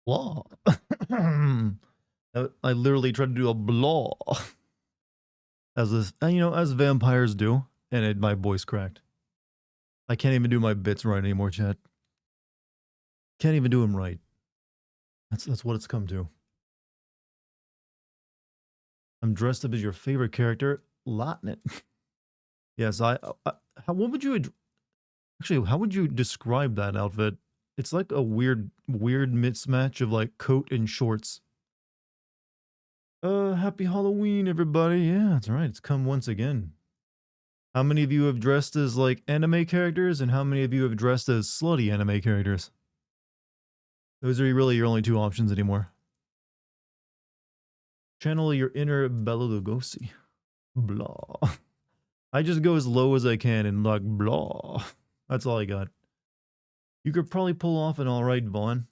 Blah. I literally tried to do a blah as this, as vampires do, and my voice cracked. I can't even do my bits right anymore, chat. Can't even do them right. That's what it's come to. I'm dressed up as your favorite character, Lotnet. Yes, what would you actually? How would you describe that outfit? It's like a weird mismatch of like coat and shorts. Happy Halloween, everybody. Yeah, that's right. It's come once again. How many of you have dressed as like anime characters, and how many of you have dressed as slutty anime characters? Those are really your only two options anymore. Channel your inner Bela Lugosi. Blah. I just go as low as I can and like blah. That's all I got. You could probably pull off an alright Vaughn.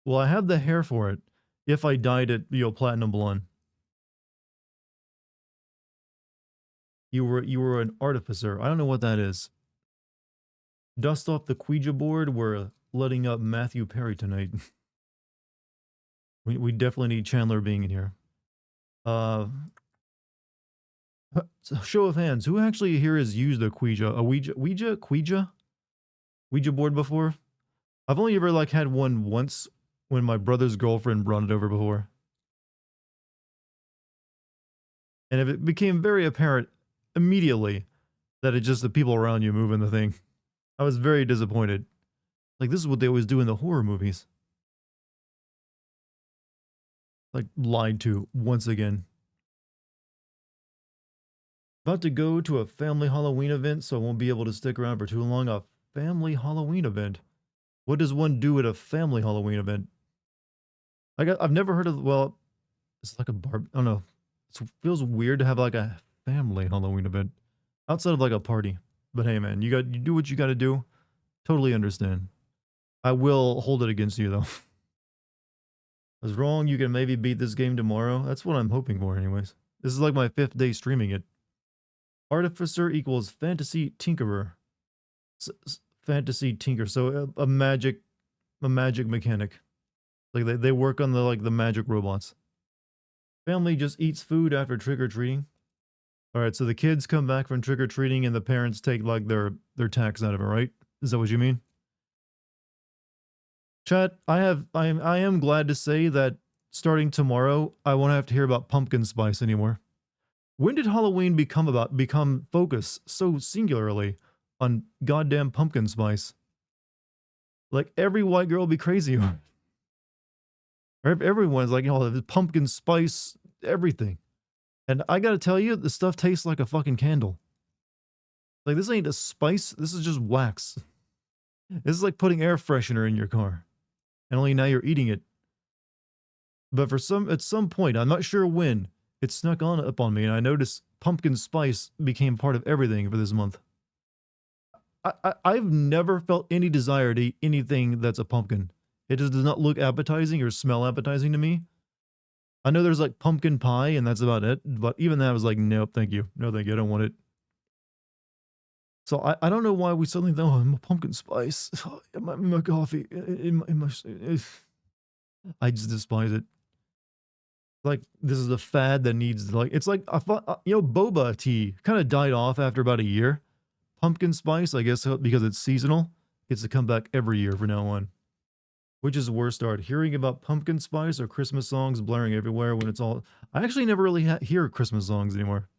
Well, I have the hair for it. If I dyed it, platinum blonde. You were an artificer. I don't know what that is. Dust off the Ouija board. We're letting up Matthew Perry tonight. we definitely need Chandler being in here. Show of hands. Who actually here has used a Ouija board before? I've only ever like had one once when my brother's girlfriend brought it over before. And if it became very apparent immediately that it's just the people around you moving the thing, I was very disappointed. Like, this is what they always do in the horror movies. Like, lied to once again. About to go to a family Halloween event, so I won't be able to stick around for too long. A family Halloween event? What does one do at a family Halloween event? I've never heard of, well, it's like a bar, I don't know. It feels weird to have like a family Halloween event outside of like a party. But hey, man, you do what you got to do. Totally understand. I will hold it against you though. I was wrong. You can maybe beat this game tomorrow. That's what I'm hoping for, anyways. This is like my 5th day streaming it. Artificer equals fantasy tinkerer. Fantasy tinker. So a magic mechanic. Like they work on the magic robots. Family just eats food after trick or treating. All right, so the kids come back from trick or treating, and the parents take like their tax out of it, right? Is that what you mean? Chat, I am glad to say that starting tomorrow, I won't have to hear about pumpkin spice anymore. When did Halloween become focused so singularly on goddamn pumpkin spice? Like every white girl will be crazy. Everyone's like, pumpkin spice, everything. And I gotta tell you, the stuff tastes like a fucking candle. Like, this ain't a spice, this is just wax. This is like putting air freshener in your car. And only now you're eating it. But at some point, I'm not sure when, it snuck up on me, and I noticed pumpkin spice became part of everything for this month. I've never felt any desire to eat anything that's a pumpkin. It just does not look appetizing or smell appetizing to me. I know there's like pumpkin pie, and that's about it. But even that was like, nope, thank you. No, thank you. I don't want it. So I don't know why we suddenly thought, I'm a pumpkin spice in my coffee. I just despise it. Like, this is a fad that needs, like, it's like, boba tea kind of died off after about a year. Pumpkin spice, I guess, because it's seasonal, gets to come back every year from now on. Which is worse, start hearing about pumpkin spice or Christmas songs blaring everywhere when it's all. I actually never really hear Christmas songs anymore.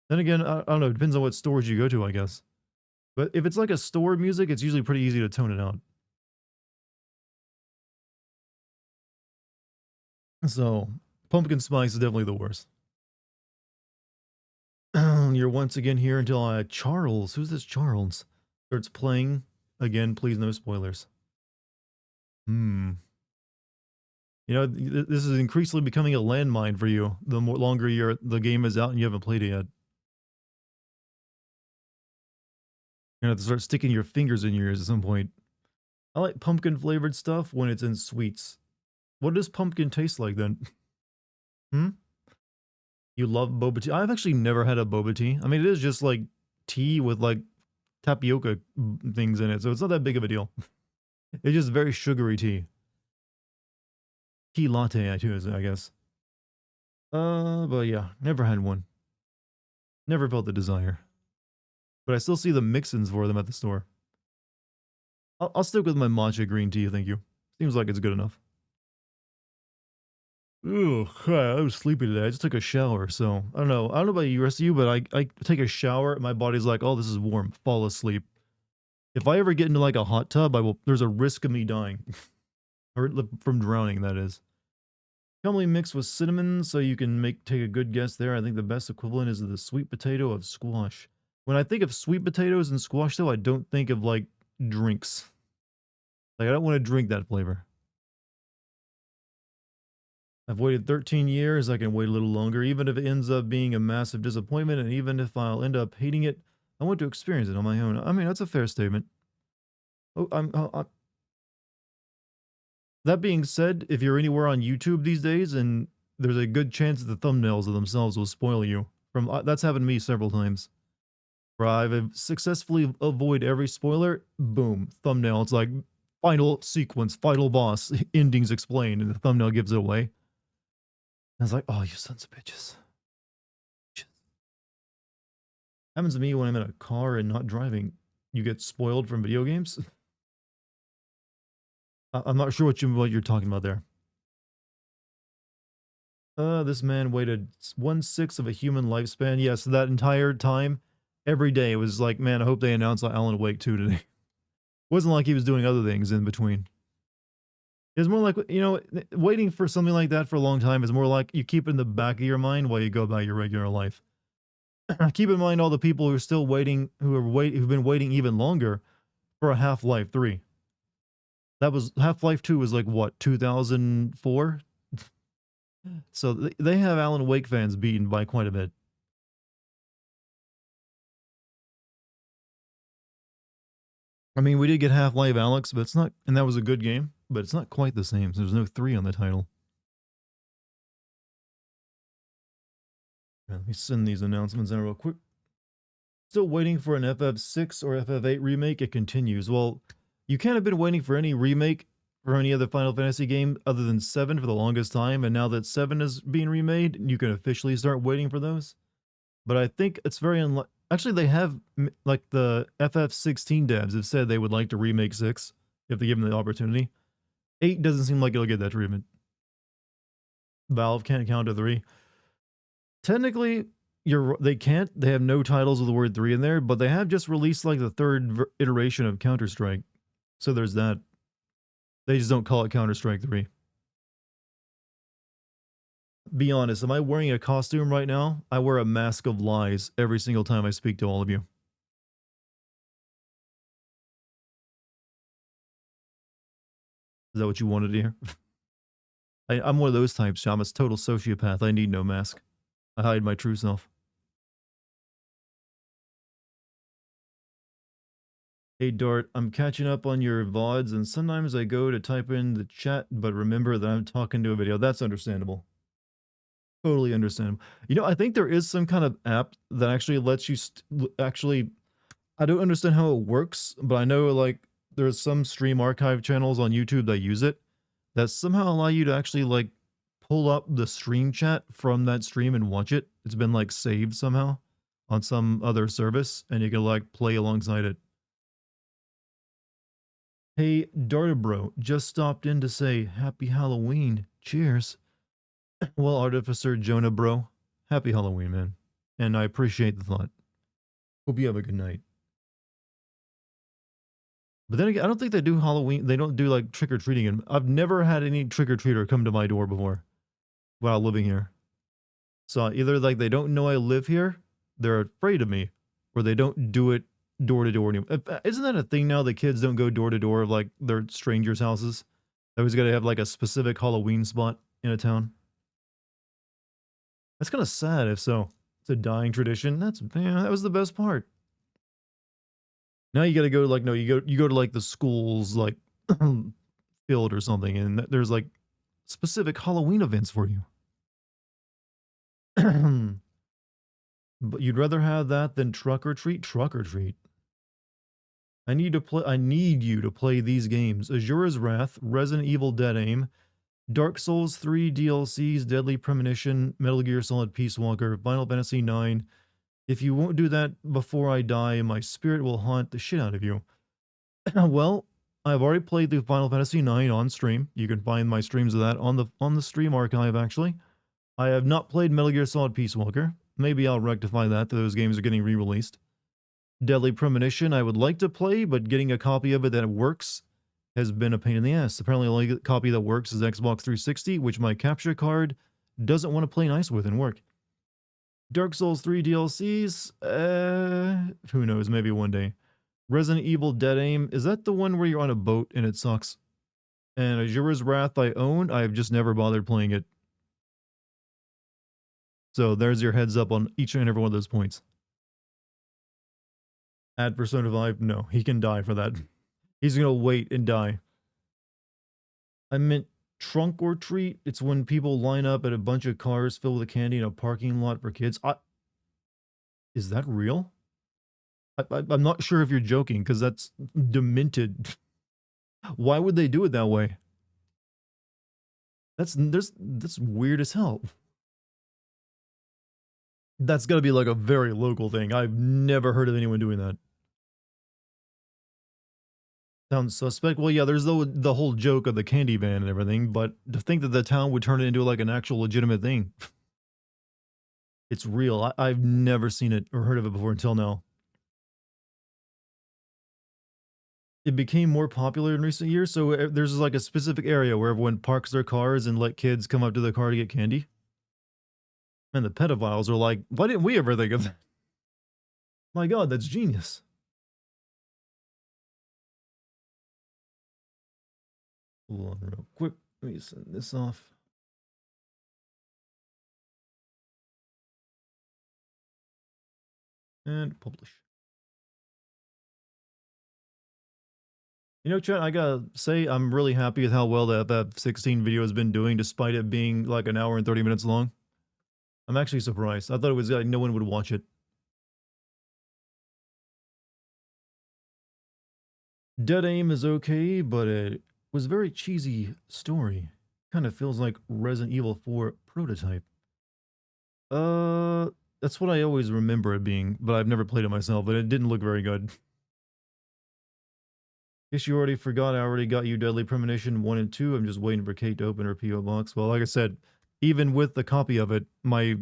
Then again, I don't know. It depends on what stores you go to, I guess. But if it's like a store music, it's usually pretty easy to tone it out. So, pumpkin spice is definitely the worst. You're once again here until Charles. Who's this Charles? Starts playing again. Please, no spoilers. You know, this is increasingly becoming a landmine for you. The more longer the game is out and you haven't played it yet. You're gonna have to start sticking your fingers in your ears at some point. I like pumpkin flavored stuff when it's in sweets. What does pumpkin taste like then? You love boba tea? I've actually never had a boba tea. I mean, it is just like tea with like tapioca things in it, so it's not that big of a deal. It's just very sugary tea. Key latte, I guess. But yeah, never had one. Never felt the desire. But I still see the mix-ins for them at the store. I'll stick with my matcha green tea, thank you. Seems like it's good enough. Ugh, I was sleepy today. I just took a shower, so I don't know. I don't know about the rest of you, but I take a shower, my body's like, oh, this is warm. Fall asleep. If I ever get into like a hot tub, I will. There's a risk of me dying, or from drowning. That is. Commonly mixed with cinnamon, so you can take a good guess there. I think the best equivalent is the sweet potato of squash. When I think of sweet potatoes and squash, though, I don't think of like drinks. Like I don't want to drink that flavor. I've waited 13 years. I can wait a little longer, even if it ends up being a massive disappointment, and even if I'll end up hating it, I want to experience it on my own. I mean, that's a fair statement. Oh, that being said, if you're anywhere on YouTube these days, and there's a good chance that the thumbnails of themselves will spoil you. From that's happened to me several times. Where I've successfully avoid every spoiler. Boom, thumbnail. It's like final sequence, final boss, endings explained, and the thumbnail gives it away. And it's like, oh, you sons of bitches. Happens to me when I'm in a car and not driving. You get spoiled from video games. I'm not sure what you're talking about there. This man waited 1/6 of a human lifespan. Yes, that entire time, every day it was like, man, I hope they announce Alan Wake 2 today. Wasn't like he was doing other things in between. It was more like, waiting for something like that for a long time is more like you keep it in the back of your mind while you go about your regular life. Keep in mind all the people who are still waiting, who've been waiting even longer for a Half-Life 3. That was Half-Life 2 was like what, 2004? So they have Alan Wake fans beaten by quite a bit. I mean, we did get Half-Life Alyx, but it's not, and that was a good game, but it's not quite the same. So there's no 3 on the title. Let me send these announcements in real quick. Still waiting for an FF6 or FF8 remake? It continues. Well, you can't have been waiting for any remake for any other Final Fantasy game other than 7 for the longest time, and now that 7 is being remade, you can officially start waiting for those. But I think it's very unlikely. Actually, they have, like, the FF16 devs have said they would like to remake 6 if they give them the opportunity. 8 doesn't seem like it'll get that treatment. Valve can't count to 3. Technically, they can't. They have no titles with the word 3 in there, but they have just released like the 3rd iteration of Counter-Strike. So there's that. They just don't call it Counter-Strike 3. Be honest, am I wearing a costume right now? I wear a mask of lies every single time I speak to all of you. Is that what you wanted to hear? I'm one of those types. I'm a total sociopath. I need no mask. I hide my true self. Hey Dart, I'm catching up on your VODs, and sometimes I go to type in the chat, but remember that I'm talking to a video. That's understandable. Totally understandable. I think there is some kind of app that actually lets you actually. I don't understand how it works, but I know like there's some stream archive channels on YouTube that use it that somehow allow you to actually like pull up the stream chat from that stream and watch it. It's been like saved somehow on some other service, and you can like play alongside it. Hey, Dartabro, just stopped in to say Happy Halloween. Cheers. Well, Artificer Jonah, bro, Happy Halloween, man. And I appreciate the thought. Hope you have a good night. But then again, I don't think they do Halloween. They don't do like trick-or-treating. And I've never had any trick-or-treater come to my door before while living here. So either like they don't know I live here, they're afraid of me, or they don't do it door to door anymore. Isn't that a thing now that kids don't go door to door of like their strangers' houses? They always got to have like a specific Halloween spot in a town. That's kind of sad if so. It's a dying tradition. That was the best part. Now you got to go to like no, you go to like the school's like field or something, and there's like specific Halloween events for you. But you'd rather have that than truck or treat? Truck or treat. I need you to play these games: Azura's Wrath, Resident Evil Dead Aim, Dark Souls 3 DLCs, Deadly Premonition, Metal Gear Solid Peace Walker, Final Fantasy 9. If you won't do that before I die, my spirit will haunt the shit out of you. Well, I've already played the Final Fantasy 9 on stream. You can find my streams of that on the stream archive actually. I have not played Metal Gear Solid Peace Walker. Maybe I'll rectify that. Those games are getting re-released. Deadly Premonition I would like to play, but getting a copy of it that works has been a pain in the ass. Apparently, the only copy that works is Xbox 360, which my capture card doesn't want to play nice with and work. Dark Souls 3 DLCs, who knows, maybe one day. Resident Evil Dead Aim, is that the one where you're on a boat and it sucks? And Azura's Wrath I own, I've just never bothered playing it. So there's your heads up on each and every one of those points. Add Persona 5, no, he can die for that. He's gonna wait and die. I meant trunk or treat. It's when people line up at a bunch of cars filled with candy in a parking lot for kids. Is that real? I'm not sure if you're joking, because that's demented. Why would they do it that way? That's weird as hell. That's gotta be like a very local thing. I've never heard of anyone doing that. Sounds suspect. Well, yeah, there's the whole joke of the candy van and everything, but to think that the town would turn it into like an actual legitimate thing. It's real. I've never seen it or heard of it before until now. It became more popular in recent years, so there's like a specific area where everyone parks their cars and let kids come up to the car to get candy. And the pedophiles are like, why didn't we ever think of that? My god, that's genius. Hold on real quick. Let me send this off. And publish. You know, chat, I gotta say, I'm really happy with how well the FF16 video has been doing, despite it being like an hour and 30 minutes long. I'm actually surprised. I thought it was like no one would watch it. Dead Aim is okay, but it was a very cheesy story. Kind of feels like Resident Evil 4 prototype. That's what I always remember it being, but I've never played it myself, but it didn't look very good. Guess you already forgot I already got you Deadly Premonition 1 and 2. I'm just waiting for Kate to open her P.O. box. Well, like I said, even with the copy of it, my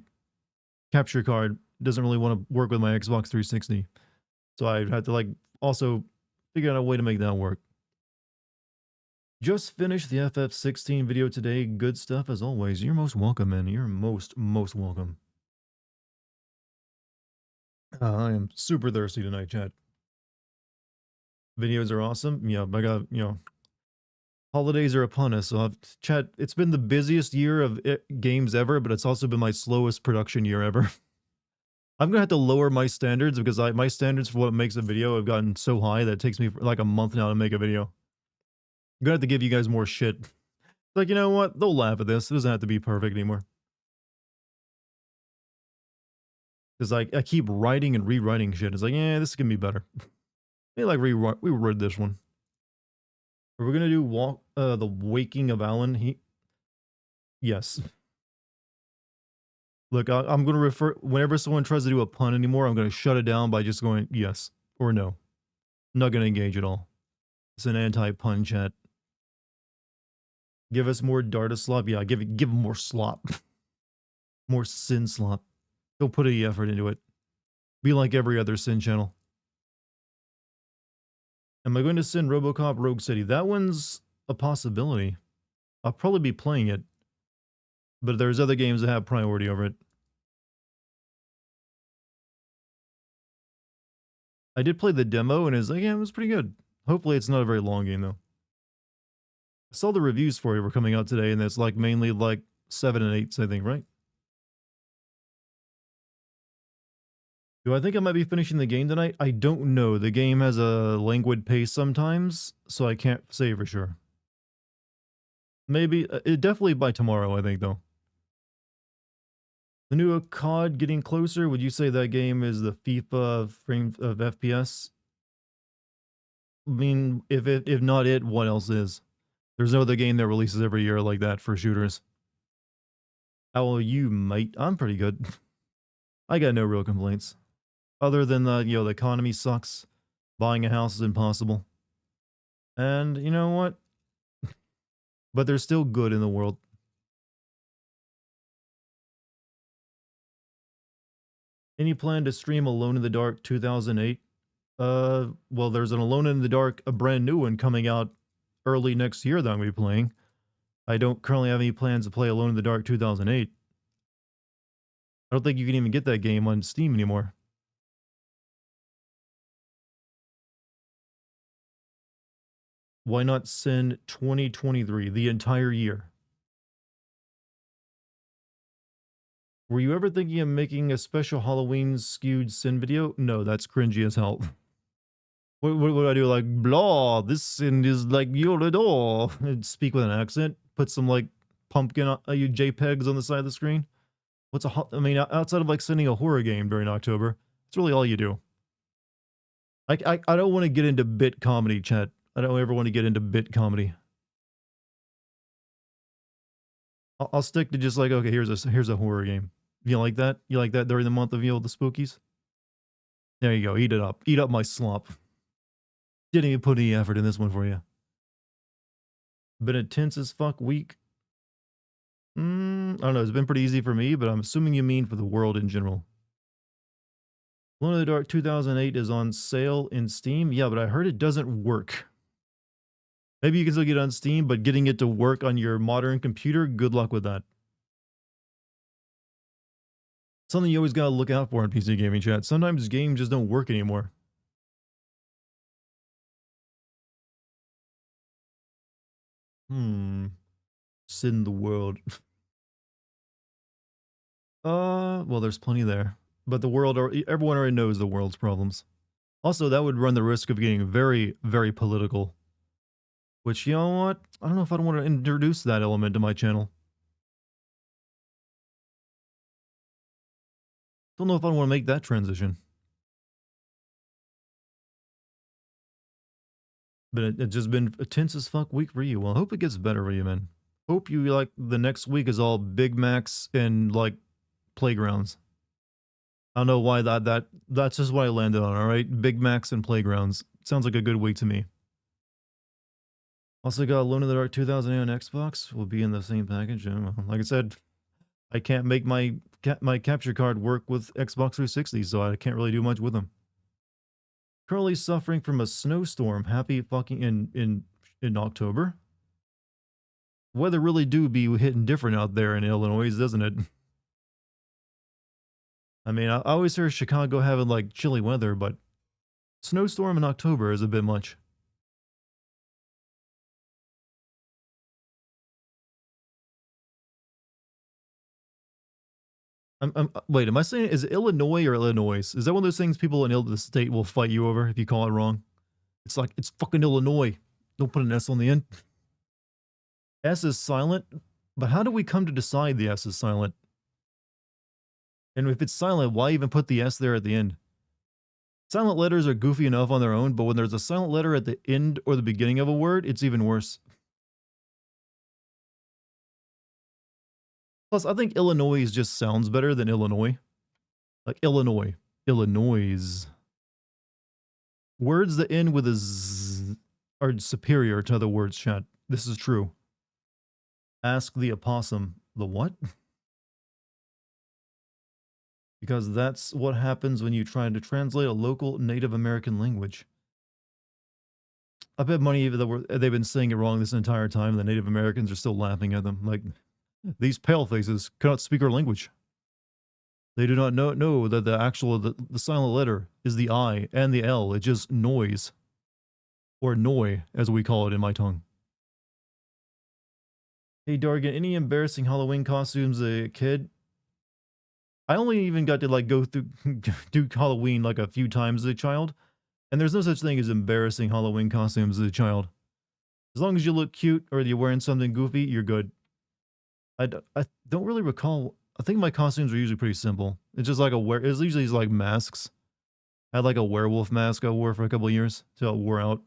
capture card doesn't really want to work with my Xbox 360. So I had to like also figure out a way to make that work. Just finished the FF16 video today. Good stuff as always. You're most welcome, man. You're most welcome. I am super thirsty tonight, chat. Videos are awesome. Yeah, I got, holidays are upon us. So chat, it's been the busiest year of games ever, but it's also been my slowest production year ever. I'm gonna have to lower my standards because my standards for what makes a video have gotten so high that it takes me like a month now to make a video. I'm gonna have to give you guys more shit. Like, you know what? They'll laugh at this. It doesn't have to be perfect anymore. Because I keep writing and rewriting shit. It's like, yeah, this can be better. Maybe like rewrite this one. Are we gonna do the Waking of Alan? Yes. Look, I'm gonna refer whenever someone tries to do a pun anymore. I'm gonna shut it down by just going yes or no. I'm not gonna engage at all. It's an anti-pun chat. Give us more Darta slop. Yeah, give him more slop. More sin slop. Don't put any effort into it. Be like every other sin channel. Am I going to send RoboCop Rogue City? That one's a possibility. I'll probably be playing it. But there's other games that have priority over it. I did play the demo and it's like, yeah, it was pretty good. Hopefully it's not a very long game though. I saw the reviews for it were coming out today and it's like mainly like 7 and 8s, I think, right? Do I think I might be finishing the game tonight? I don't know. The game has a languid pace sometimes, so I can't say for sure. Maybe, it definitely by tomorrow, I think, though. The new COD getting closer. Would you say that game is the FIFA frame of FPS? I mean, if not it, what else is? There's no other game that releases every year like that for shooters. How are you, mate? I'm pretty good. I got no real complaints. Other than the economy sucks. Buying a house is impossible. And you know what? But there's still good in the world. Any plan to stream Alone in the Dark 2008? Well, there's an Alone in the Dark, a brand new one coming out early next year that I'm going to be playing. I don't currently have any plans to play Alone in the Dark 2008. I don't think you can even get that game on Steam anymore. Why not send 2023, the entire year? Were you ever thinking of making a special Halloween skewed sin video? No, that's cringy as hell. What do I do? Like, blah, this sin is like Yoda, and speak with an accent? Put some like pumpkin JPEGs on the side of the screen? I mean, outside of like sending a horror game during October, it's really all you do. I don't want to get into bit comedy, chat. I don't ever want to get into bit comedy. I'll stick to just like, okay, here's a horror game. You like that? You like that during the month of the spookies? There you go. Eat it up. Eat up my slop. Didn't even put any effort in this one for you. Been a tense as fuck week. I don't know. It's been pretty easy for me, but I'm assuming you mean for the world in general. Alone in the Dark 2008 is on sale in Steam. Yeah, but I heard it doesn't work. Maybe you can still get it on Steam, but getting it to work on your modern computer, good luck with that. Something you always gotta look out for in PC gaming chat. Sometimes games just don't work anymore. Sin the world. Well, there's plenty there. But everyone already knows the world's problems. Also, that would run the risk of getting very, very political. Which, you know what? I don't know if I want to introduce that element to my channel. Don't know if I want to make that transition. But it's just been a tense as fuck week for you. Well, I hope it gets better for you, man. Hope you like the next week is all Big Macs and like playgrounds. I don't know why that's just what I landed on, all right? Big Macs and playgrounds. Sounds like a good week to me. Also got Alone in the Dark 2008 on Xbox. Will be in the same package. Like I said, I can't make my capture card work with Xbox 360, so I can't really do much with them. Currently suffering from a snowstorm. Happy fucking in October. Weather really do be hitting different out there in Illinois, doesn't it? I mean, I always hear Chicago having like chilly weather, but snowstorm in October is a bit much. Wait, am I saying is it Illinois or Illinois? Is that one of those things people in the state will fight you over if you call it wrong? It's like it's fucking Illinois. Don't put an S on the end. S is silent, but how do we come to decide the S is silent? And if it's silent, why even put the S there at the end? Silent letters are goofy enough on their own, but when there's a silent letter at the end or the beginning of a word, it's even worse. Plus, I think Illinois just sounds better than Illinois. Like Illinois. Illinois. Words that end with a Z are superior to other words, chat. This is true. Ask the opossum. The what? Because that's what happens when you try to translate a local Native American language. I bet money that they've been saying it wrong this entire time, and the Native Americans are still laughing at them. Like, these palefaces cannot speak our language. They do not know that the silent letter is the I and the L. It's just noise. Or noi, as we call it in my tongue. Hey, Dartigan, any embarrassing Halloween costumes as a kid? I only even got to like go through do Halloween like a few times as a child, and there's no such thing as embarrassing Halloween costumes as a child. As long as you look cute or you're wearing something goofy, you're good. I don't really recall. I think my costumes are usually pretty simple. It's just like it's usually like masks. I had like a werewolf mask I wore for a couple of years till it wore out.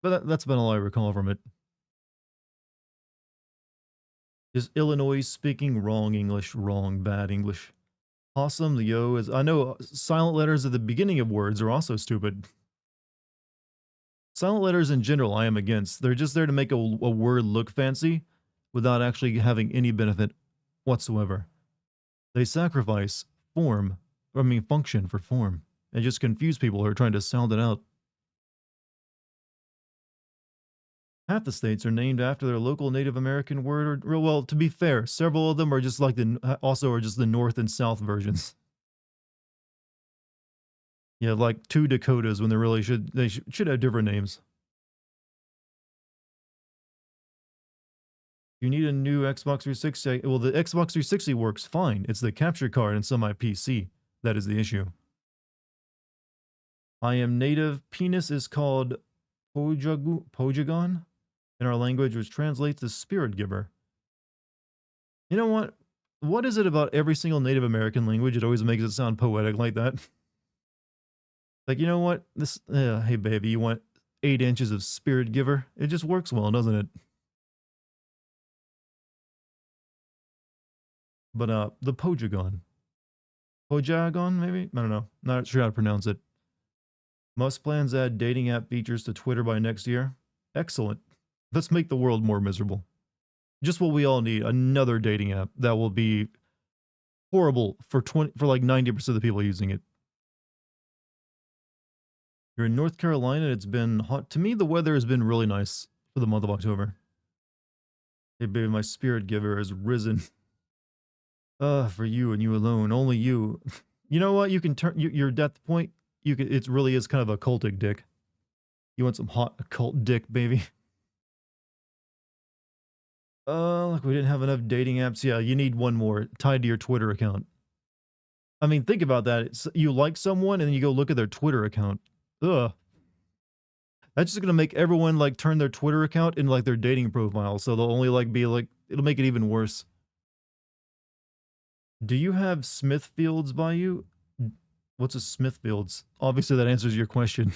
But that's about all I recall from it. Is Illinois speaking wrong English, wrong, bad English. Awesome, the yo is. I know silent letters at the beginning of words are also stupid. Silent letters in general, I am against. They're just there to make a word look fancy without actually having any benefit whatsoever. They sacrifice form, I mean, function for form, and just confuse people who are trying to sound it out. Half the states are named after their local Native American word. Or, well, to be fair, several of them are just like also are just the North and South versions. Yeah, like two Dakotas when they should have different names. You need a new Xbox 360. Well, the Xbox 360 works fine. It's the capture card inside my PC that is the issue. I am native. Penis is called Pojagon in our language, which translates as spirit giver. You know what? What is it about every single Native American language? It always makes it sound poetic like that. Like, you know what? Hey baby, you want 8 inches of spirit giver? It just works well, doesn't it? But the Pojagon, maybe? I don't know. Not sure how to pronounce it. Must plans add dating app features to Twitter by next year? Excellent. Let's make the world more miserable. Just what we all need, another dating app that will be horrible for like 90% of the people using it. You're in North Carolina, it's been hot. To me, the weather has been really nice for the month of October. Hey baby, my spirit giver has risen. For you and you alone, only you. You know what? You can turn your death point. You can. It really is kind of a cultic dick. You want some hot occult dick, baby? Like we didn't have enough dating apps. Yeah, you need one more tied to your Twitter account. I mean, think about that. You like someone and then you go look at their Twitter account. Ugh. That's just gonna make everyone like turn their Twitter account into like their dating profile. So they'll only like be like it'll make it even worse. Do you have Smithfields by you? What's a Smithfields? Obviously, that answers your question.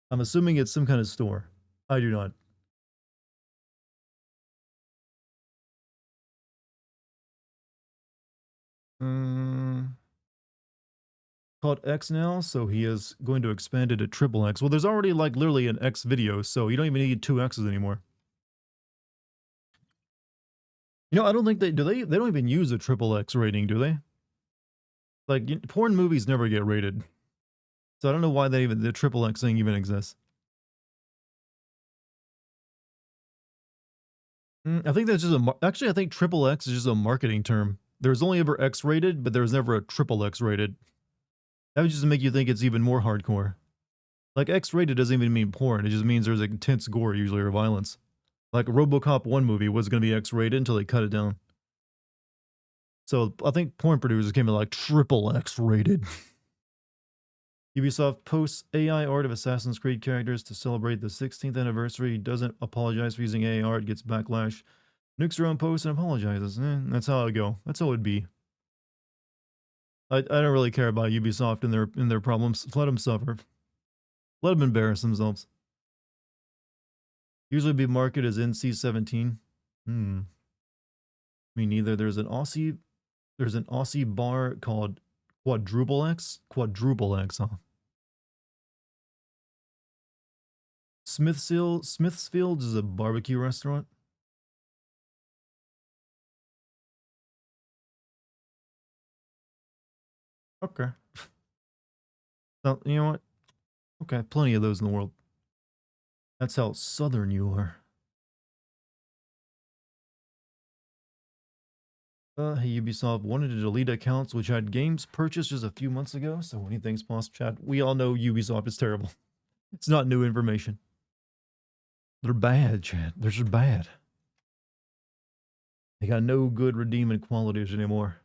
I'm assuming it's some kind of store. I do not. Um, called X now, so he is going to expand it to triple X. Well, there's already like literally an X video, so you don't even need two X's anymore. You know, I don't think they do. They don't even use a triple X rating, do they? Like porn movies never get rated, so I don't know why the triple X thing even exists. I think that's just actually. I think triple X is just a marketing term. There's only ever X rated, but there was never a triple X rated. That would just make you think it's even more hardcore. Like X rated doesn't even mean porn. It just means there's intense gore usually or violence. Like RoboCop 1 movie was going to be X rated until they cut it down. So I think porn producers came in like triple X rated. Ubisoft posts AI art of Assassin's Creed characters to celebrate the 16th anniversary. Doesn't apologize for using AI art, gets backlash. Nukes their own post and apologizes. That's how it go. That's how it'd be. I don't really care about Ubisoft and their problems. Let them suffer. Let them embarrass themselves. Usually be marketed as NC-17. Me neither. There's an Aussie bar called Quadruple X. Quadruple X, huh? Smithfields is a barbecue restaurant. Okay. So, you know what? Okay, plenty of those in the world. That's how southern you are. Hey, Ubisoft wanted to delete accounts which had games purchased just a few months ago. So anything's boss chat. We all know Ubisoft is terrible. It's not new information. They're bad, Chad. They're just bad. They got no good redeeming qualities anymore.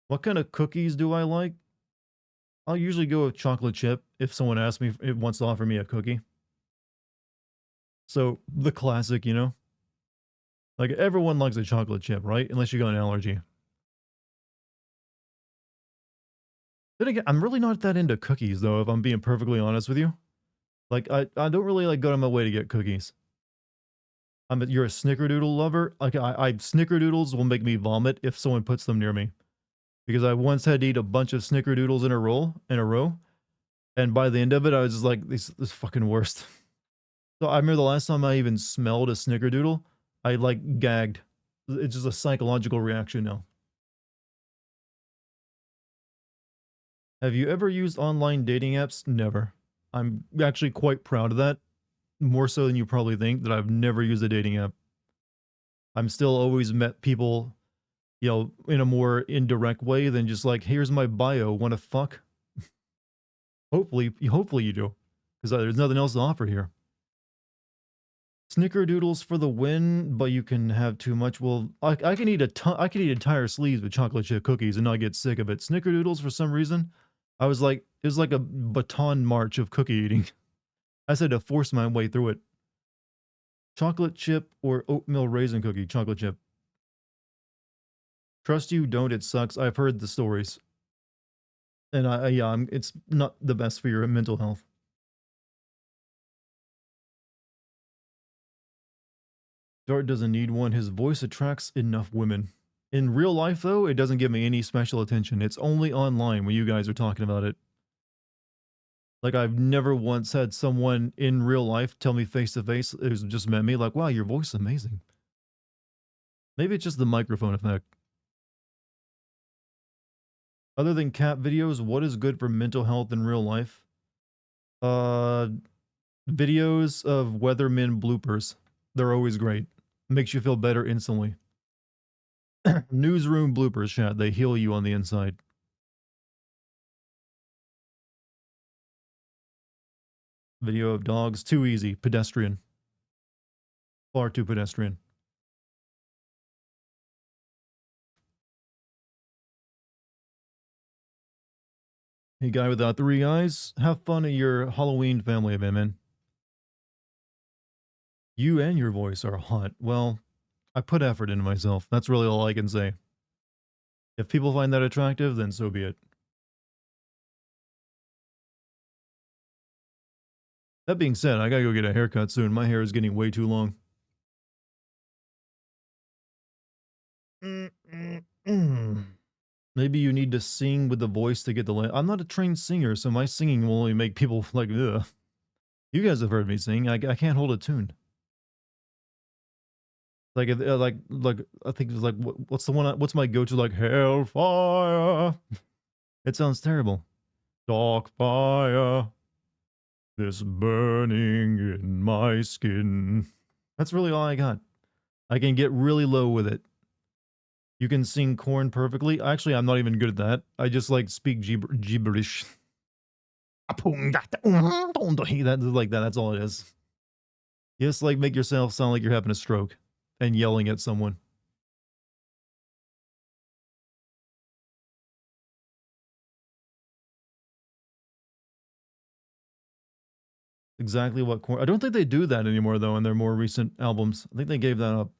What kind of cookies do I like? I'll usually go with chocolate chip if someone asks me if wants to offer me a cookie. So the classic, you know? Like everyone likes a chocolate chip, right? Unless you got an allergy. Then again, I'm really not that into cookies though, if I'm being perfectly honest with you. Like I don't really like go on my way to get cookies. You're a snickerdoodle lover? Like I snickerdoodles will make me vomit if someone puts them near me. Because I once had to eat a bunch of snickerdoodles in a row, and by the end of it, I was just like, this fucking worst. So I remember the last time I even smelled a snickerdoodle, I like gagged. It's just a psychological reaction now. Have you ever used online dating apps? Never. I'm actually quite proud of that, more so than you probably think, that I've never used a dating app. I'm still always met people, in a more indirect way than just like, here's my bio, wanna fuck? Hopefully you do, because there's nothing else to offer here. Snickerdoodles for the win, but you can have too much. Well, I can eat a ton. I can eat entire sleeves with chocolate chip cookies and not get sick of it. Snickerdoodles, for some reason, I was like, it was like a baton march of cookie eating. I said to force my way through it. Chocolate chip or oatmeal raisin cookie, chocolate chip. Trust you, don't. It sucks. I've heard the stories, and yeah, it's not the best for your mental health. Dart doesn't need one. His voice attracts enough women. In real life, though, it doesn't give me any special attention. It's only online when you guys are talking about it. Like, I've never once had someone in real life tell me face to face who's just met me, like, wow, your voice is amazing. Maybe it's just the microphone effect. Other than cat videos, what is good for mental health in real life? Uh, Videos of weathermen bloopers. They're always great. Makes you feel better instantly. Newsroom bloopers, chat. They heal you on the inside. Video of dogs. Too easy. Pedestrian. Far too pedestrian. Hey, guy without three eyes. Have fun at your Halloween family event, man. You and your voice are hot. Well, I put effort into myself. That's really all I can say. If people find that attractive, then so be it. That being said, I gotta go get a haircut soon. My hair is getting way too long. Maybe you need to sing with the voice to get the. I'm not a trained singer, so my singing will only make people like, ugh. You guys have heard me sing. I can't hold a tune. Like I think it's like what's the one? What's my go-to? Like hellfire. It sounds terrible. Dark fire, this burning in my skin. That's really all I got. I can get really low with it. You can sing corn perfectly. Actually, I'm not even good at that. I just like speak gibberish. That's like that. That's all it is. Just like make yourself sound like you're having a stroke and yelling at someone. Exactly what corn. I don't think they do that anymore though in their more recent albums. I think they gave that up.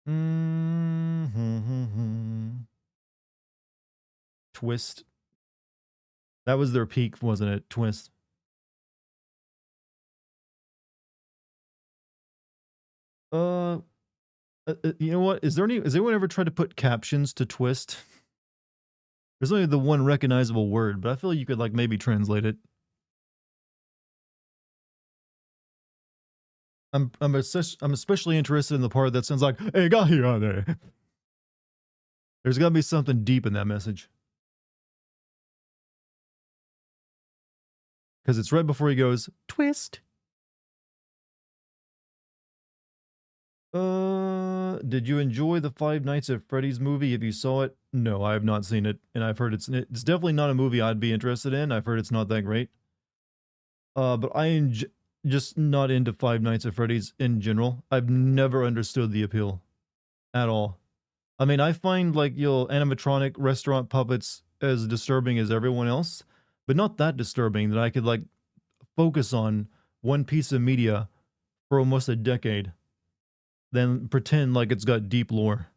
Mm-hmm. Twist. That was their peak, wasn't it? Twist. Uh, you know what? Has anyone ever tried to put captions to Twist? There's only the one recognizable word, but I feel like you could like maybe translate it. I'm especially interested in the part that sounds like "Hey, got here there." There's got to be something deep in that message because it's right before he goes twist. Did you enjoy the Five Nights at Freddy's movie? If you saw it, no, I have not seen it, and I've heard it's definitely not a movie I'd be interested in. I've heard it's not that great. But just not into Five Nights at Freddy's in general. I've never understood the appeal at all. I mean, I find like animatronic restaurant puppets as disturbing as everyone else, but not that disturbing that I could like focus on one piece of media for almost a decade. then pretend like it's got deep lore.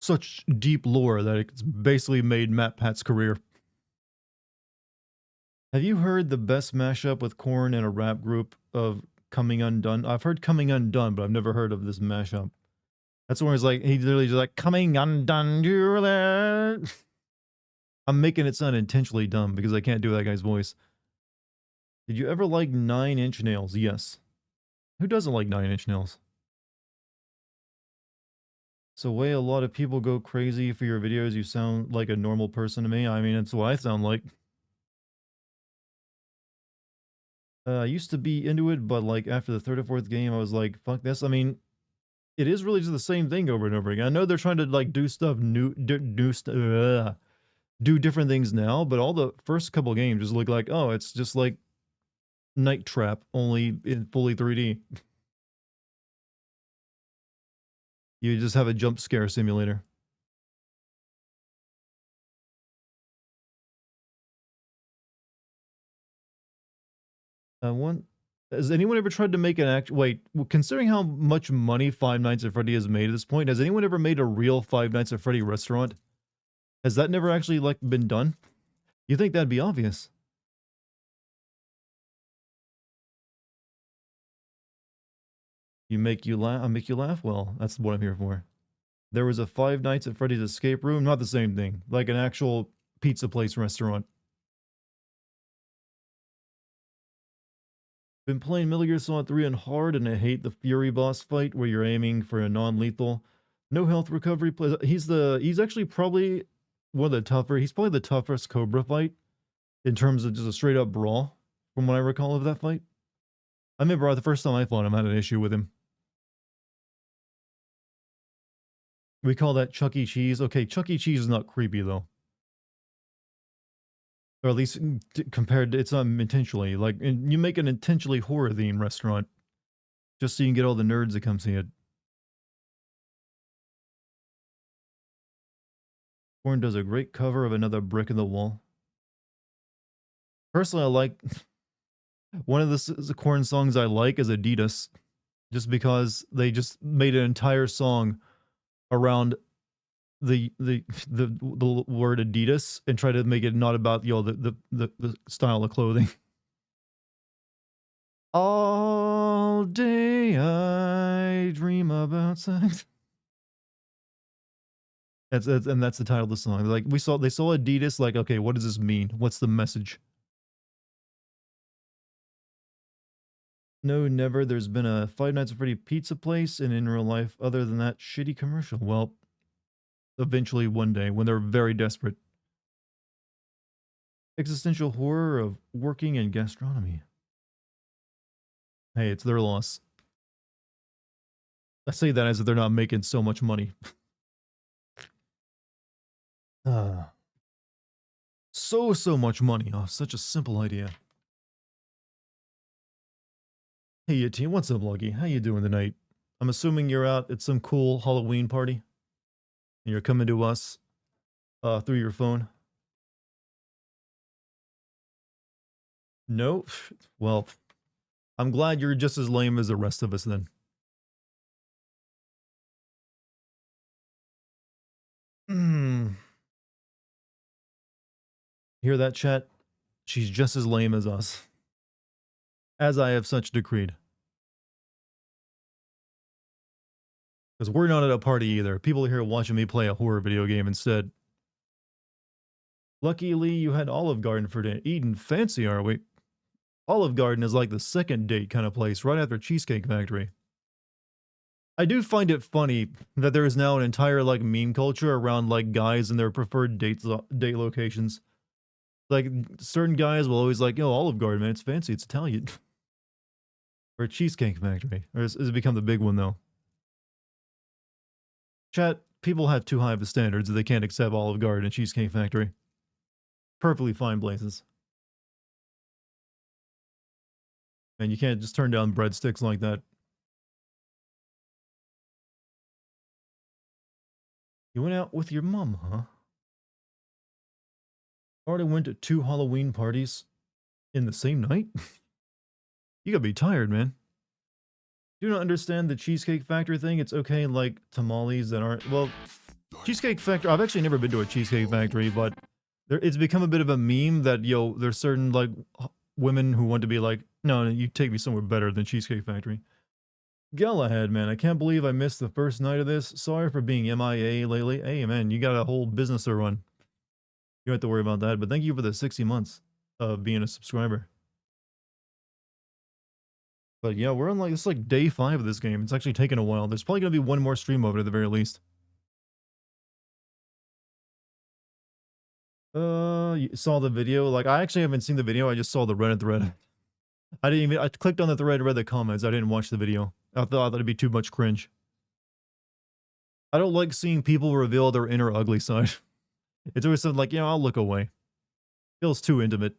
Such deep lore that it's basically made Matt Pat's career. Have you heard the best mashup with Korn and a rap group of Coming Undone? I've heard Coming Undone, but I've never heard of this mashup. That's where he's like, he literally just like, Coming Undone, you're there. I'm making it sound intentionally dumb because I can't do that guy's voice. Did you ever like 9 Inch Nails? Yes. Who doesn't like 9 Inch Nails? So way a lot of people go crazy for your videos. You sound like a normal person to me. I mean, it's what I sound like. I used to be into it, but like after the third or fourth game, I was like, fuck this. I mean, it is really just the same thing over and over again. I know they're trying to like do stuff do different things now, but all the first couple games just look like, oh, it's just like Night Trap, only in fully 3D. You just have a jump scare simulator. One Has anyone ever tried to make an act? Wait, considering how much money Five Nights at Freddy has made at this point, has anyone ever made a real Five Nights at Freddy restaurant? Has that never actually like been done? You think that'd be obvious? I make you laugh. Well, that's what I'm here for. There was a Five Nights at Freddy's escape room, not the same thing, like an actual pizza place restaurant. Been playing Metal Gear Solid 3 on hard, and I hate the Fury boss fight where you're aiming for a non-lethal, no health recovery. He's actually probably one of the tougher. He's probably the toughest Cobra fight in terms of just a straight up brawl, from what I recall of that fight. I remember the first time I fought him, I had an issue with him. We call that Chuck E. Cheese. Okay, Chuck E. Cheese is not creepy though, or at least compared to it's not intentionally. Like you make an intentionally horror themed restaurant just so you can get all the nerds that come see it. Korn does a great cover of Another Brick in the Wall. Personally, I like one of the Korn songs I like is Adidas, just because they just made an entire song around the word Adidas and try to make it not about the style of clothing. All day I dream about sex. That's the title of the song. Like they saw Adidas. Like, okay, what does this mean? What's the message? No, never. There's been a Five Nights at Freddy pizza place, and in real life, other than that, shitty commercial. Well, eventually one day when they're very desperate. Existential horror of working in gastronomy. Hey, it's their loss. I say that as if they're not making so much money. So much money off such a simple idea. Hey, Yeti, what's up, Lucky? How you doing tonight? I'm assuming you're out at some cool Halloween party, and you're coming to us through your phone. No? Well, I'm glad you're just as lame as the rest of us then. Hmm. Hear that, chat? She's just as lame as us. As I have such decreed. Because we're not at a party either. People are here watching me play a horror video game instead. Luckily, you had Olive Garden for dinner. Eating fancy, are we? Olive Garden is like the second date kind of place right after Cheesecake Factory. I do find it funny that there is now an entire like meme culture around like guys and their preferred date locations. Like certain guys will always like, "Yo, Olive Garden, man, it's fancy, it's Italian," or Cheesecake Factory. Or has it become the big one though? Chat, people have too high of a standards that they can't accept Olive Garden and Cheesecake Factory. Perfectly fine places. And you can't just turn down breadsticks like that. You went out with your mom, huh? Already went to 2 Halloween parties in the same night? You gotta be tired, man. Do not understand the Cheesecake Factory thing. It's okay in like tamales that aren't, well, Cheesecake Factory, I've actually never been to a Cheesecake Factory, but it's become a bit of a meme that, yo, there's certain like women who want to be like, no, you take me somewhere better than Cheesecake Factory. Galahad, man, I can't believe I missed the first night of this. Sorry for being MIA lately. Hey, man, you got a whole business to run. You don't have to worry about that, but thank you for the 60 months of being a subscriber. But yeah, we're on like, it's like day 5 of this game. It's actually taken a while. There's probably going to be one more stream of it at the very least. You saw the video? Like, I actually haven't seen the video. I just saw the Reddit thread. I clicked on the thread, read the comments. I didn't watch the video. I thought it'd be too much cringe. I don't like seeing people reveal their inner ugly side. It's always something like, I'll look away. Feels too intimate.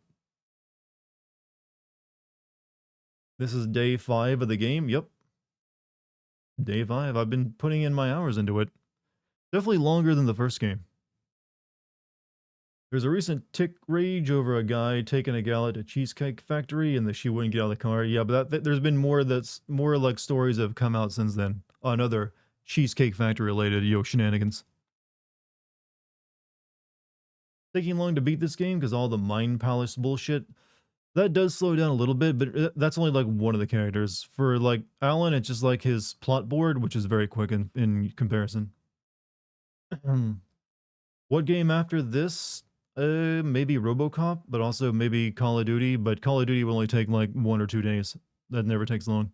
This is day 5 of the game. Yep. Day 5. I've been putting in my hours into it. Definitely longer than the first game. There's a recent tick rage over a guy taking a gal at a Cheesecake Factory and that she wouldn't get out of the car. Yeah, but there's been more like stories that have come out since then on other Cheesecake Factory related shenanigans. Taking long to beat this game because all the Mind Palace bullshit. That does slow down a little bit, but that's only like one of the characters. For like Alan, it's just like his plot board, which is very quick in comparison. What game after this? Maybe RoboCop, but also maybe Call of Duty, but Call of Duty will only take like 1 or 2 days. That never takes long.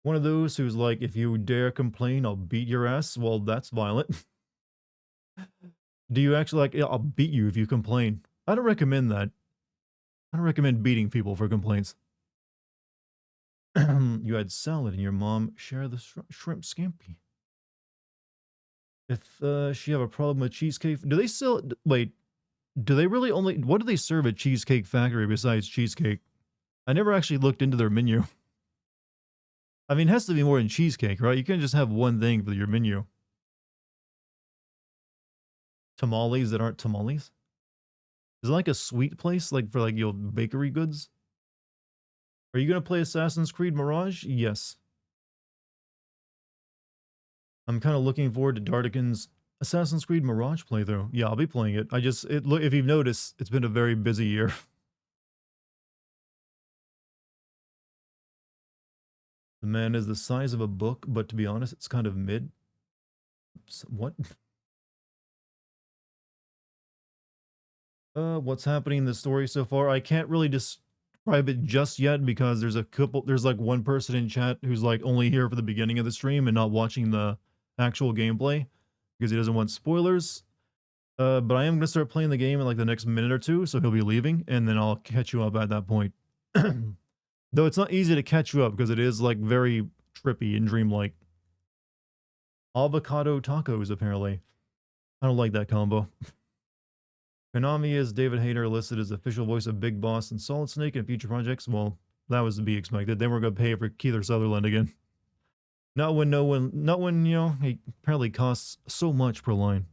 One of those who's like, if you dare complain, I'll beat your ass. Well, that's violent. Do you actually like, I'll beat you if you complain. I don't recommend that. I don't recommend beating people for complaints. You had salad and your mom share the shrimp scampi. If she have a problem with cheesecake, do they still, wait, do they really only, what do they serve at Cheesecake Factory besides cheesecake? I never actually looked into their menu. I mean, it has to be more than cheesecake, right? You can't just have one thing for your menu. Tamales that aren't tamales? Is it like a sweet place, like for like your bakery goods? Are you going to play Assassin's Creed Mirage? Yes. I'm kind of looking forward to Dartigan's Assassin's Creed Mirage playthrough. Yeah, I'll be playing it. If you've noticed, it's been a very busy year. The man is the size of a book, but to be honest, it's kind of mid. What? What's happening in the story so far? I can't really describe it just yet because there's like one person in chat who's like only here for the beginning of the stream and not watching the actual gameplay because he doesn't want spoilers. But I am going to start playing the game in like the next minute or two, so he'll be leaving, and then I'll catch you up at that point. Though it's not easy to catch you up because it is like very trippy and dreamlike. Avocado tacos, apparently. I don't like that combo. Konami is David Hayter listed as official voice of Big Boss and Solid Snake in future projects. Well, that was to be expected. They were going to pay for Keith Sutherland again. Not when he apparently costs so much per line.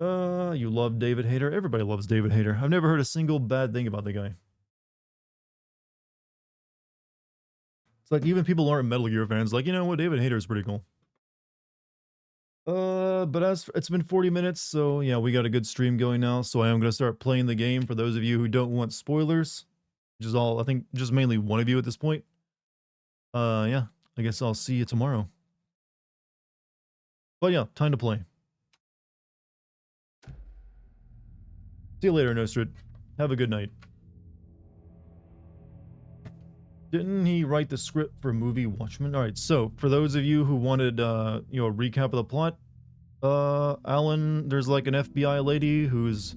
You love David Hayter. Everybody loves David Hayter. I've never heard a single bad thing about the guy. It's like even people who aren't Metal Gear fans, like, you know what, David Hayter is pretty cool. But it's been 40 minutes, so yeah, we got a good stream going now, so I am going to start playing the game for those of you who don't want spoilers, which is all, I think, just mainly one of you at this point. Yeah, I guess I'll see you tomorrow. But yeah, time to play. See you later, Nostrid. Have a good night. Didn't he write the script for movie Watchmen? Alright, so, for those of you who wanted, a recap of the plot, Alan, there's like an FBI lady who's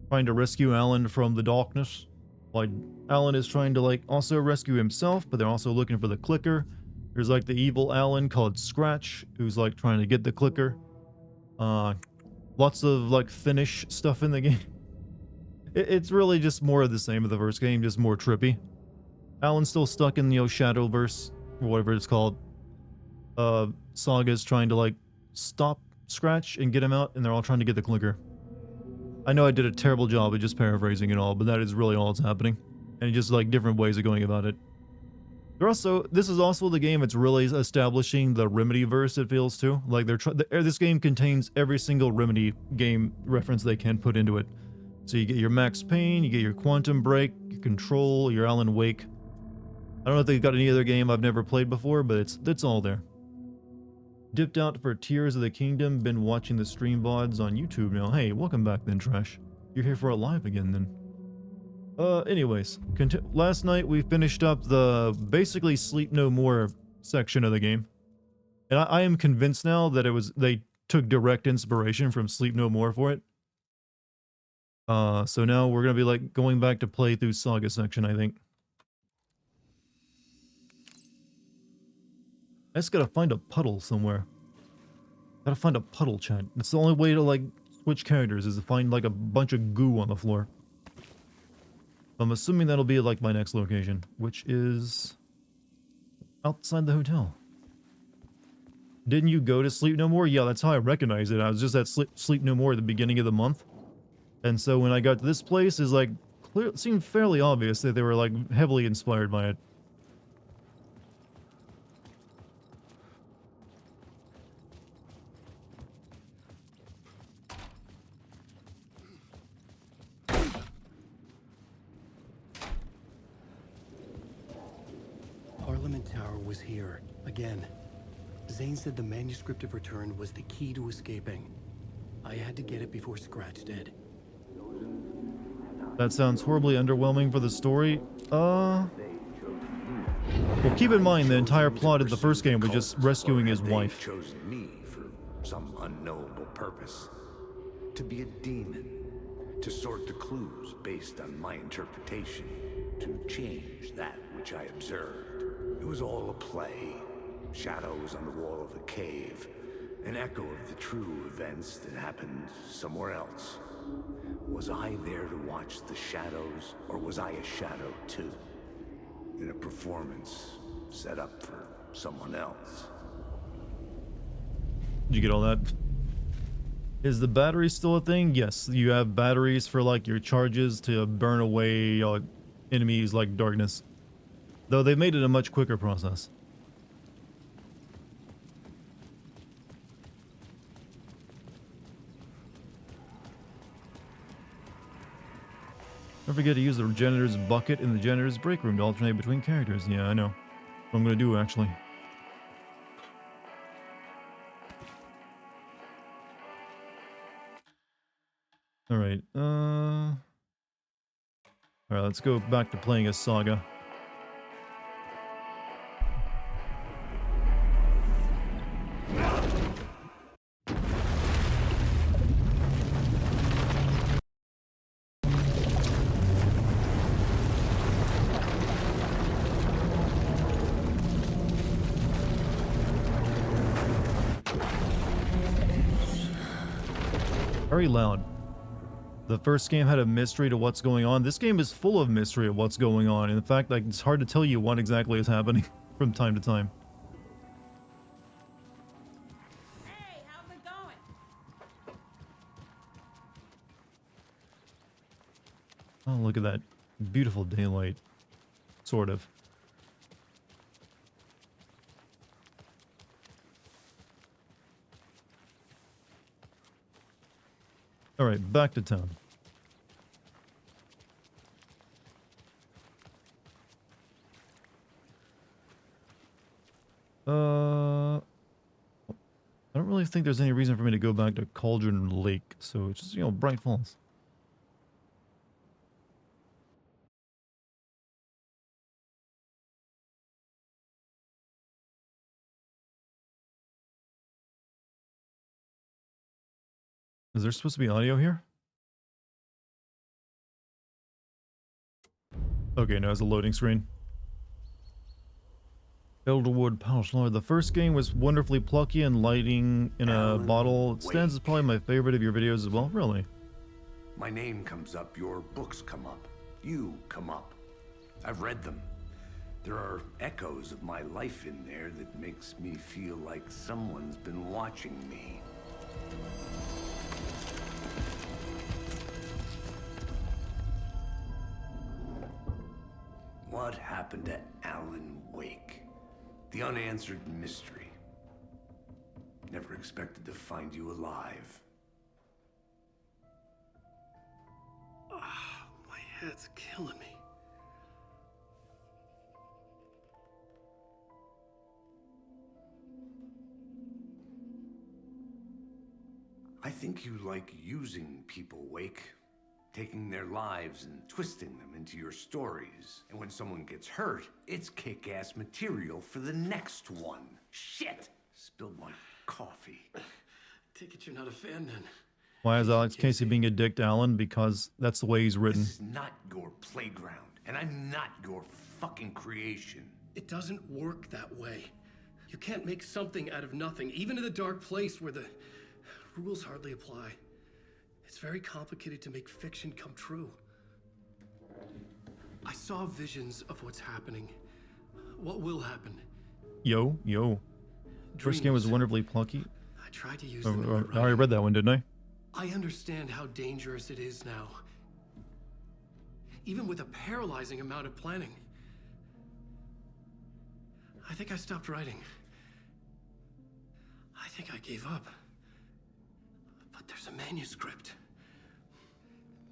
trying to rescue Alan from the darkness. Like, Alan is trying to, like, also rescue himself, but they're also looking for the clicker. There's, like, the evil Alan called Scratch, who's, like, trying to get the clicker. Lots of, like, Finnish stuff in the game. It's really just more of the same of the first game, just more trippy. Alan's still stuck in the Shadowverse, or whatever it's called. Saga's trying to, like, stop Scratch and get him out, and they're all trying to get the clicker. I know I did a terrible job of just paraphrasing it all, but that is really all that's happening. and just like different ways of going about it. This is also the game that's really establishing the Remedy verse, it feels too. Like this game contains every single Remedy game reference they can put into it. So you get your Max Payne, you get your Quantum Break, your Control, your Alan Wake. I don't know if they've got any other game I've never played before, but it's all there. Dipped out for Tears of the Kingdom, been watching the stream VODs on YouTube now. Hey, welcome back then, Trash. You're here for a live again then. Anyways, last night we finished up the basically Sleep No More section of the game. And I am convinced now that they took direct inspiration from Sleep No More for it. So now we're gonna be like going back to play through Saga section, I think. I just gotta find a puddle somewhere. Gotta find a puddle, chat. It's the only way to like switch characters is to find like a bunch of goo on the floor. I'm assuming that'll be like my next location, which is outside the hotel. Didn't you go to Sleep No More? Yeah, that's how I recognize it. I was just at Sleep No More at the beginning of the month. And so when I got to this place, it's like, it seemed fairly obvious that they were like heavily inspired by it. Parliament Tower was here, again. Zane said the manuscript of Return was the key to escaping. I had to get it before Scratch did. That sounds horribly underwhelming for the story. Well, keep in mind the entire plot of the first game was just rescuing his wife. They chose me for some unknowable purpose. To be a demon. To sort the clues based on my interpretation. To change that which I observed. It was all a play. Shadows on the wall of the cave. An echo of the true events that happened somewhere else. Was I there to watch the shadows, or was I a shadow too? In a performance set up for someone else. Did you get all that? Is the battery still a thing? Yes, you have batteries for like your charges to burn away enemies like darkness. Though they made it a much quicker process. Don't forget to use the janitor's bucket in the janitor's break room to alternate between characters. Yeah, I know. What I'm gonna do, actually. Alright, Alright, let's go back to playing as Saga. Very loud. The first game had a mystery to what's going on. This game is full of mystery of what's going on. In fact, like, it's hard to tell you what exactly is happening from time to time. Hey, how's it going? Oh, look at that. Beautiful daylight. Sort of. Alright, back to town. I don't really think there's any reason for me to go back to Cauldron Lake, so it's just, you know, Bright Falls. Is there supposed to be audio here? Okay, no, it's a loading screen. Elderwood Palace Lord. The first game was wonderfully plucky and lighting in a bottle. It stands as probably my favorite of your videos as well. Really? My name comes up, your books come up. You come up. I've read them. There are echoes of my life in there that makes me feel like someone's been watching me. What happened to Alan Wake? The unanswered mystery. Never expected to find you alive. My head's killing me. I think you like using people, Wake. Taking their lives and twisting them into your stories. And when someone gets hurt, it's kick-ass material for the next one. Shit! Spilled my coffee. Take it you're not a fan then. Why is Alex Casey being a dick to Alan? Because that's the way he's written. This is not your playground, and I'm not your fucking creation. It doesn't work that way. You can't make something out of nothing, even in the dark place where the rules hardly apply. It's very complicated to make fiction come true. I saw visions of what's happening. What will happen. Yo. First game was Dreams. wonderfully plucky. I tried to use them in my I already writing. read that one, didn't I? I understand how dangerous it is now. Even with a paralyzing amount of planning. I think I stopped writing. I think I gave up. But there's a manuscript.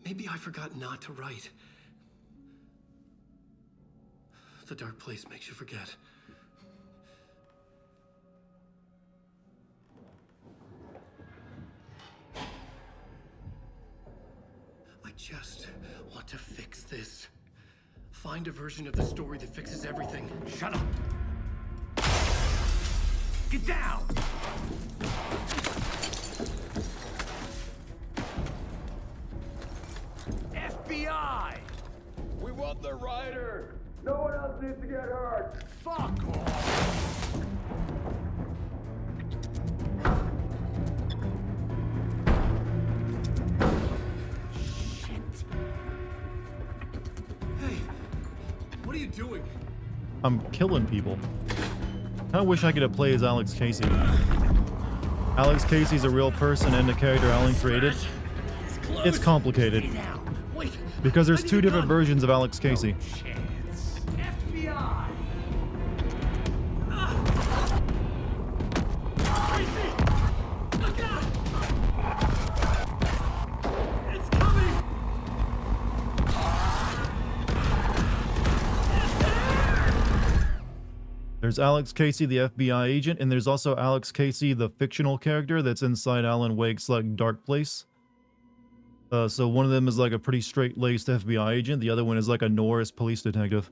Maybe I forgot not to write. The dark place makes you forget. I just want to fix this. Find a version of the story that fixes everything. Shut up! Get down! FBI! We want the rider! No one else needs to get hurt! Fuck off! Hey, what are you doing? I'm killing people. I wish I could have played as Alex Casey. Alex Casey's a real person and a character Alan created. It's complicated. Wait, Because there's I need two a different gun. versions of Alex Casey. Chance. FBI! Look out! It's coming! There's Alex Casey, the FBI agent, and there's also Alex Casey, the fictional character that's inside Alan Wake's like dark place. So one of them is like a pretty straight-laced FBI agent. The other one is like a Norris police detective.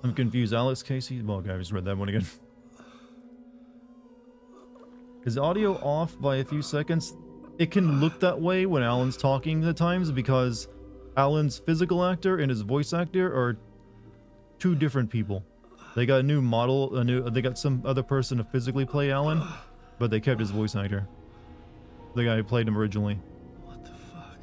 I'm confused. Alex Casey? Well, okay, I just read that one again. Is audio off by a few seconds? It can look that way when Alan's talking at times because Alan's physical actor and his voice actor are two different people. They got a new model, they got some other person to physically play Alan, but they kept his voice actor. The guy who played him originally. What the fuck?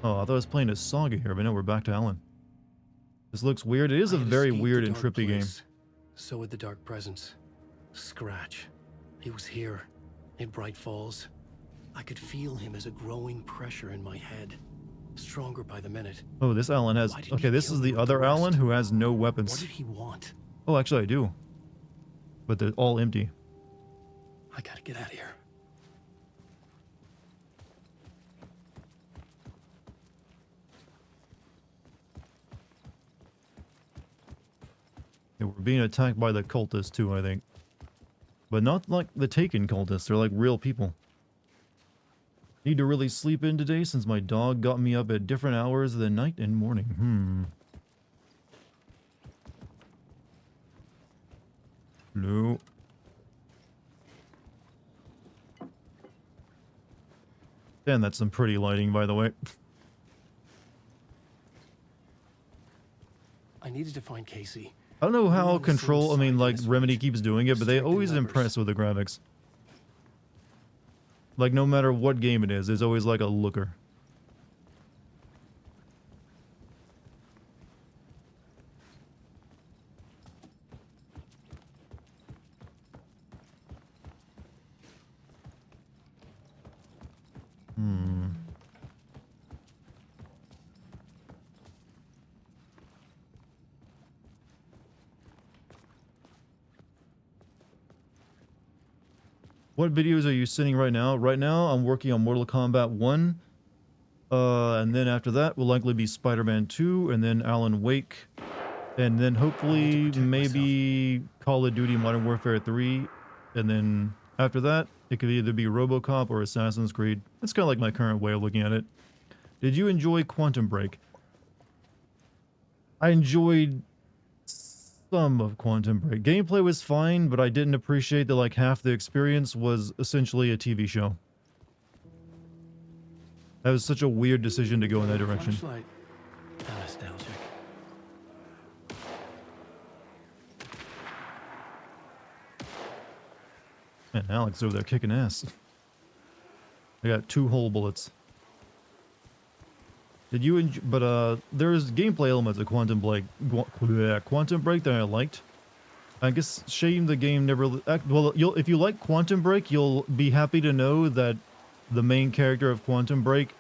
Oh, I thought I was playing a saga here, but no, we're back to Alan. This looks weird. It is a I had very escaped weird the and dark trippy game. place. So would the dark presence. Scratch. He was here, in Bright Falls. I could feel him as a growing pressure in my head. Stronger by the minute. Oh, this Alan has... Why didn't Okay, he this kill is me the with the other Alan rest? who has no What weapons. did he want? Oh, actually I do. But they're all empty. I gotta get out of here. They were being attacked by the cultists too, I think. But not like the Taken cultists. They're like real people. Need to really sleep in today since my dog got me up at different hours of the night and morning. No. Damn, that's some pretty lighting, by the way. I needed to find Casey. I don't know We're how on the same Control, I side mean, in like, this, Remedy Rich. keeps doing it, but they Strict always numbers. impress with the graphics. Like, no matter what game it is, there's always, like, a looker. Hmm. What videos are you sending right now? Right now, I'm working on Mortal Kombat 1. And then after that will likely be Spider-Man 2, and then Alan Wake. And then I need to hopefully, protect myself. maybe Call of Duty Modern Warfare 3. And then after that, it could either be RoboCop or Assassin's Creed. That's kind of like my current way of looking at it. Did you enjoy Quantum Break? I enjoyed some of Quantum Break. Gameplay was fine, but I didn't appreciate that like half the experience was essentially a TV show. That was such a weird decision to go in that direction. Flashlight. How nostalgic. Man, Alex over there kicking ass. I got 2 whole bullets. Did you enjoy, but there's gameplay elements of Quantum Break that I liked. I guess shame the game never, well, if you like Quantum Break, you'll be happy to know that the main character of Quantum Break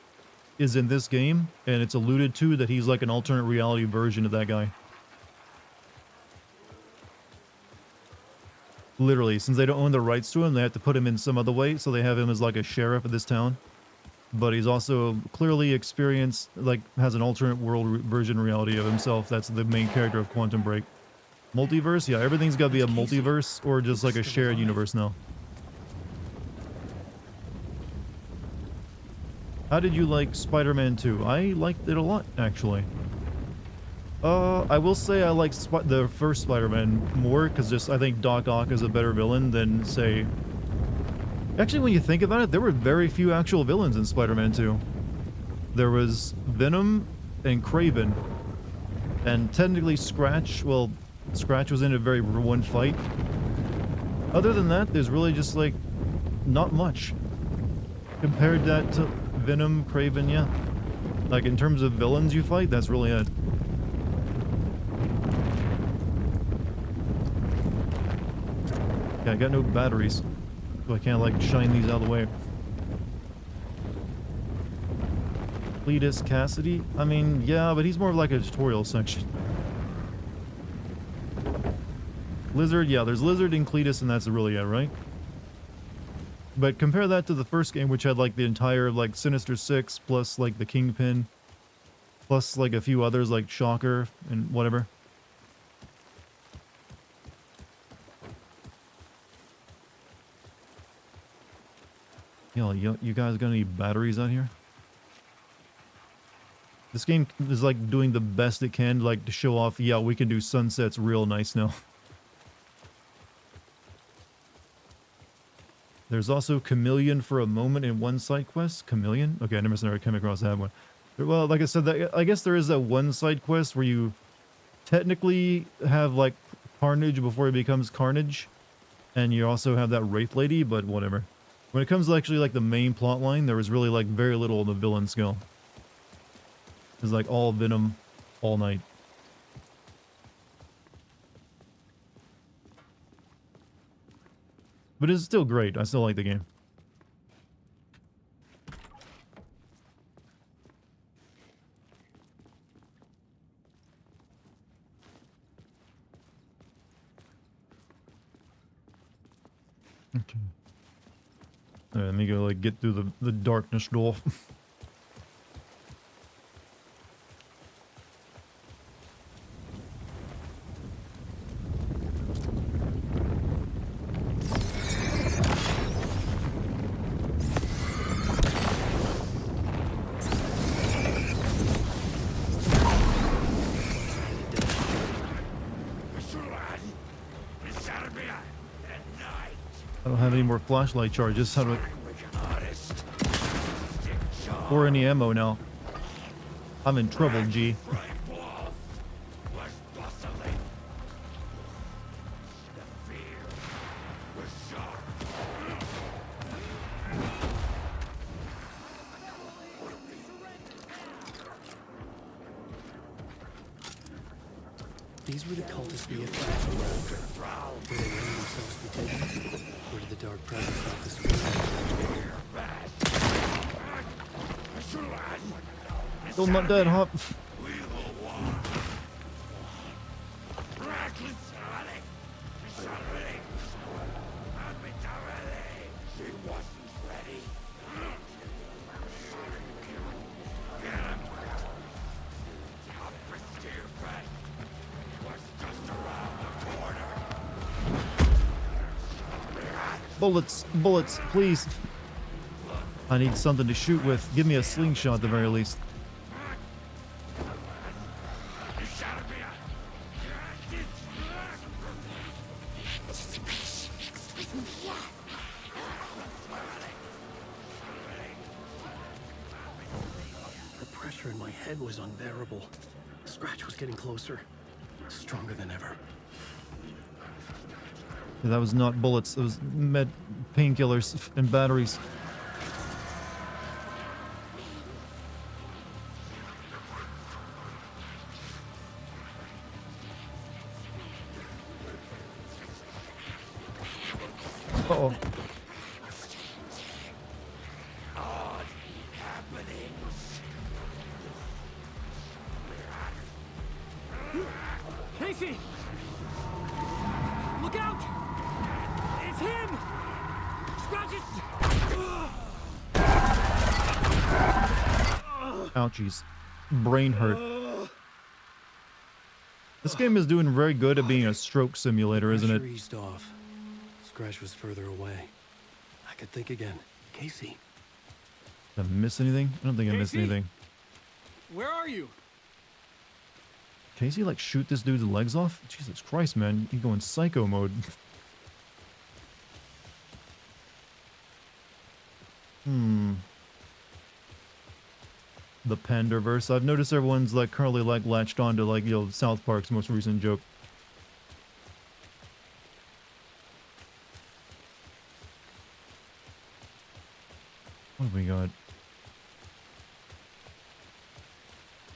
is in this game, and it's alluded to that he's like an alternate reality version of that guy. Literally, since they don't own the rights to him, they have to put him in some other way, so they have him as like a sheriff of this town. But he's also clearly experienced, like, has an alternate world version reality of himself. That's the main character of Quantum Break. Multiverse? Yeah, everything's got to be a multiverse or just like a shared universe now. How did you like Spider-Man 2? I liked it a lot, actually. I will say I like the first Spider-Man more, because just I think Doc Ock is a better villain than, say... Actually, when you think about it, there were very few actual villains in Spider-Man 2. There was Venom and Kraven. And technically Scratch, well, Scratch was in a very one fight. Other than that, there's really just, like, not much. Compared that to Venom, Kraven, yeah. Like, in terms of villains you fight, that's really it. Yeah, I got no batteries. So I can't, like, shine these out of the way. Cletus Cassidy? I mean, yeah, but he's more of like a tutorial section. Lizard, yeah, there's Lizard and Cletus, and that's really it, right? But compare that to the first game, which had, like, the entire, like, Sinister Six, plus, like, the Kingpin, plus, like, a few others, like Shocker, and whatever. Yo, you guys got any batteries out here? This game is like doing the best it can, like to show off, yeah, we can do sunsets real nice now. There's also Chameleon for a moment in one side quest. Chameleon? Okay, I never came across that one. Well, like I said, I guess there is that one side quest where you technically have like Carnage before he becomes Carnage. And you also have that Wraith Lady, but whatever. When it comes to actually like the main plot line, there was really like very little on the villain skill. It's like all Venom, all night. But it's still great. I still like the game. Okay. All right, let me go like get through the darkness door. I don't have any more flashlight charges. How do I... Or any ammo now. I'm in trouble, G. These were the cultists we attacked from after. Were they letting themselves be taken? Or did the dark presence have the spirit? Still not dead, huh? Bullets, bullets, please. I need something to shoot with. Give me a slingshot at the very least. The pressure in my head was unbearable. Scratch was getting closer, stronger than ever. That was not bullets. It was med painkillers and batteries. Uh-oh. Casey! Look out! It's him! Scratch it! Ouchies. Brain hurt. This game is doing very good at being a stroke simulator, isn't it? Pressure eased off. Scratch was further away. I could think again. Casey. Did I miss anything? I don't think I missed Casey? anything. Where are you? Casey, like, shoot this dude's legs off? Jesus Christ, man. You go in psycho mode. The Panderverse. I've noticed everyone's, like, currently, like, latched on to, like, you know, South Park's most recent joke. What have we got?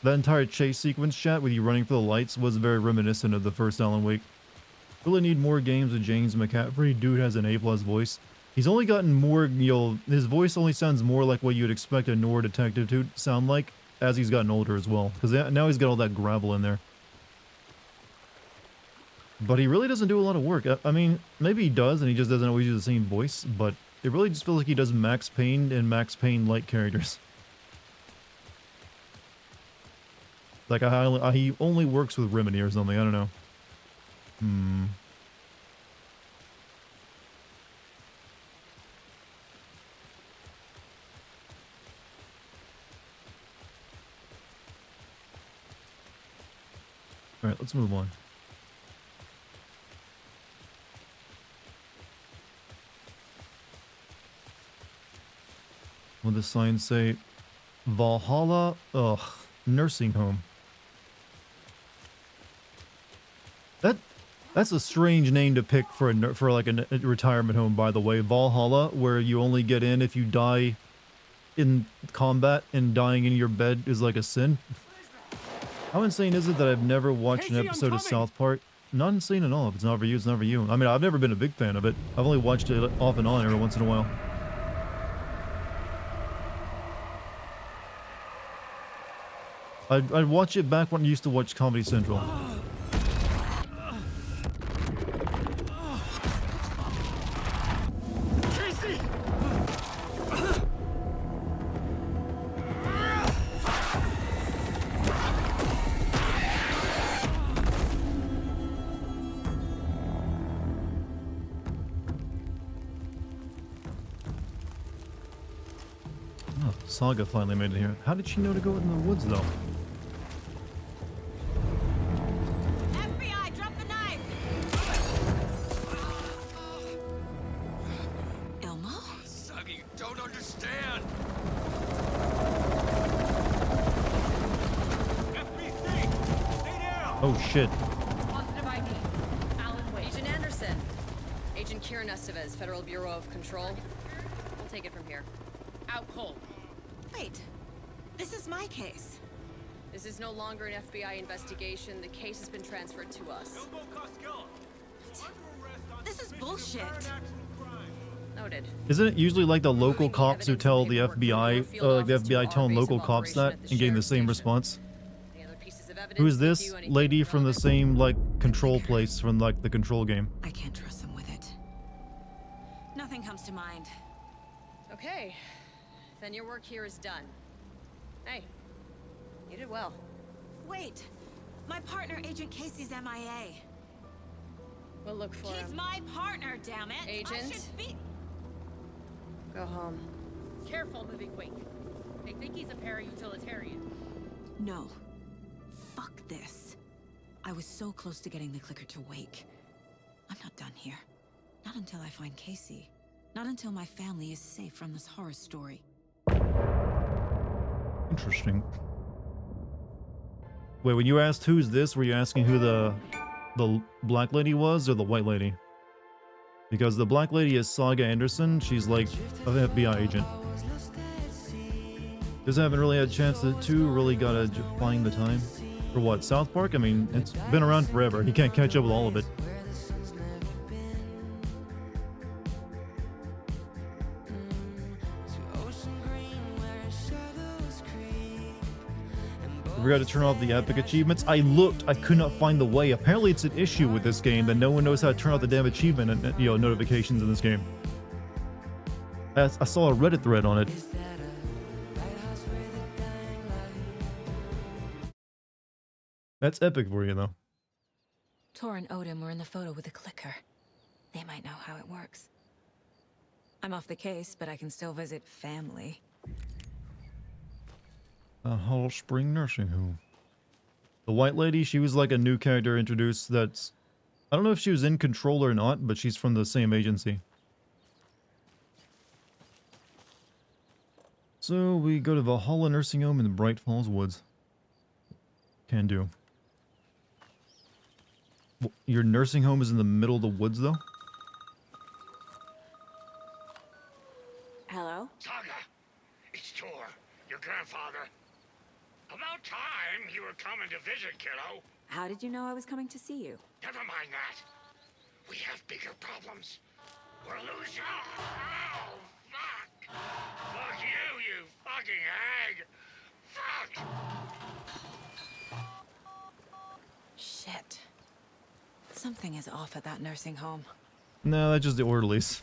That entire chase sequence chat with you running for the lights was very reminiscent of the first Alan Wake. Really need more games with James McCaffrey. Dude has an A+ voice. He's only gotten more, you know, his voice only sounds more like what you'd expect a Noir detective to sound like as he's gotten older as well. Because now he's got all that gravel in there. But he really doesn't do a lot of work. I mean, maybe he does and he just doesn't always use the same voice, but it really just feels like he does Max Payne and Max Payne-like characters. Like, he only works with Remedy or something, I don't know. Alright, let's move on. What does the sign say? Valhalla, nursing home. That's a strange name to pick for like a retirement home, by the way. Valhalla, where you only get in if you die in combat, and dying in your bed is like a sin. How insane is it that I've never watched an Casey, I'm episode of coming! South Park? Not insane at all. If it's not for you, it's not for you. I mean, I've never been a big fan of it. I've only watched it off and on every once in a while. I'd watch it back when I used to watch Comedy Central. Casey! Oh, Saga finally made it here. How did she know to go in the woods, though? FBI, drop the knife! Elmo? Suggy, you don't understand. FBC! Stay down! Oh, shit. Positive ID. Alan Wake. Agent Anderson. Agent Kieran Estevez, Federal Bureau of Control. We'll take it from here. Out cold. Wait, this is my case. This is no longer an FBI investigation. The case has been transferred to us. This is bullshit. Noted. Isn't it usually like the local Including cops who evidence tell and the paperwork from your FBI, field like the office to FBI our telling base local of cops operation that at the and getting the sheriff's same station. response? Any other pieces of evidence Who's that give this you anything lady from the relevant? same, like, control place from, like, the control game? I can't trust them with it. Nothing comes to mind. Okay. Then your work here is done. Hey, you did well. Wait, my partner, Agent Casey's MIA. We'll look for He's him. my partner, damn it! I Agent? should be. Go home. Careful moving Wake. They think he's a para-utilitarian. No. Fuck this. I was so close to getting the clicker to Wake. I'm not done here. Not until I find Casey. Not until my family is safe from this horror story. Interesting. Wait, when you asked who's this, were you asking who the black lady was or the white lady? Because the black lady is Saga Anderson. She's like an FBI agent. Just haven't really had a chance to really gotta find the time. For what, South Park? I mean, it's been around forever. You can't catch up with all of it. We got to turn off the epic achievements. I looked, I could not find the way. Apparently it's an issue with this game that no one knows how to turn off the damn achievement and, notifications in this game. I saw a Reddit thread on it. That's epic for you, though. Tor and Odin were in the photo with the clicker. They might know how it works. I'm off the case, but I can still visit family. A Hollow Spring Nursing Home. The white lady, she was like a new character introduced that's... I don't know if she was in Control or not, but she's from the same agency. So we go to Valhalla Nursing Home in the Bright Falls Woods. Can do. Your nursing home is in the middle of the woods, though? Hello? Saga, it's Tor, your grandfather. About time you were coming to visit, kiddo. How did you know I was coming to see you? Never mind that. We have bigger problems. We're losing. Oh, fuck. Fuck you, you fucking hag. Fuck. Shit. Something is off at that nursing home. No, that's just the orderlies.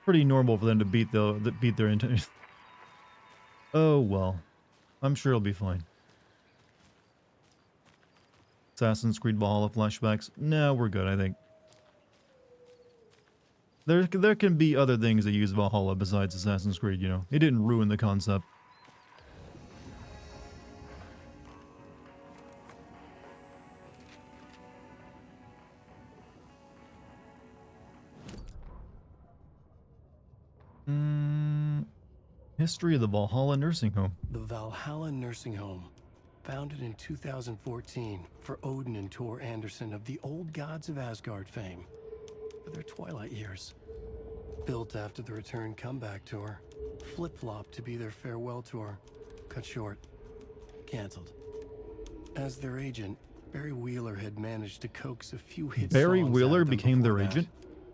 Pretty normal for them to beat their intentions. Oh well, I'm sure it'll be fine. Assassin's Creed Valhalla flashbacks. No, we're good. I think there can be other things that use Valhalla besides Assassin's Creed. You know, it didn't ruin the concept. History of the Valhalla Nursing Home. The Valhalla Nursing Home, founded in 2014 for Odin and Tor Anderson of the Old Gods of Asgard fame, for their twilight years. Built after the return comeback tour, flip-flopped to be their farewell tour, cut short, canceled. As their agent, Barry Wheeler had managed to coax a few hit Barry songs Wheeler out of them became their before that. agent?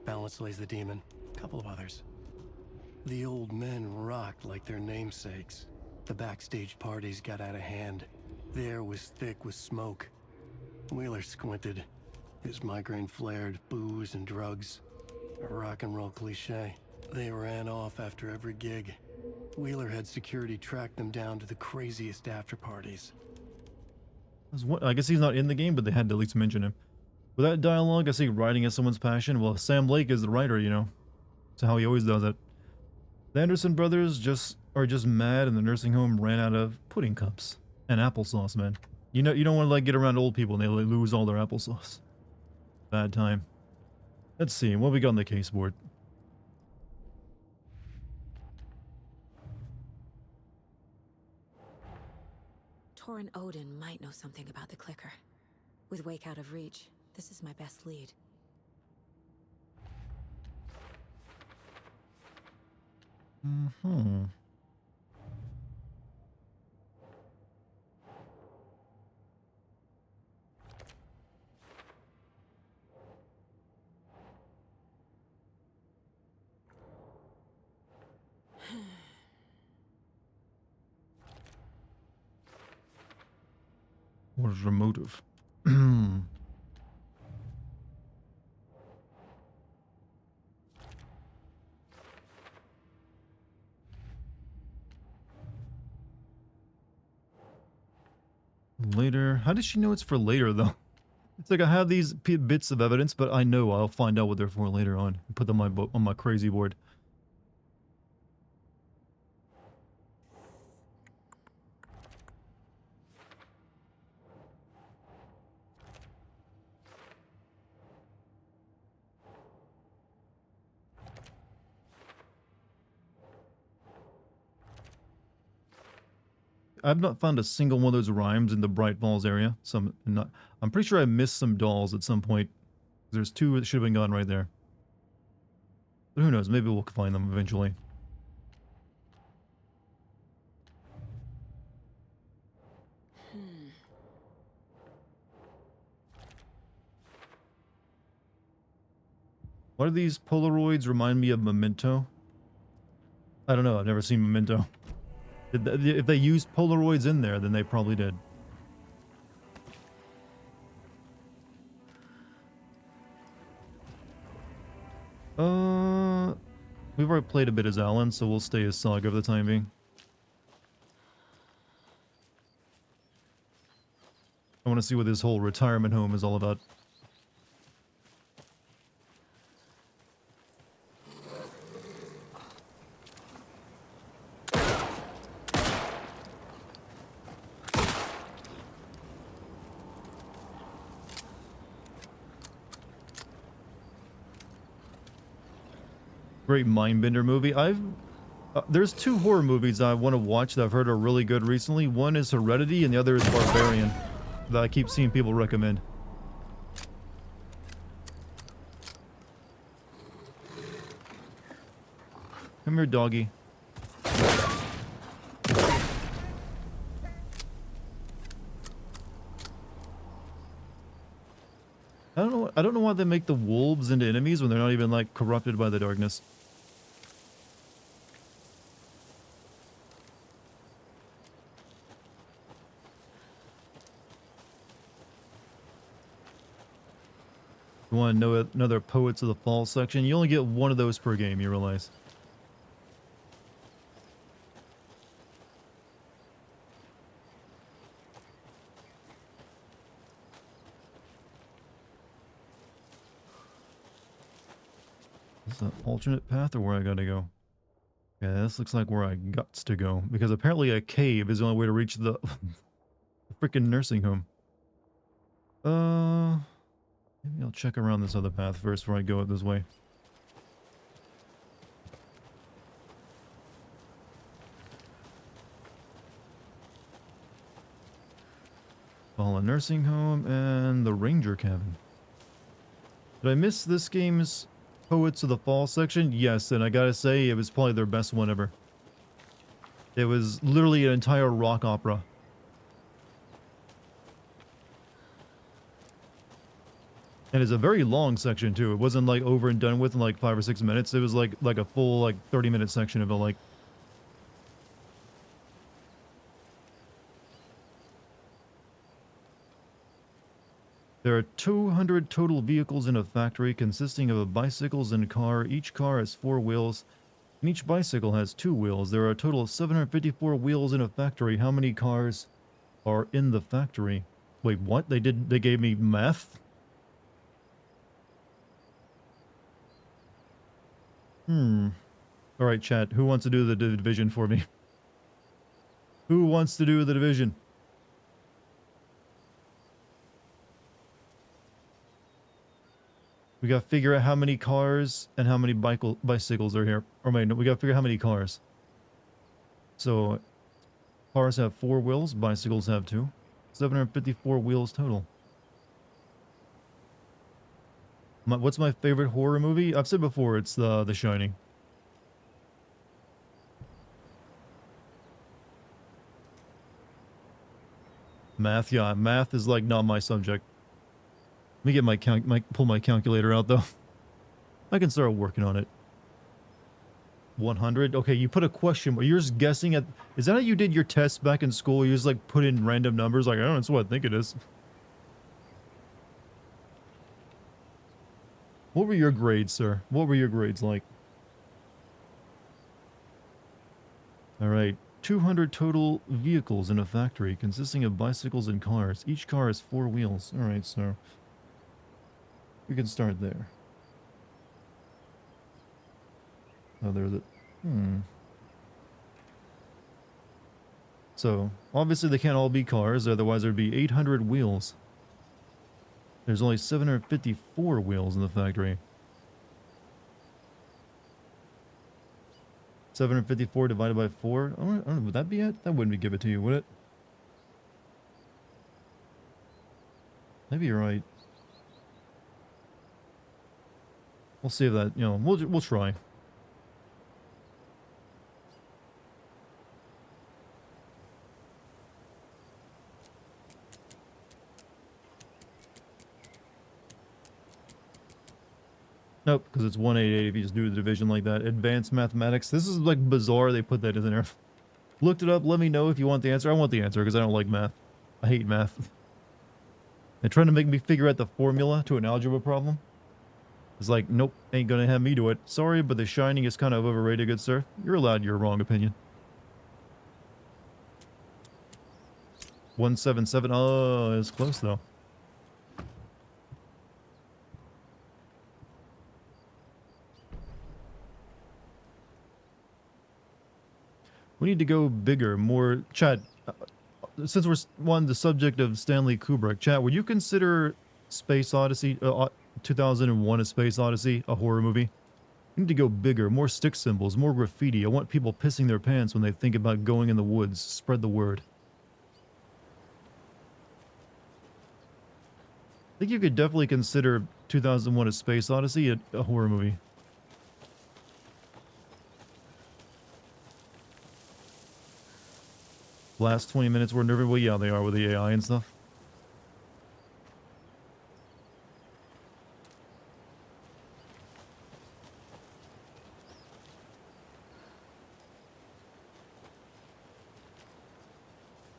Balance Lays the Demon, a couple of others. The old men rocked like their namesakes. The backstage parties got out of hand. The air was thick with smoke. Wheeler squinted. His migraine flared, booze and drugs. A rock and roll cliche. They ran off after every gig. Wheeler had security track them down to the craziest after parties. I guess he's not in the game, but they had to at least mention him. With that dialogue, I see writing is someone's passion. Well, Sam Lake is the writer, you know. That's how he always does it. The Anderson brothers are just mad, and the nursing home ran out of pudding cups and applesauce, man. You know, you don't want to like get around old people and they like, lose all their applesauce. Bad time. Let's see what we got on the case board. Tor and Odin might know something about the clicker. With Wake out of reach, this is my best lead. What is the motive? Later. How does she know it's for later, though? It's like I have these bits of evidence, but I know I'll find out what they're for later on. Put them on my crazy board. I've not found a single one of those rhymes in the Bright Falls area. I'm pretty sure I missed some dolls at some point. There's two that should have been gone right there. But who knows? Maybe we'll find them eventually. Why do these Polaroids remind me of Memento? I don't know. I've never seen Memento. If they used Polaroids in there, then they probably did. We've already played a bit as Alan, so we'll stay as Saga for the time being. I want to see what this whole retirement home is all about. Great Mindbender movie. There's two horror movies I want to watch that I've heard are really good recently. One is Heredity and the other is Barbarian, that I keep seeing people recommend. Come here, doggy. I don't know why they make the wolves into enemies when they're not even like corrupted by the darkness. You want to know another Poets of the Fall section? You only get one of those per game, you realize. Is this an alternate path or where I gotta go? Yeah, this looks like where I got to go. Because apparently a cave is the only way to reach the, the freaking nursing home. Maybe I'll check around this other path first before I go up this way. Follow a nursing home and the ranger cabin. Did I miss this game's Poets of the Fall section? Yes, and I gotta say, it was probably their best one ever. It was literally an entire rock opera. And it's a very long section too. It wasn't like over and done with in like 5 or 6 minutes. It was like a full like 30-minute section of it. Like, there are 200 total vehicles in a factory consisting of bicycles and a car. Each car has 4 wheels, and each bicycle has 2 wheels. There are a total of 754 wheels in a factory. How many cars are in the factory? Wait, what? They gave me math? Alright, chat. Who wants to do the division for me? Who wants to do the division? We gotta figure out how many cars and how many bicycles are here. Or wait, no, we gotta figure out how many cars. So, cars have 4 wheels, bicycles have 2. 754 wheels total. What's my favorite horror movie? I've said before, it's The Shining. Math, yeah, math is like not my subject. Let me get pull my calculator out though. I can start working on it. 100? Okay, you put a question, but you're just guessing at... Is that how you did your tests back in school? You just, like, put in random numbers, like, I don't know, that's what I think it is. What were your grades, sir? What were your grades like? Alright, 200 total vehicles in a factory, consisting of bicycles and cars. Each car has 4 wheels. Alright, so... we can start there. Oh, there's a... So, obviously they can't all be cars, otherwise there'd be 800 wheels. There's only 754 wheels in the factory. 754 divided by 4? I don't know, would that be it? That wouldn't give it to you, would it? Maybe you're right. We'll see if that, you know, we'll try. Nope, because it's 188 if you just do the division like that. Advanced mathematics. This is like bizarre they put that in there. Looked it up. Let me know if you want the answer. I want the answer because I don't like math. I hate math. They're trying to make me figure out the formula to an algebra problem. It's like, nope, ain't gonna have me do it. Sorry, but The Shining is kind of overrated, good sir. You're allowed your wrong opinion. 177. Oh, it's close though. We need to go bigger, more... Chat, since we're on the subject of Stanley Kubrick, chat, would you consider Space Odyssey, 2001 A Space Odyssey, a horror movie? We need to go bigger, more stick symbols, more graffiti. I want people pissing their pants when they think about going in the woods. Spread the word. I think you could definitely consider 2001 A Space Odyssey a horror movie. Last 20 minutes were nervous. Well, yeah, they are with the AI and stuff.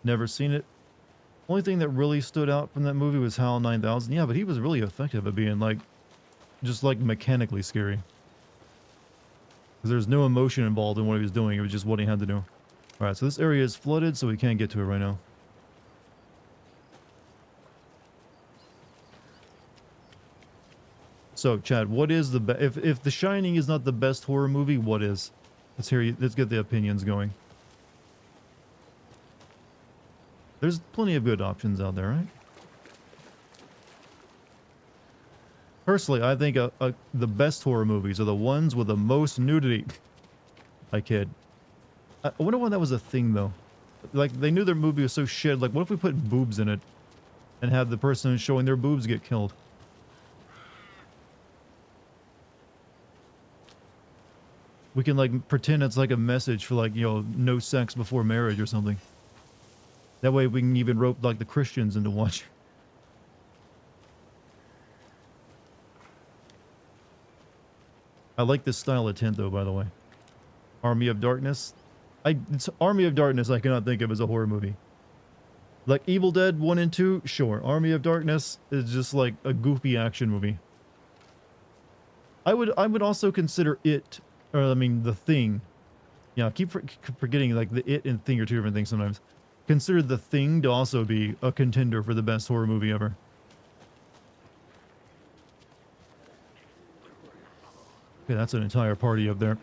Never seen it. Only thing that really stood out from that movie was HAL 9000. Yeah, but he was really effective at being like, just like mechanically scary. Because there's no emotion involved in what he was doing. It was just what he had to do. Alright, so this area is flooded, so we can't get to it right now. So, Chad, what is the if The Shining is not the best horror movie, what is? Let's get the opinions going. There's plenty of good options out there, right? Personally, I think the best horror movies are the ones with the most nudity. I kid. I wonder why that was a thing, though. Like, they knew their movie was so shit. Like, what if we put boobs in it and have the person showing their boobs get killed? We can, like, pretend it's like a message for, like, you know, no sex before marriage or something. That way we can even rope, like, the Christians into watching. I like this style of tent, though, by the way. Army of Darkness. It's Army of Darkness I cannot think of as a horror movie. Like Evil Dead 1 and 2, sure. Army of Darkness is just like a goofy action movie. I would also consider it, or I mean The Thing. Yeah, I keep forgetting like the It and Thing are two different things sometimes. Consider The Thing to also be a contender for the best horror movie ever. Okay, that's an entire party up there.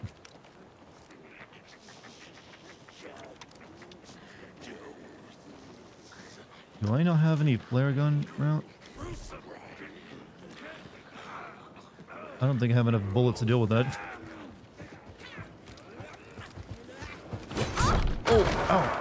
Do I not have any flare gun route? I don't think I have enough bullets to deal with that. Oh, ow.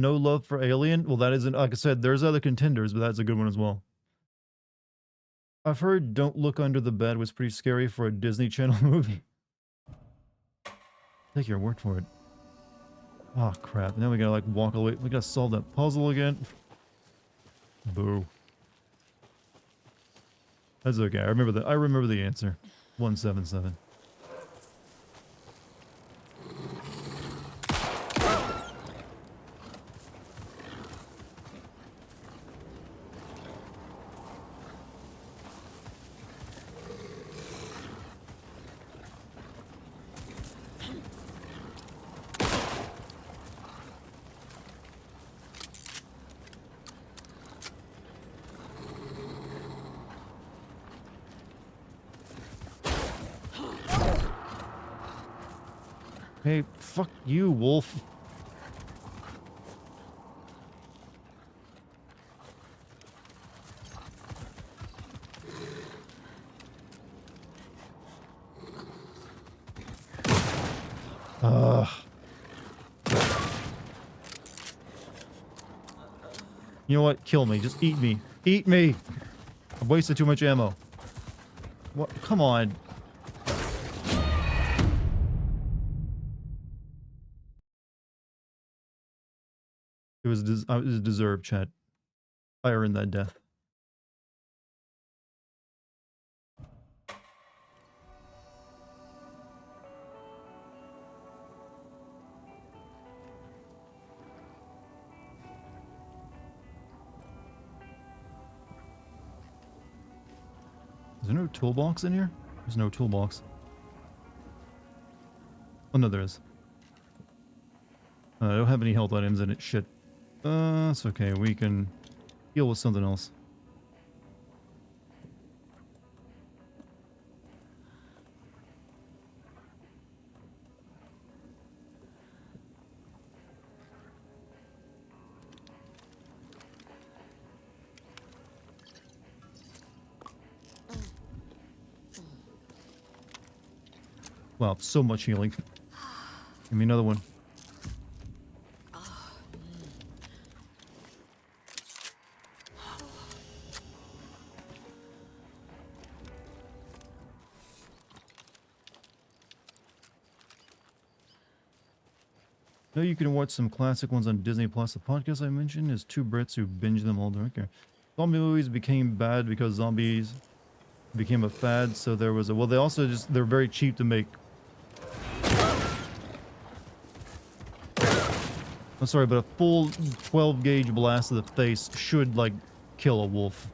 No love for Alien? Well, that isn't, like I said, there's other contenders, but that's a good one as well. I've heard Don't Look Under the Bed was pretty scary for a Disney Channel movie. Take your word for it. Oh, crap. Now we gotta, like, walk away. We gotta solve that puzzle again. Boo. That's okay. I remember the answer. 177. Hey, fuck you, wolf. Ugh. You know what? Kill me. Just eat me. Eat me! I've wasted too much ammo. What? Come on. It was deserved, chat. I earned that death. Is there no toolbox in here? There's no toolbox. Oh no, there is. I don't have any health items in it. Shit. It's okay. We can deal with something else. Wow, so much healing. Give me another one. Now you can watch some classic ones on Disney Plus. The podcast I mentioned is two Brits who binge them all. Okay. Zombie movies became bad because zombies became a fad, so there was a... Well, they also just... They're very cheap to make. I'm sorry, but a full 12 gauge blast to the face should, like, kill a wolf.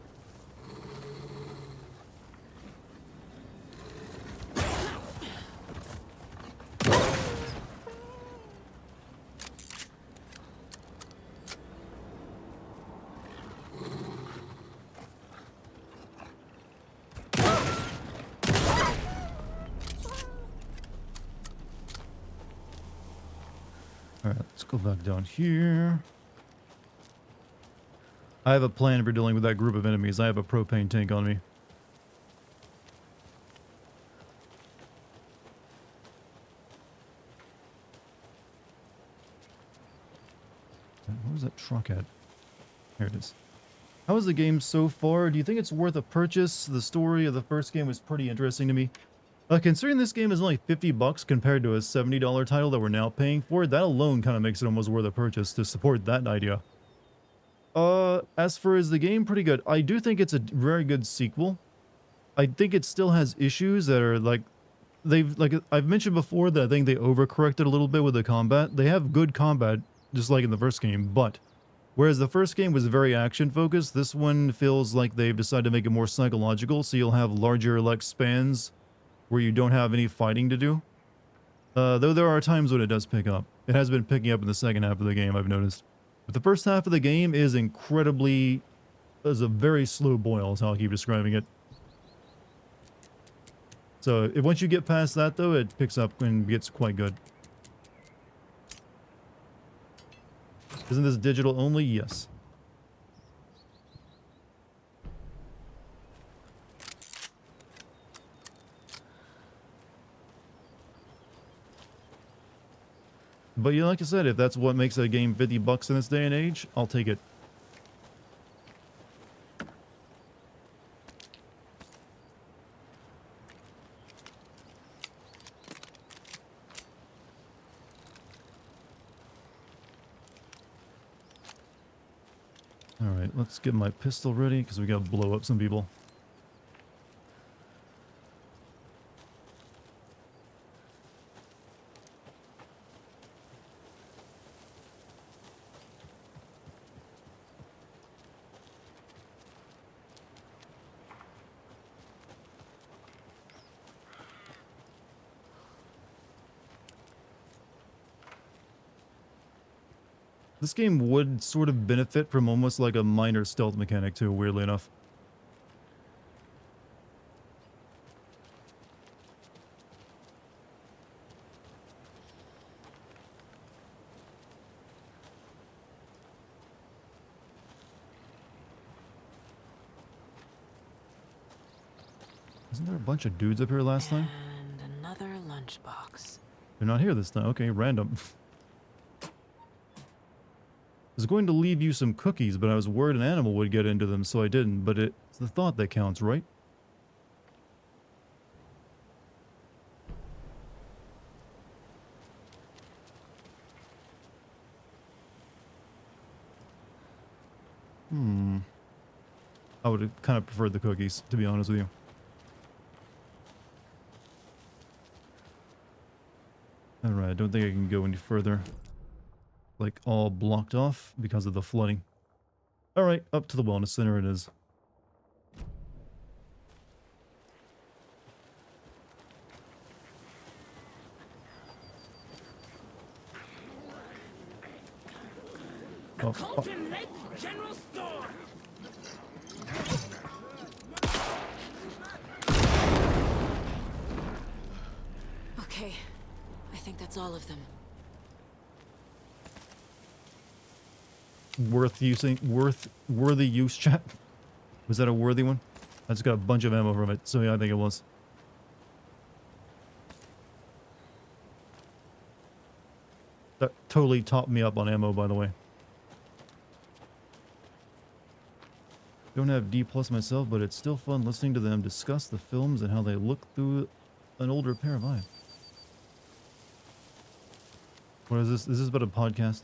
Alright, let's go back down here. I have a plan for dealing with that group of enemies. I have a propane tank on me. Where's that truck at? Here it is. How is the game so far? Do you think it's worth a purchase? The story of the first game was pretty interesting to me. Considering this game is only 50 bucks compared to a $70 title that we're now paying for, that alone kind of makes it almost worth a purchase to support that idea. As far as the game, pretty good. I do think it's a very good sequel. I think it still has issues that are like, I've mentioned before that I think they overcorrected a little bit with the combat. They have good combat, just like in the first game, but whereas the first game was very action focused, this one feels like they've decided to make it more psychological, so you'll have larger like spans where you don't have any fighting to do. Though there are times when it does pick up. It has been picking up in the second half of the game, I've noticed. But the first half of the game is incredibly... is a very slow boil, is how I keep describing it. So, once you get past that, though, it picks up and gets quite good. Isn't this digital only? Yes. But yeah, like I said, if that's what makes a game $50 in this day and age, I'll take it. Alright, let's get my pistol ready, because we gotta blow up some people. This game would sort of benefit from almost like a minor stealth mechanic too, weirdly enough. Isn't there a bunch of dudes up here last time? And another lunchbox. They're not here this time. Okay, random. I was going to leave you some cookies, but I was worried an animal would get into them, so I didn't. But it's the thought that counts, right? I would have kind of preferred the cookies, to be honest with you. Alright, I don't think I can go any further. Like, all blocked off because of the flooding. Alright, up to the wellness center it is. Oh, Colton Lake General Store. Okay, I think that's all of them. Worthy use, chat? Was that a worthy one? I just got a bunch of ammo from it, so yeah, I think it was. That totally topped me up on ammo, by the way. Don't have D+ myself, but it's still fun listening to them discuss the films and how they look through an older pair of eyes. What is this? Is this about a podcast?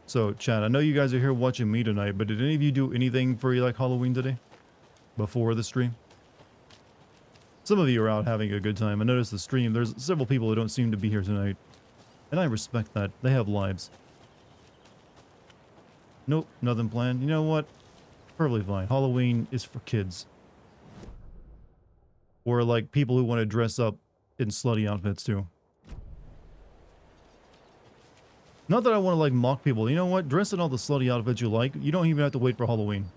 So, Chad, I know you guys are here watching me tonight, but did any of you do anything for like Halloween today? Before the stream? Some of you are out having a good time. I noticed the stream, there's several people who don't seem to be here tonight. And I respect that. They have lives. Nope, nothing planned. You know what? Perfectly fine. Halloween is for kids. Or like people who want to dress up in slutty outfits too. Not that I want to like mock people. You know what? Dress in all the slutty outfits you like. You don't even have to wait for Halloween.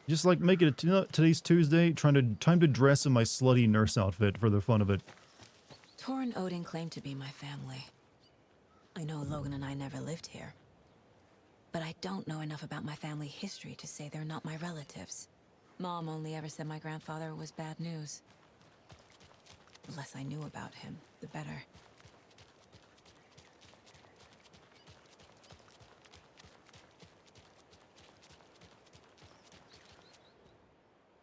Just like make it today's Tuesday, time to dress in my slutty nurse outfit for the fun of it. Tor and Odin claim to be my family. I know Logan and I never lived here. But I don't know enough about my family history to say they're not my relatives. Mom only ever said my grandfather was bad news. The less I knew about him, the better.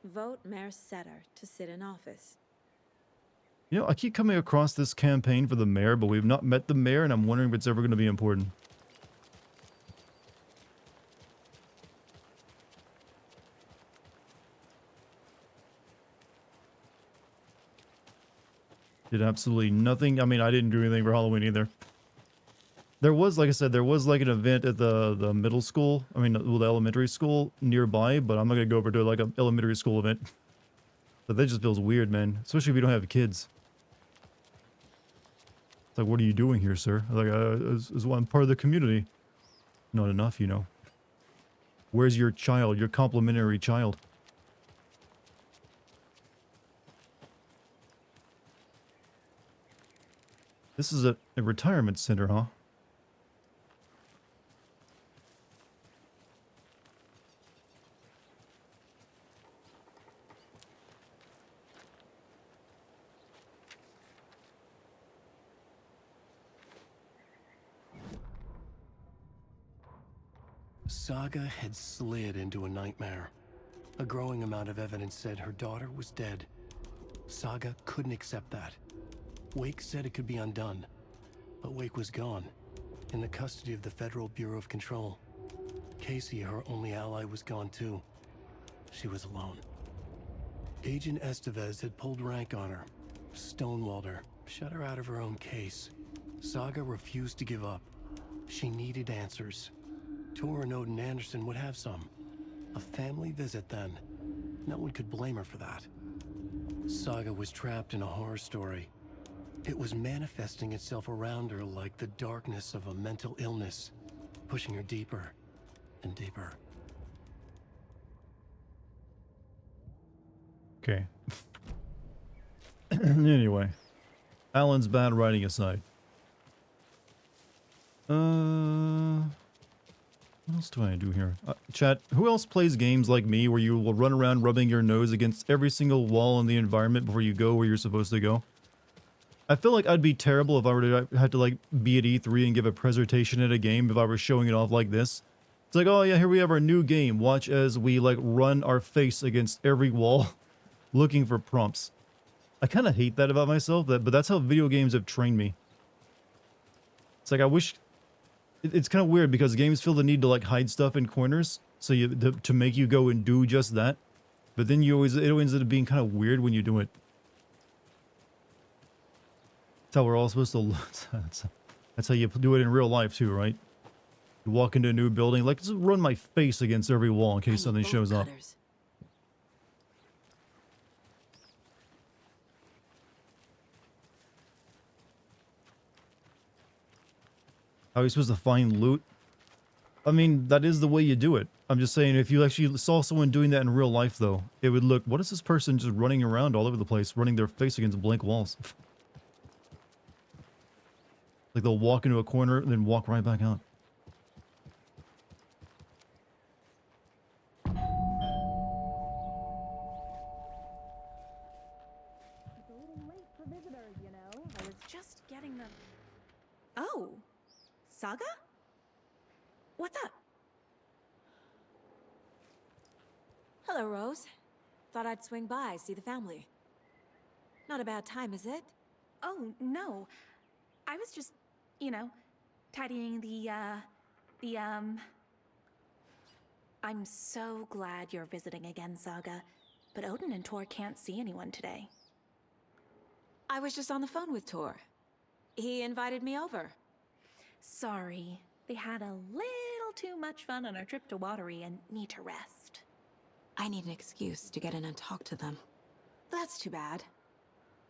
Vote Mayor Setter to sit in office. You know, I keep coming across this campaign for the mayor, but we've not met the mayor, and I'm wondering if it's ever going to be important. Did absolutely nothing. I mean, I didn't do anything for Halloween either. There was, like I said, there was like an event at the middle school. I mean, the elementary school nearby, but I'm not going to go over to like an elementary school event. But that just feels weird, man. Especially if you don't have kids. It's like, what are you doing here, sir? Like, as well, I'm part of the community. Not enough, you know. Where's your child? Your complimentary child? This is a retirement center, huh? Saga had slid into a nightmare. A growing amount of evidence said her daughter was dead. Saga couldn't accept that. Wake said it could be undone, but Wake was gone, in the custody of the Federal Bureau of Control. Casey, her only ally, was gone too. She was alone. Agent Estevez had pulled rank on her, stonewalled her, shut her out of her own case. Saga refused to give up. She needed answers. Tor and Odin Anderson would have some. A family visit then. No one could blame her for that. Saga was trapped in a horror story. It was manifesting itself around her like the darkness of a mental illness, pushing her deeper and deeper. Okay. Anyway. Alan's bad writing aside. What else do I do here? Chat, who else plays games like me where you will run around rubbing your nose against every single wall in the environment before you go where you're supposed to go? I feel like I'd be terrible if I were to have to like be at E3 and give a presentation at a game if I were showing it off like this. It's like, oh yeah, here we have our new game. Watch as we like run our face against every wall looking for prompts. I kind of hate that about myself, but that's how video games have trained me. It's like I wish... It's kind of weird because games feel the need to like hide stuff in corners so to make you go and do just that. But then it always ends up being kind of weird when you do it. That's how we're all supposed to... That's how you do it in real life too, right? You walk into a new building, like, just run my face against every wall in case something shows up. How are you supposed to find loot? I mean, that is the way you do it. I'm just saying, if you actually saw someone doing that in real life, though, it would look, what is this person just running around all over the place, running their face against blank walls? Like they'll walk into a corner and then walk right back out. It's a little late for visitors, you know. I was just getting them. Oh, Saga? What's up? Hello, Rose. Thought I'd swing by, see the family. Not a bad time, is it? Oh, no. I was just, you know, tidying I'm so glad you're visiting again, Saga. But Odin and Tor can't see anyone today. I was just on the phone with Tor. He invited me over. Sorry. They had a little too much fun on our trip to Watery and need to rest. I need an excuse to get in and talk to them. That's too bad.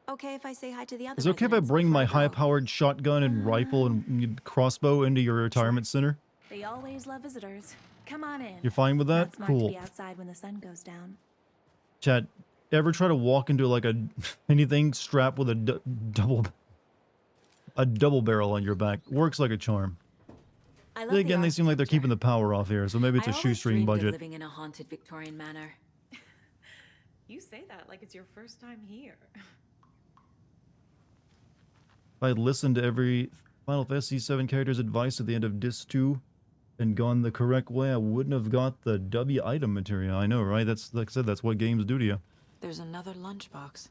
Okay if I say hi to the others. Is it okay if I bring my high-powered shotgun and rifle and crossbow into your retirement center? They always love visitors. Come on in. You're fine with that? Not smart Cool. to be outside when the sun goes down. Chat, ever try to walk into like anything strapped with a double barrel on your back? Works like a charm. Then again, they seem like they're keeping the power off here, so maybe it's a shoestring budget. Living in a haunted Victorian manor. You say that like it's your first time here. If I had listened to every Final Fantasy VII character's advice at the end of Disc 2 and gone the correct way, I wouldn't have got the W item material. I know, right? That's, like I said, that's what games do to you. There's another lunchbox.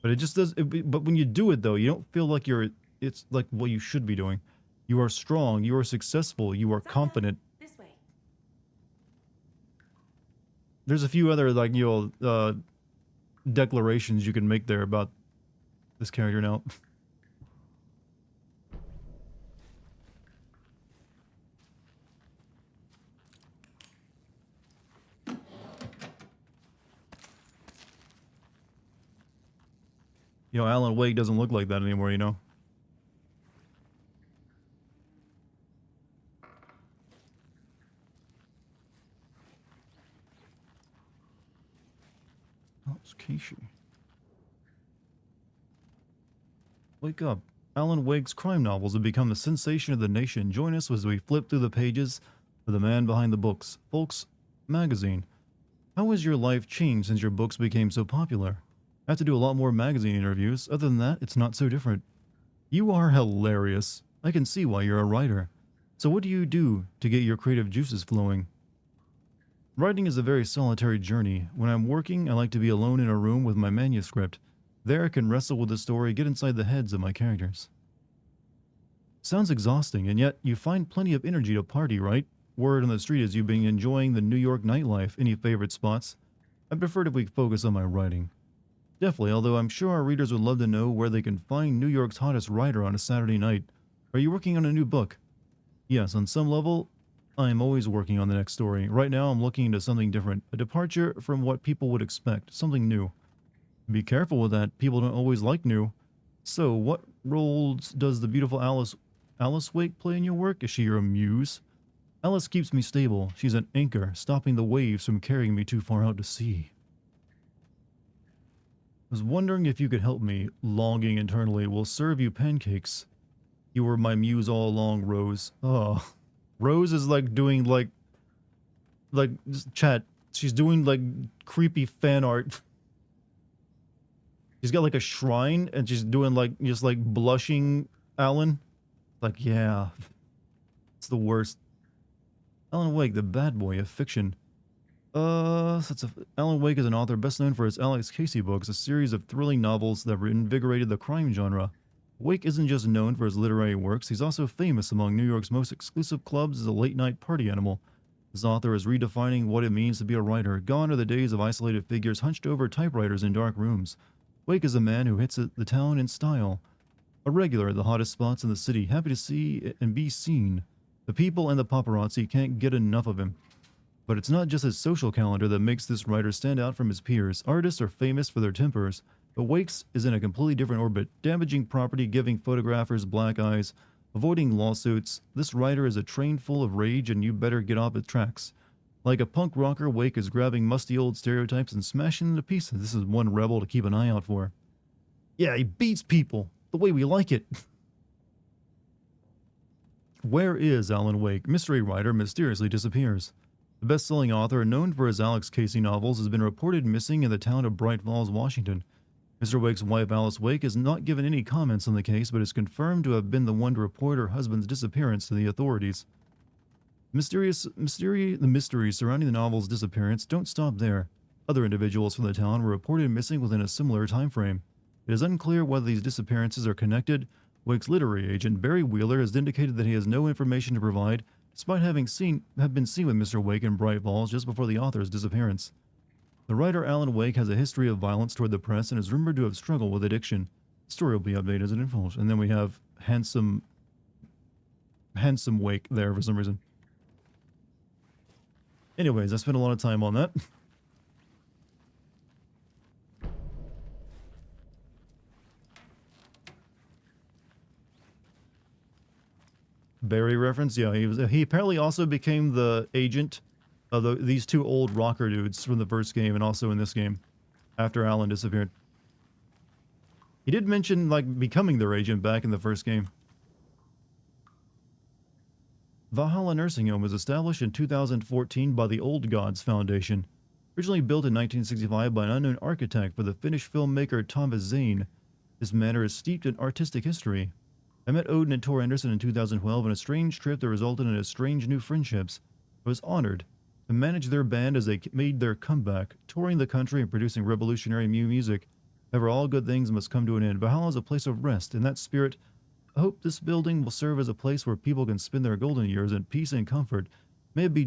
But it just does... but when you do it, though, you don't feel like you're... It's like what you should be doing. You are strong, you are successful, you are competent. This way. There's a few other, like, you know, declarations you can make there about this character now. You know, Alan Wake doesn't look like that anymore, you know? Oh, it's Keishi. Wake up. Alan Wake's crime novels have become the sensation of the nation. Join us as we flip through the pages of the man behind the books, Folks Magazine. How has your life changed since your books became so popular? I have to do a lot more magazine interviews. Other than that, it's not so different. You are hilarious. I can see why you're a writer. So what do you do to get your creative juices flowing? Writing is a very solitary journey. When I'm working, I like to be alone in a room with my manuscript. There I can wrestle with the story, get inside the heads of my characters. Sounds exhausting, and yet you find plenty of energy to party, right? Word on the street is you've been enjoying the New York nightlife. Any favorite spots? I'd prefer if we focus on my writing. Definitely, although I'm sure our readers would love to know where they can find New York's hottest writer on a Saturday night. Are you working on a new book? Yes, on some level, I am always working on the next story. Right now, I'm looking into something different, a departure from what people would expect, something new. Be careful with that, people don't always like new. So, what roles does the beautiful Alice Wake play in your work? Is she your muse? Alice keeps me stable. She's an anchor, stopping the waves from carrying me too far out to sea. I was wondering if you could help me. Longing internally. Will serve you pancakes. You were my muse all along, Rose. Oh. Rose is like doing like chat. She's doing like creepy fan art. She's got like a shrine and she's doing like just like blushing Alan. Like, yeah. It's the worst. Alan Wake, the bad boy of fiction. Alan Wake is an author best known for his Alex Casey books, a series of thrilling novels that reinvigorated the crime genre. Wake isn't just known for his literary works, he's also famous among New York's most exclusive clubs as a late-night party animal. This author is redefining what it means to be a writer. Gone are the days of isolated figures hunched over typewriters in dark rooms. Wake is a man who hits the town in style. A regular at the hottest spots in the city, happy to see and be seen. The people and the paparazzi can't get enough of him. But it's not just his social calendar that makes this writer stand out from his peers. Artists are famous for their tempers, but Wake's is in a completely different orbit, damaging property, giving photographers black eyes, avoiding lawsuits. This writer is a train full of rage and you better get off its tracks. Like a punk rocker, Wake is grabbing musty old stereotypes and smashing them to pieces. This is one rebel to keep an eye out for. Yeah, he beats people the way we like it. Where is Alan Wake? Mystery writer mysteriously disappears. The best-selling author, known for his Alex Casey novels, has been reported missing in the town of Bright Falls, Washington. Mr. Wake's wife, Alice Wake, has not given any comments on the case, but is confirmed to have been the one to report her husband's disappearance to the authorities. The mysteries surrounding the novel's disappearance don't stop there. Other individuals from the town were reported missing within a similar time frame. It is unclear whether these disappearances are connected. Wake's literary agent, Barry Wheeler, has indicated that he has no information to provide, despite having been seen with Mr. Wake in Bright Falls just before the author's disappearance. The writer Alan Wake has a history of violence toward the press and is rumored to have struggled with addiction. The story will be updated as it unfolds. And then we have handsome Wake there for some reason. Anyways, I spent a lot of time on that. Barry reference, yeah, he apparently also became the agent of these two old rocker dudes from the first game and also in this game after Alan disappeared. He did mention like becoming their agent back in the first game. Valhalla Nursing Home was established in 2014 by the Old Gods Foundation. Originally built in 1965 by an unknown architect for the Finnish filmmaker Thomas Zane, this manor is steeped in artistic history. I met Odin and Tor Anderson in 2012 on a strange trip that resulted in a strange new friendships. I was honored to manage their band as they made their comeback, touring the country and producing revolutionary new music. However, all good things must come to an end. Valhalla is a place of rest. In that spirit, I hope this building will serve as a place where people can spend their golden years in peace and comfort. May it be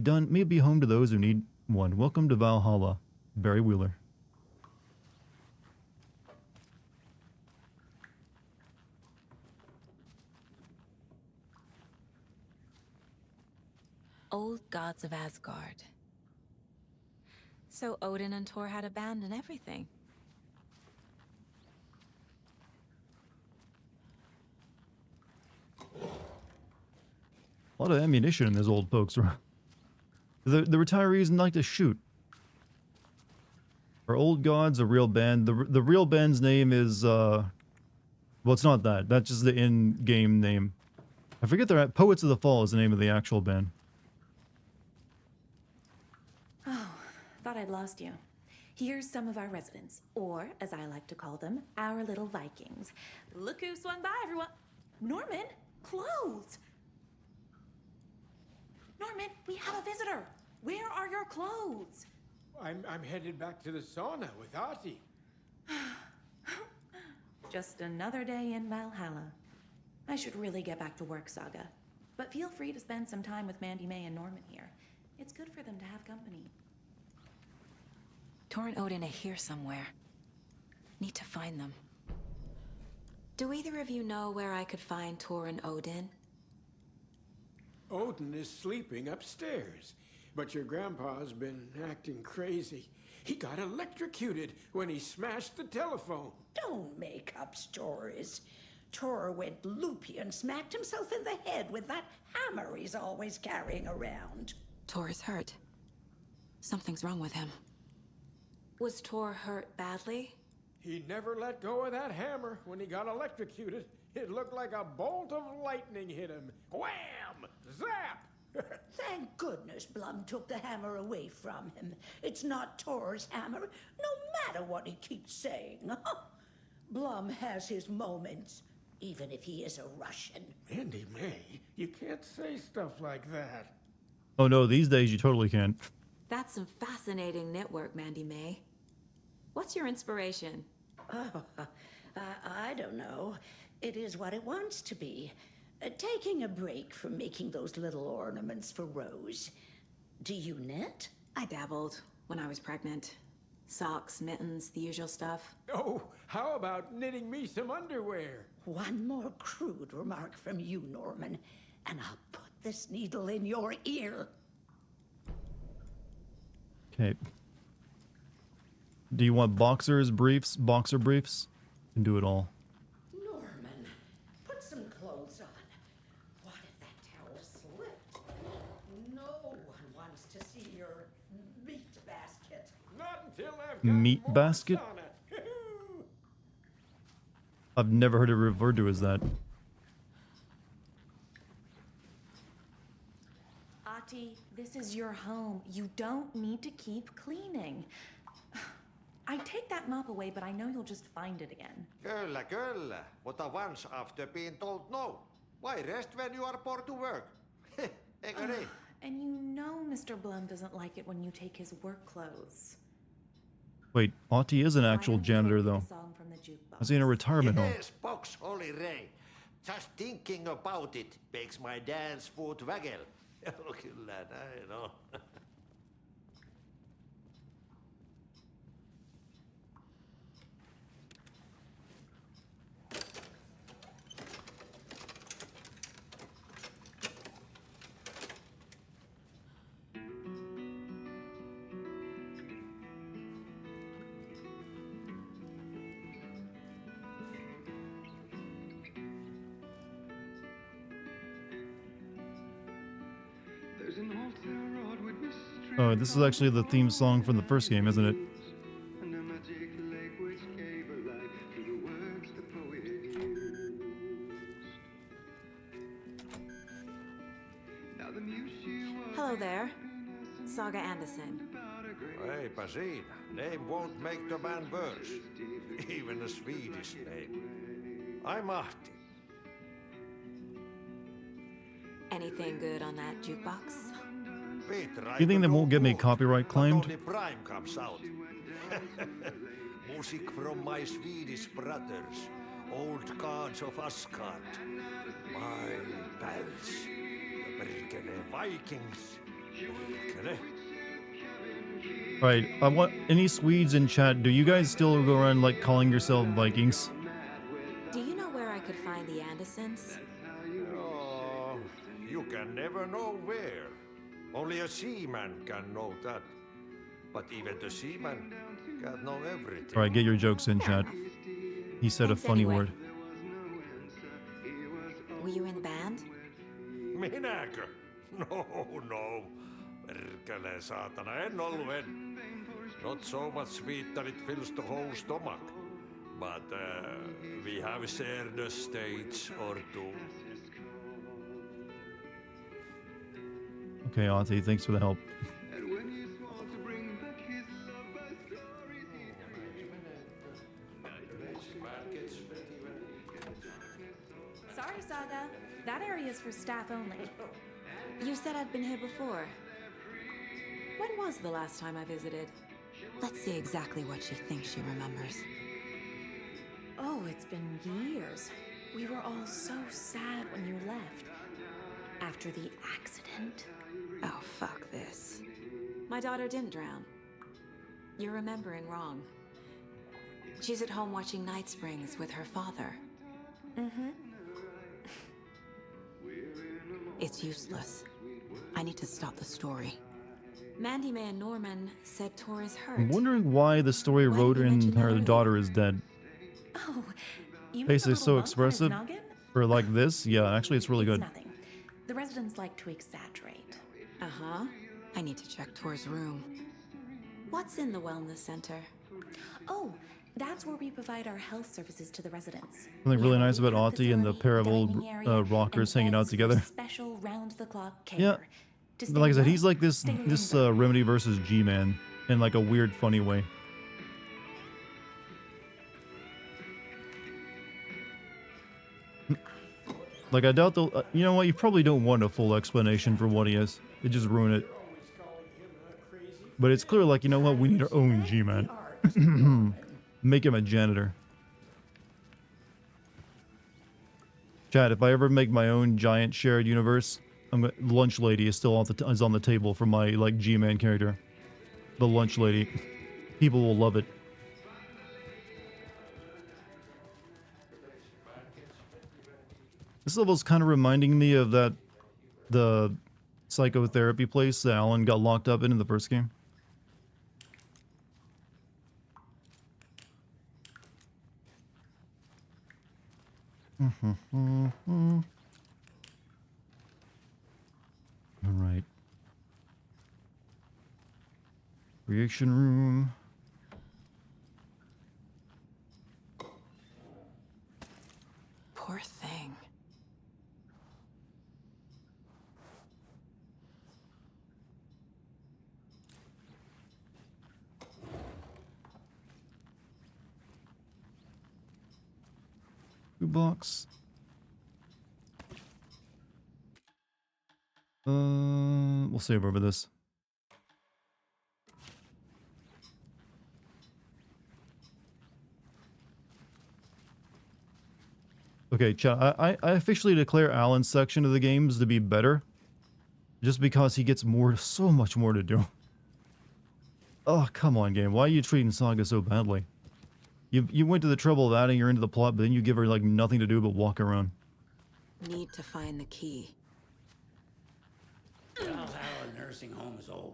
home to those who need one. Welcome to Valhalla. Barry Wheeler. Old gods of Asgard. So Odin and Thor had a band and everything. A lot of ammunition in those old folks. The retirees like to shoot. Are Old Gods a real band? The real band's name is Well, it's not that. That's just the in-game name. I forget their Poets of the Fall is the name of the actual band. Oh, thought I'd lost you. Here's some of our residents, or as I like to call them, our little Vikings. Look who swung by, everyone. Norman, clothes. Norman, we have a visitor. Where are your clothes? I'm headed back to the sauna with Artie. Just another day in Valhalla. I should really get back to work, Saga. But feel free to spend some time with Mandy May and Norman here. It's good for them to have company. Tor and Odin are here somewhere. Need to find them. Do either of you know where I could find Tor and Odin? Odin is sleeping upstairs, but your grandpa's been acting crazy. He got electrocuted when he smashed the telephone. Don't make up stories. Tor went loopy and smacked himself in the head with that hammer he's always carrying around. Tor is hurt. Something's wrong with him. Was Tor hurt badly? He never let go of that hammer when he got electrocuted. It looked like a bolt of lightning hit him. Wham! Zap! Thank goodness Blum took the hammer away from him. It's not Tor's hammer, no matter what he keeps saying. Blum has his moments, even if he is a Russian. Mandy May, you can't say stuff like that. Oh no, these days you totally can. That's some fascinating network, Mandy May. What's your inspiration? Oh, I don't know. It is what it wants to be. Taking a break from making those little ornaments for Rose. Do you knit? I dabbled when I was pregnant. Socks, mittens, the usual stuff. Oh, how about knitting me some underwear? One more crude remark from you, Norman, and I'll put this needle in your ear. Okay. Do you want boxers, briefs, boxer briefs? You can do it all. Norman, put some clothes on. What if that towel slipped? No one wants to see your meat basket. Not until I've got Meat more basket? sauna. I've never heard it referred to as that. Ati, this is your home. You don't need to keep cleaning. I take that mop away, but I know you'll just find it again. Kyllä, kyllä. Mutta once after being told no. Why rest when you are bored to work? Eikö niin? And you know Mr. Blum doesn't like it when you take his work clothes. Wait, Auntie is an actual janitor though. I was in a retirement home. Yes, box Olli Ray. Just thinking about it makes my dance foot waggle. Kyllä näin on. Oh, this is actually the theme song from the first game, isn't it? Hello there. Saga Anderson. Eipä siinä. Name won't make the man worse. Even a Swedish name. I'm Ahti. Anything good on that jukebox? You think they won't get me copyright claimed? Only Prime comes out. Music from my Swedish brothers, old gods of Asgard, my pals, the perkele Vikings. Perkele. Right, I want any Swedes in chat. Do you guys still go around like calling yourself Vikings? Do you know where I could find the Andersons? Oh, you can never know where. Only a seaman can know that. But even the seaman can't know everything. Alright, get your jokes in chat. He said Thanks a funny anyway. word. Were you in the band? Minäkö? No, no. Perkele saatana, en ollut en. Not so much sweet that it fills the whole stomach. but we have shared a stage or two. Okay, Auntie, thanks for the help. Sorry, Saga. That area's for staff only. You said I'd been here before. When was the last time I visited? Let's see exactly what she thinks she remembers. Oh, it's been years. We were all so sad when you left. After the accident. Oh, fuck this. My daughter didn't drown. You're remembering wrong. She's at home watching Night Springs with her father. Mm-hmm. It's useless. I need to stop the story. Mandy May and Norman said Tor is hurt. I'm wondering why the story Why wrote didn't you in mention that her earlier? daughter is dead. Oh, you mean Basically, the so little lump on his expressive. noggin? For like this, yeah, actually, it's really It's good. nothing. The residents like to exaggerate. Uh-huh. I need to check Tor's room. What's in the wellness center? Oh, that's where we provide our health services to the residents. Something really Yeah, nice we about have Auntie and the facility, pair of old dining area, rockers and hanging out beds for together. Special round-the-clock care. Yeah. To stay Like I said, young, he's like this stay Remedy versus G-Man in like a weird, funny way. Like I doubt they'll. You know what? You probably don't want a full explanation for what he is. It just ruin it. But it's clear, like, you know what? We need our own G-Man. Make him a janitor. Chad, if I ever make my own giant shared universe, Lunch Lady is still is on the table for my like G-Man character. The Lunch Lady. People will love it. This level's kind of reminding me of the psychotherapy place that Alan got locked up in the first game. All right. Creation room. Poor thing. Box. We'll save over this. Okay, chat. I officially declare Alan's section of the games to be better, just because he gets so much more to do. Oh, come on, game. Why are you treating Saga so badly? You went to the trouble of adding her into the plot, but then you give her like nothing to do but walk around. Need to find the key. Valhalla nursing home is old.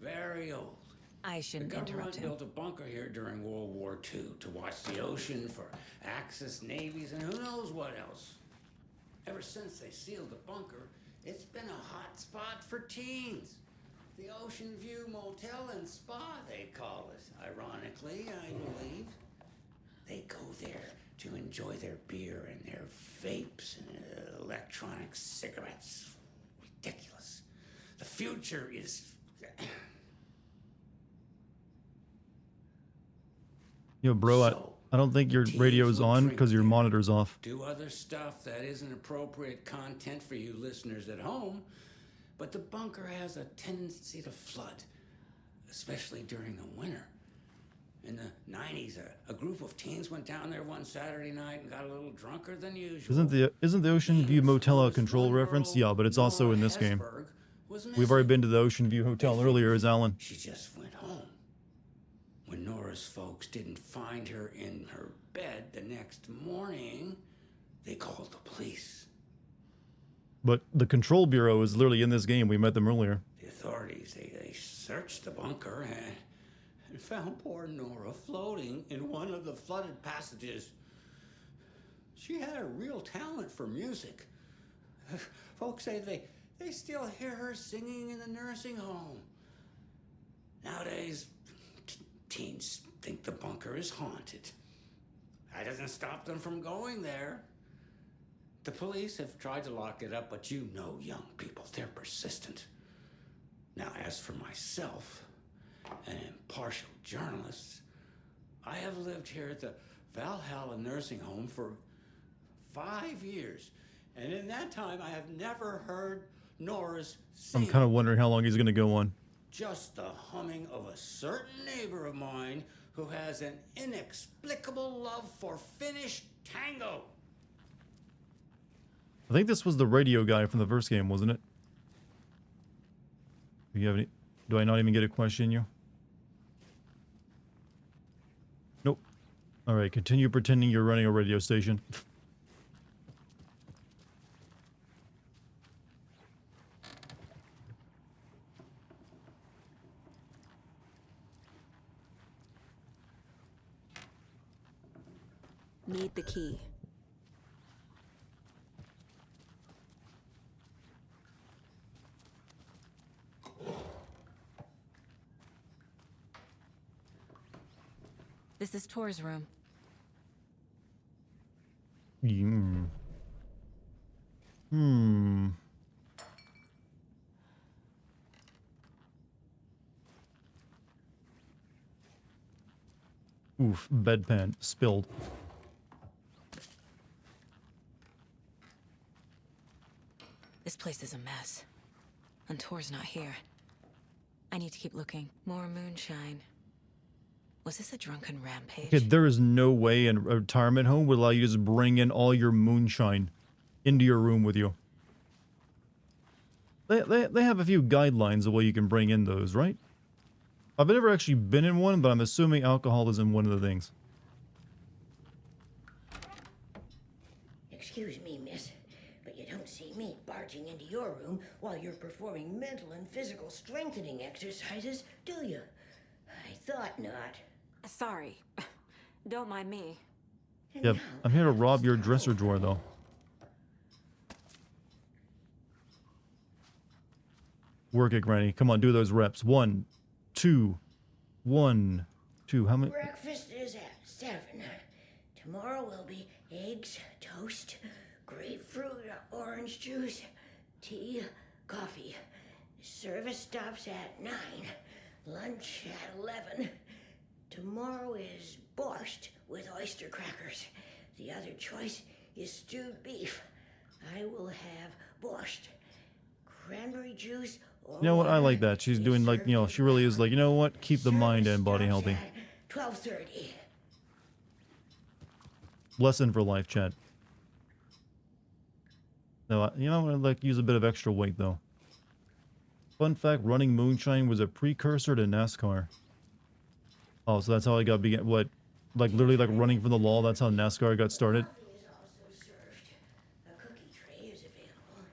Very old. I The shouldn't government interrupt him. built a bunker here during World War II to watch the ocean for Axis navies and who knows what else. Ever since they sealed the bunker, it's been a hot spot for teens. The Ocean View Motel and Spa, they call it. Ironically, I believe. They go there to enjoy their beer and their vapes and electronic cigarettes. Ridiculous. The future is... Yo, bro, So, I don't think your teens radio's will on drink because your there, monitor's off. do other stuff that isn't appropriate content for you listeners at home, but the bunker has a tendency to flood, especially during the winter. In the 90s, a group of teens went down there one Saturday night and got a little drunker than usual. Isn't the Ocean View Motel a control reference? Yeah, but it's also in this game. We've already been to the Ocean View Hotel earlier as Alan. She just went home. When Nora's folks didn't find her in her bed the next morning, they called the police. But the Control Bureau is literally in this game. We met them earlier. The authorities, they searched the bunker and found poor Nora floating in one of the flooded passages. She had a real talent for music. Folks say they still hear her singing in the nursing home. Nowadays, teens think the bunker is haunted. That doesn't stop them from going there. The police have tried to lock it up, but you know young people, they're persistent. Now, as for myself, an impartial journalist, I have lived here at the Valhalla nursing home for 5 years. And in that time, I have never heard Nora's I'm sing. kind of wondering how long he's going to go on. Just the humming of a certain neighbor of mine who has an inexplicable love for Finnish tango. I think this was the radio guy from the first game, wasn't it? Do you have any? Do I not even get a question you? Nope. All right, continue pretending you're running a radio station. Need the key. This is Tor's room. Oof, bedpan spilled. This place is a mess. And Tor's not here. I need to keep looking. More moonshine. Was this a drunken rampage? Okay, there is no way a retirement home would allow you to just bring in all your moonshine into your room with you. They have a few guidelines of what you can bring in those, right? I've never actually been in one, but I'm assuming alcohol isn't one of the things. Excuse me, miss, but you don't see me barging into your room while you're performing mental and physical strengthening exercises, do you? I thought not. Sorry. Don't mind me. Yep, I'm here to rob your dresser drawer, though. Work it, Granny. Come on, do those reps. 1, 2, 1, 2. How many? Breakfast is at 7. Tomorrow will be eggs, toast, grapefruit, orange juice, tea, coffee. Service stops at 9. Lunch at 11. Tomorrow is borscht with oyster crackers. The other choice is stewed beef. I will have borscht. Cranberry juice or You know what? I water like that. She's is doing like, served you know, with she really is flour. like, you know what? Keep the mind and body Service healthy. stops at 12:30. Lesson for life, Chad. No, you know, I'd like use a bit of extra weight, though. Fun fact, running moonshine was a precursor to NASCAR. Oh, so that's how I got began. What? Like literally like running from the law, that's how NASCAR got started? Coffee is also served. A cookie tray is available.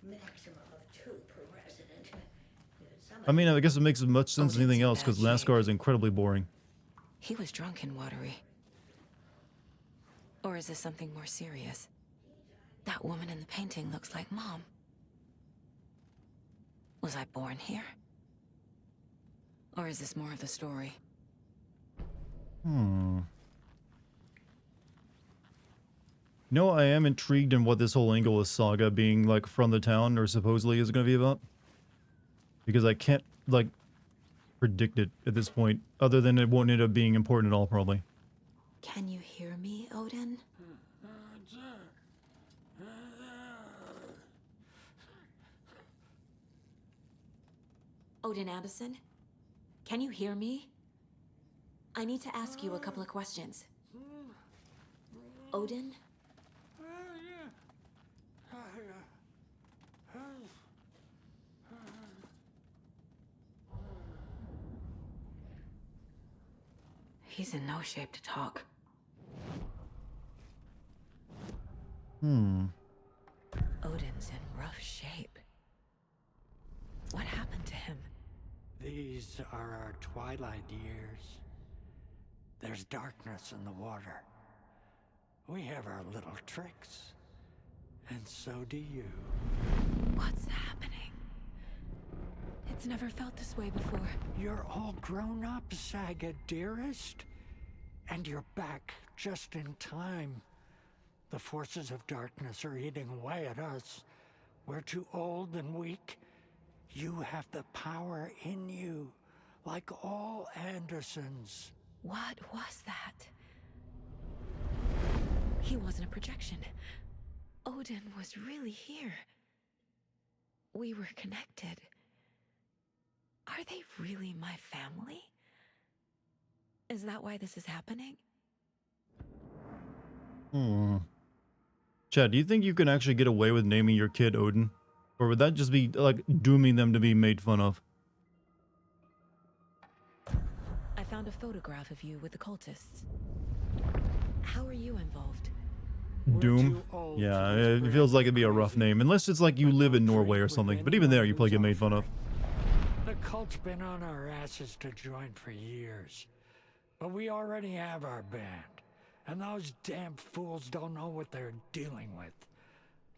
Maximum of 2 per resident. I mean, I guess it makes as much sense as anything else, because NASCAR is incredibly boring. He was drunk and watery. Or is this something more serious? That woman in the painting looks like Mom. Was I born here? Or is this more of the story? No, I am intrigued in what this whole angle of Saga being like from the town or supposedly is going to be about. Because I can't like predict it at this point, other than it won't end up being important at all, probably. Can you hear me, Odin? Odin Addison? Can you hear me? I need to ask you a couple of questions. Odin? He's in no shape to talk. Odin's in rough shape. What happened to him? These are our twilight years. There's darkness in the water. We have our little tricks. And so do you. What's happening? It's never felt this way before. You're all grown up, Saga, dearest. And you're back just in time. The forces of darkness are eating away at us. We're too old and weak. You have the power in you, like all Andersons. What was that? He wasn't a projection. Odin was really here. We were connected. Are they really my family? Is that why this is happening? Chad, do you think you can actually get away with naming your kid Odin? Or would that just be, like, dooming them to be made fun of? I found a photograph of you with the cultists. How are you involved? Doom? Yeah, it feels like it'd be a rough name. Unless it's like you live in Norway or something. But even there, you probably get made fun of. The cult's been on our asses to join for years. But we already have our band. And those damn fools don't know what they're dealing with.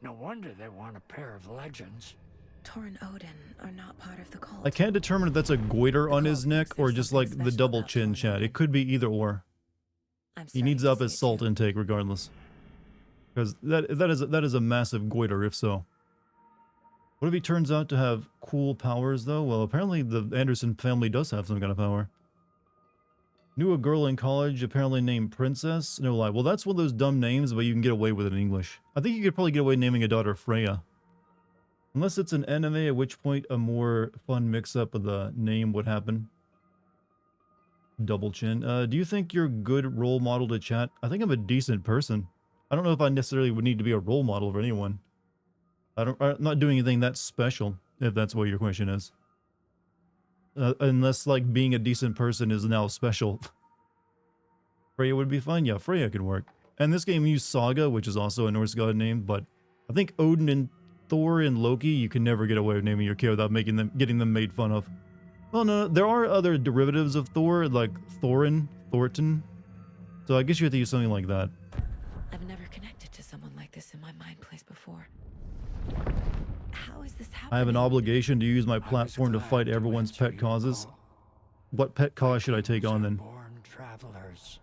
No wonder they want a pair of legends. Tor and Odin are not part of the cult. I can't determine if that's a goiter on his neck or just like the double chin, Chad. It could be either or. He needs to up his salt intake regardless. Because that is a massive goiter if so. What if he turns out to have cool powers though? Well, apparently the Anderson family does have some kind of power. Knew a girl in college apparently named Princess. No lie. Well, that's one of those dumb names, but you can get away with it in English. I think you could probably get away naming a daughter Freya. Unless it's an anime, at which point a more fun mix-up of the name would happen. Double chin. Do you think you're a good role model to chat? I think I'm a decent person. I don't know if I necessarily would need to be a role model for anyone. I'm not doing anything that special, if that's what your question is. Unless, like, being a decent person is now special. Freya would be fine. Yeah, Freya could work. And this game used Saga, which is also a Norse god name, but I think Odin and Thor and Loki, you can never get away with naming your kid without getting them made fun of. Well, no, there are other derivatives of Thor, like Thorin, Thornton. So I guess you have to use something like that. I've never connected to someone like this in my mind place before. How is this happening? I have an obligation to use my platform to fight everyone's pet causes. What pet cause should I take on then? Born travelers.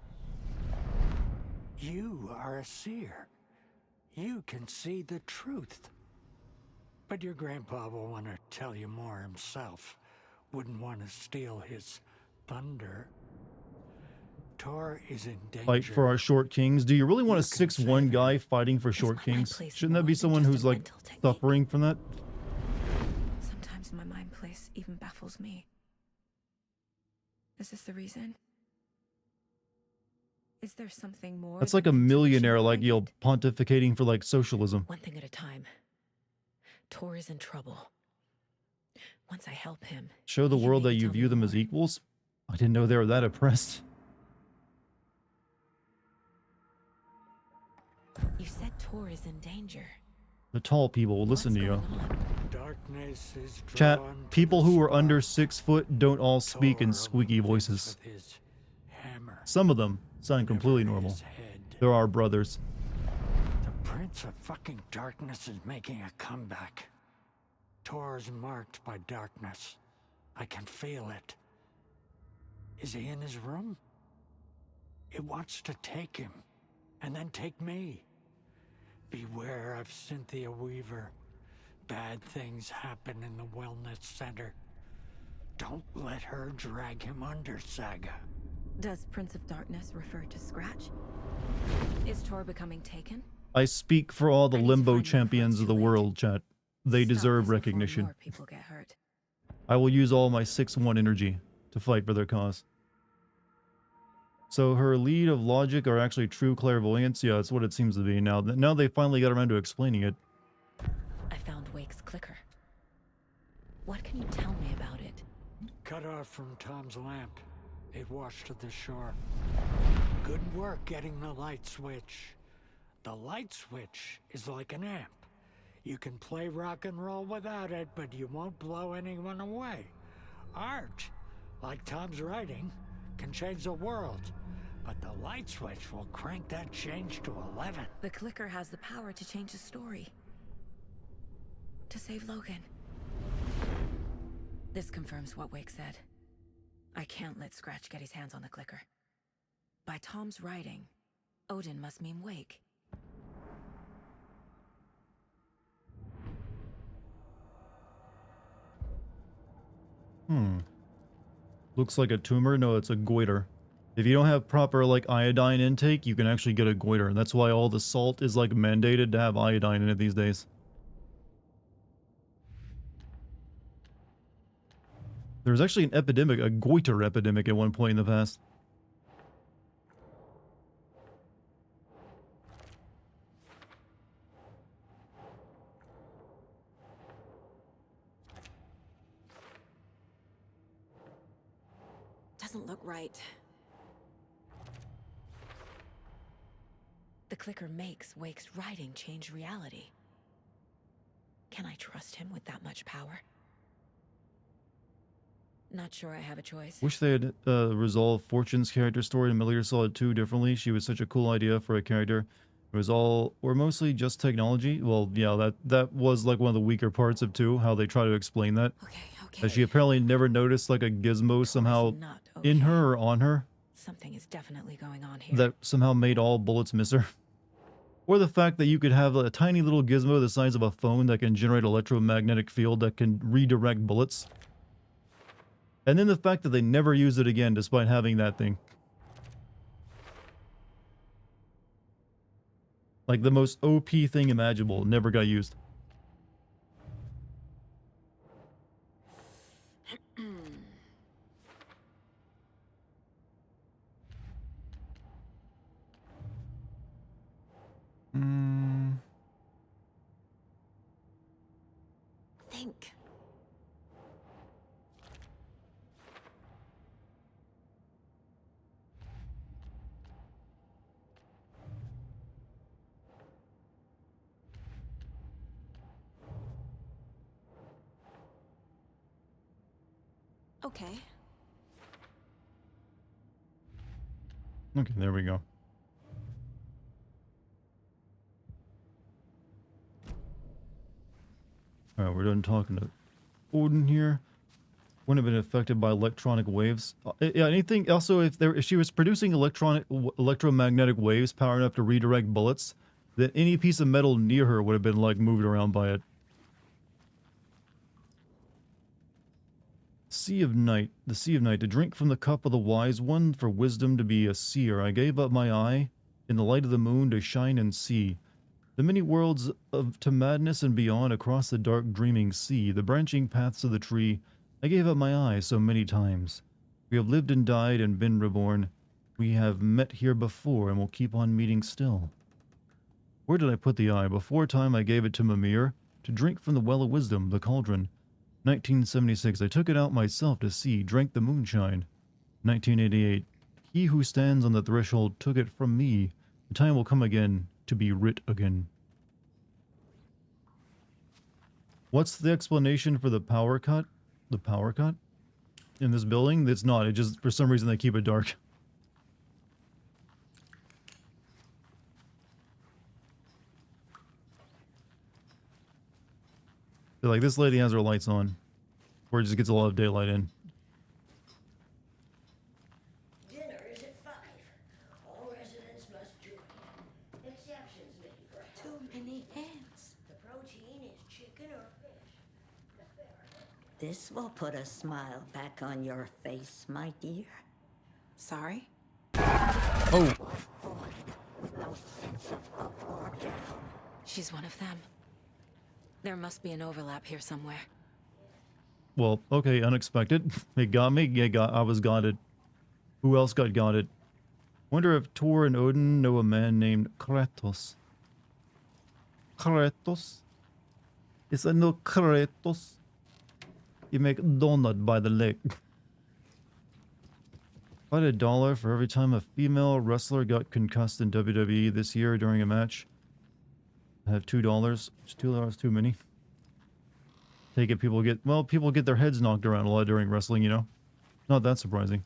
You are a seer. You can see the truth. But your grandpa will want to tell you more himself. Wouldn't want to steal his thunder. Tor is in danger. Fight for our short kings. Do you really want a 6'1" guy fighting for short kings? Shouldn't that be someone who's like suffering from that? Sometimes my mind place even baffles me. Is this the reason? Is there something more? That's like a millionaire, like, you know, pontificating for like socialism. One thing at a time. Tor is in trouble. Once I help him, show the world that you view them as equals? I didn't know they were that oppressed. You said Tor is in danger. The tall people will listen to you. Darkness is Chat, people who are under 6 foot don't all speak in squeaky voices. Some of them sound completely normal. There are brothers. The Prince of fucking Darkness is making a comeback. Tor's marked by darkness. I can feel it. Is he in his room? It wants to take him, and then take me. Beware of Cynthia Weaver. Bad things happen in the wellness center. Don't let her drag him under, Saga. Does Prince of Darkness refer to Scratch? Is Tor becoming taken? I speak for all the limbo champions of the world, chat. They deserve recognition. More people get hurt. I will use all my 6'1" energy to fight for their cause. So her lead of logic are actually true clairvoyance? Yeah, that's what it seems to be now. Now they finally got around to explaining it. I found Wake's clicker. What can you tell me about it? Cut off from Tom's lamp. It washed to the shore. Good work getting the light switch. The light switch is like an amp. You can play rock and roll without it, but you won't blow anyone away. Art, like Tom's writing, can change the world. But the light switch will crank that change to 11. The clicker has the power to change the story. To save Logan. This confirms what Wake said. I can't let Scratch get his hands on the clicker. By Tom's writing, Odin must mean wake. Looks like a tumor. No, it's a goiter. If you don't have proper like iodine intake, you can actually get a goiter. And that's why all the salt is like mandated to have iodine in it these days. There was actually an epidemic, a goiter epidemic at one point in the past. Doesn't look right. The clicker makes Wake's writing change reality. Can I trust him with that much power? Not sure I have a choice. Wish they had resolved Fortune's character story in Metal Gear Solid 2 differently. She was such a cool idea for a character. It was all, or mostly just technology. Well, yeah, that was like one of the weaker parts of 2, how they try to explain that. Okay. That she apparently never noticed like a gizmo somehow in her or on her. Something is definitely going on here. That somehow made all bullets miss her. Or the fact that you could have a tiny little gizmo the size of a phone that can generate electromagnetic field that can redirect bullets. And then the fact that they never use it again despite having that thing. Like the most OP thing imaginable never got used. Think. Okay. Okay, there we go. Alright, we're done talking to Odin here. Wouldn't have been affected by electronic waves. Yeah, anything, also if she was producing electromagnetic waves power enough to redirect bullets, then any piece of metal near her would have been like moved around by it. Sea of Night, the Sea of Night, to drink from the cup of the wise one, for wisdom to be a seer. I gave up my eye, in the light of the moon to shine and see. The many worlds to madness and beyond across the dark dreaming sea, the branching paths of the tree. I gave up my eye so many times. We have lived and died and been reborn. We have met here before and will keep on meeting still. Where did I put the eye? Before time I gave it to Mimir, to drink from the well of wisdom, the cauldron. 1976, I took it out myself to see, drank the moonshine. 1988, he who stands on the threshold took it from me. The time will come again to be writ again. What's the explanation for the power cut? The power cut? In this building? It's not. It just, for some reason, they keep it dark. They're like, this lady has her lights on. Or it just gets a lot of daylight in. Dinner is at 5. All residents must join. Exceptions may be granted. Too many ants. The protein is chicken or fish. This will put a smile back on your face, my dear. Sorry? Oh. She's one of them. There must be an overlap here somewhere. Well, okay, unexpected. It got me. Yeah, I was gotted. Who else got gotted? Wonder if Thor and Odin know a man named Kratos. Kratos? Is that no Kratos? You make donut by the lake. About $1 for every time a female wrestler got concussed in WWE this year during a match. I have $2. It's $2 too many. Take it, people get their heads knocked around a lot during wrestling, you know? Not that surprising.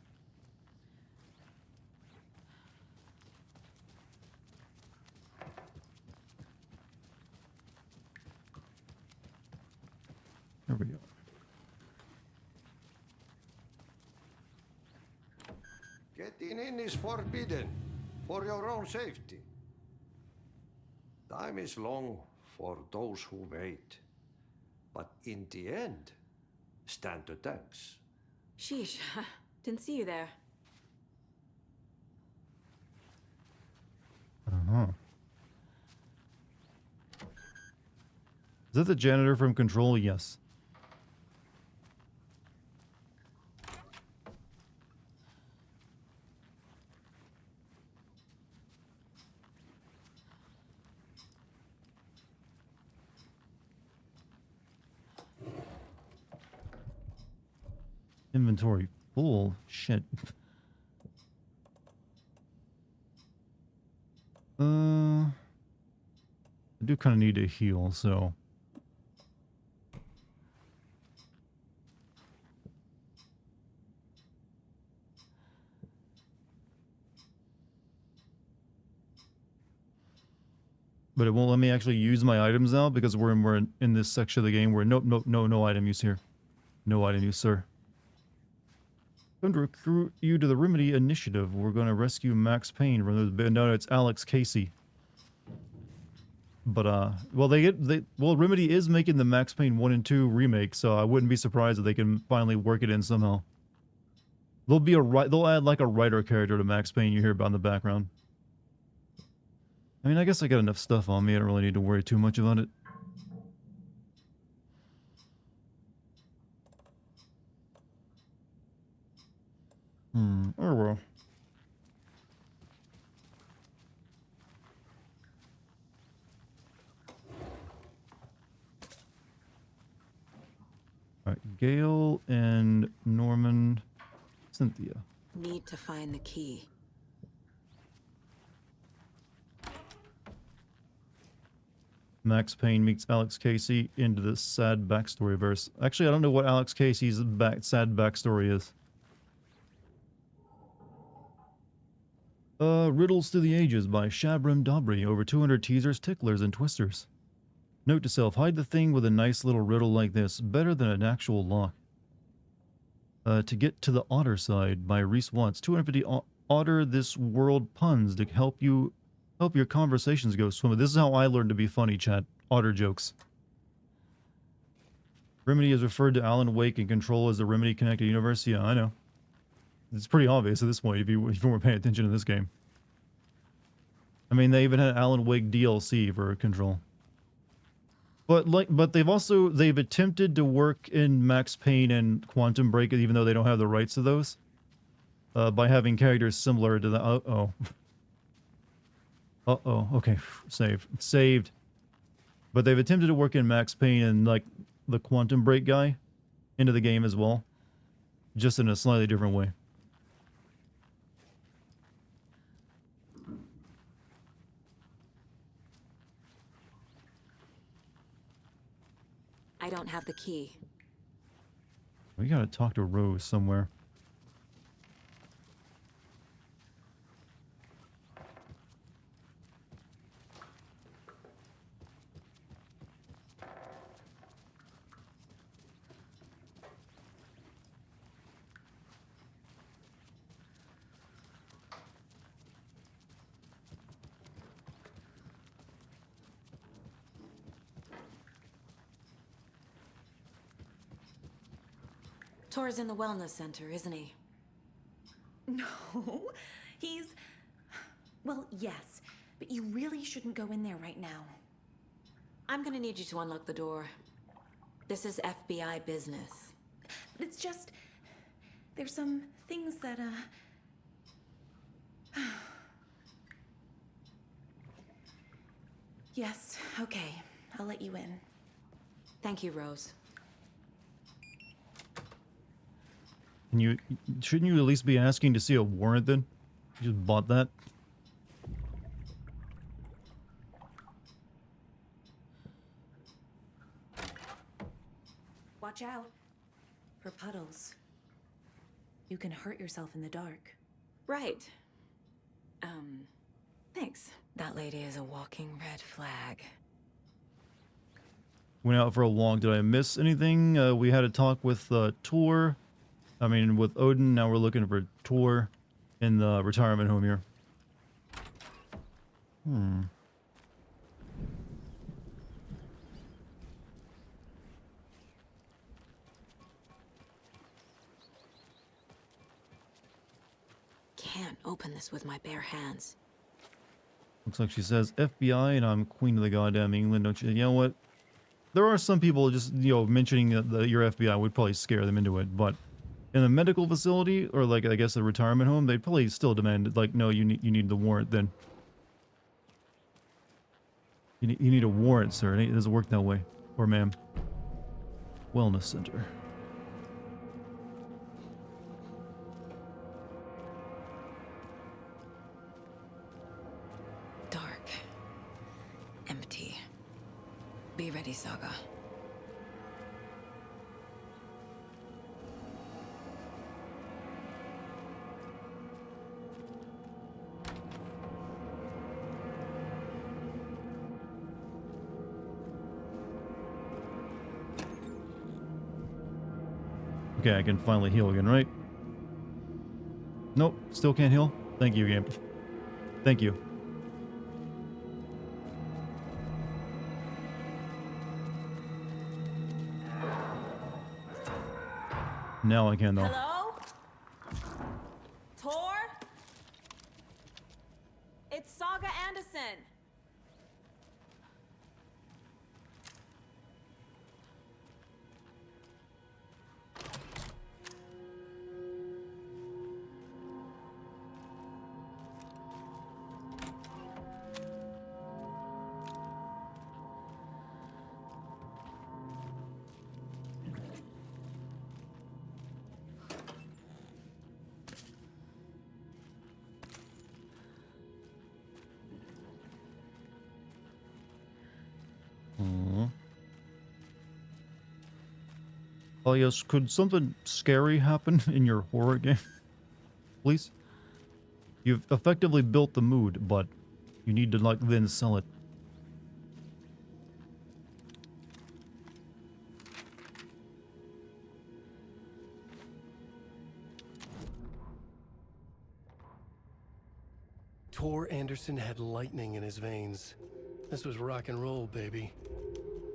There we go. Get Getting in is forbidden, for your own safety. Time is long for those who wait, but in the end, stand the thanks. Sheesh. Didn't see you there. Uh-huh. Is that the janitor from Control? Yes. Inventory full. Shit. I do kind of need to heal, so. But it won't let me actually use my items now because we're in this section of the game where no item use here. No item use, sir. Going to recruit you to the Remedy Initiative. We're going to rescue Max Payne from those. No, it's Alex Casey. But well, Remedy is making the Max Payne 1 and 2 remake, so I wouldn't be surprised if they can finally work it in somehow. They'll add like a writer character to Max Payne you hear about in the background. I mean, I guess I got enough stuff on me. I don't really need to worry too much about it. Oh well. Alright, Gail and Norman, Cynthia. Need to find the key. Max Payne meets Alex Casey into the sad backstory verse. Actually, I don't know what Alex Casey's sad backstory is. Riddles Through the Ages by Shabram Dobry. Over 200 teasers, ticklers, and twisters. Note to self, hide the thing with a nice little riddle like this. Better than an actual lock. To Get to the Otter Side by Reese Watts. 250 Otter This World puns to help your conversations go swimming. This is how I learned to be funny, chat. Otter jokes. Remedy is referred to Alan Wake and Control as the Remedy Connected Universe. Yeah, I know. It's pretty obvious at this point if you weren't paying attention to this game. I mean, they even had Alan Wake DLC for Control. But they've attempted to work in Max Payne and Quantum Break, even though they don't have the rights to those, by having characters similar to the. Okay, saved. But they've attempted to work in Max Payne and like the Quantum Break guy into the game as well, just in a slightly different way. I don't have the key. We gotta talk to Rose somewhere. Tor's in the wellness center, isn't he? No, he's... Well, yes, but you really shouldn't go in there right now. I'm gonna need you to unlock the door. This is FBI business. It's just... There's some things that, Yes, okay. I'll let you in. Thank you, Rose. Shouldn't you at least be asking to see a warrant then? You just bought that? Watch out for puddles. You can hurt yourself in the dark. Right. Thanks. That lady is a walking red flag. Went out for a walk. Did I miss anything? We had a talk with Tor. I mean, with Odin. Now we're looking for Tor. in the retirement home here. Hmm. Can't open this with my bare hands. Looks like she says FBI and I'm queen of the goddamn England, don't you? You know what? There are some people just, mentioning your FBI would probably scare them into it, but in a medical facility or like, I guess a retirement home, they'd probably still demand, like, no, you need the warrant then. You need a warrant, sir. It doesn't work that way. Or ma'am. Wellness center. Dark. Empty. Be ready, Saga. Okay, I can finally heal again, right? Nope, still can't heal. Thank you, game. Thank you. Now I can, though. Hello? Tor? It's Saga Anderson. Oh yes, could something scary happen in your horror game? Please? You've effectively built the mood, but you need to, like, then sell it. Tor Anderson had lightning in his veins. This was rock and roll, baby.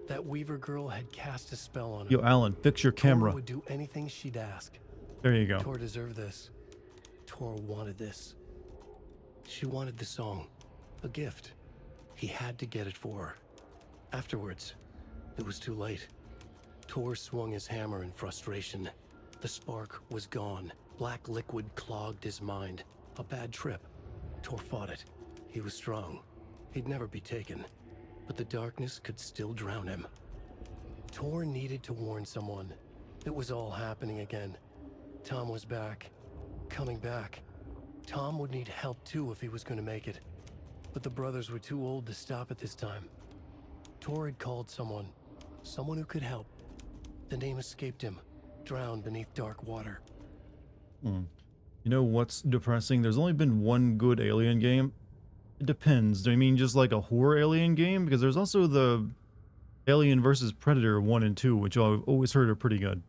That Weaver girl had cast a spell on him. Yo, Alan, fix your camera. Tor would do anything she'd ask. There you go. Tor deserved this. Tor wanted this. She wanted the song. A gift. He had to get it for her. Afterwards, it was too late. Tor swung his hammer in frustration. The spark was gone. Black liquid clogged his mind. A bad trip. Tor fought it. He was strong. He'd never be taken. But the darkness could still drown him. Tor needed to warn someone. It was all happening again. Tom was back. Coming back. Tom would need help too if he was going to make it. But the brothers were too old to stop at this time. Tor had called someone. Someone who could help. The name escaped him. Drowned beneath dark water. You know what's depressing? There's only been one good Alien game. It depends. Do you mean just like a horror Alien game? Because there's also the Alien vs. Predator 1 and 2, which I've always heard are pretty good.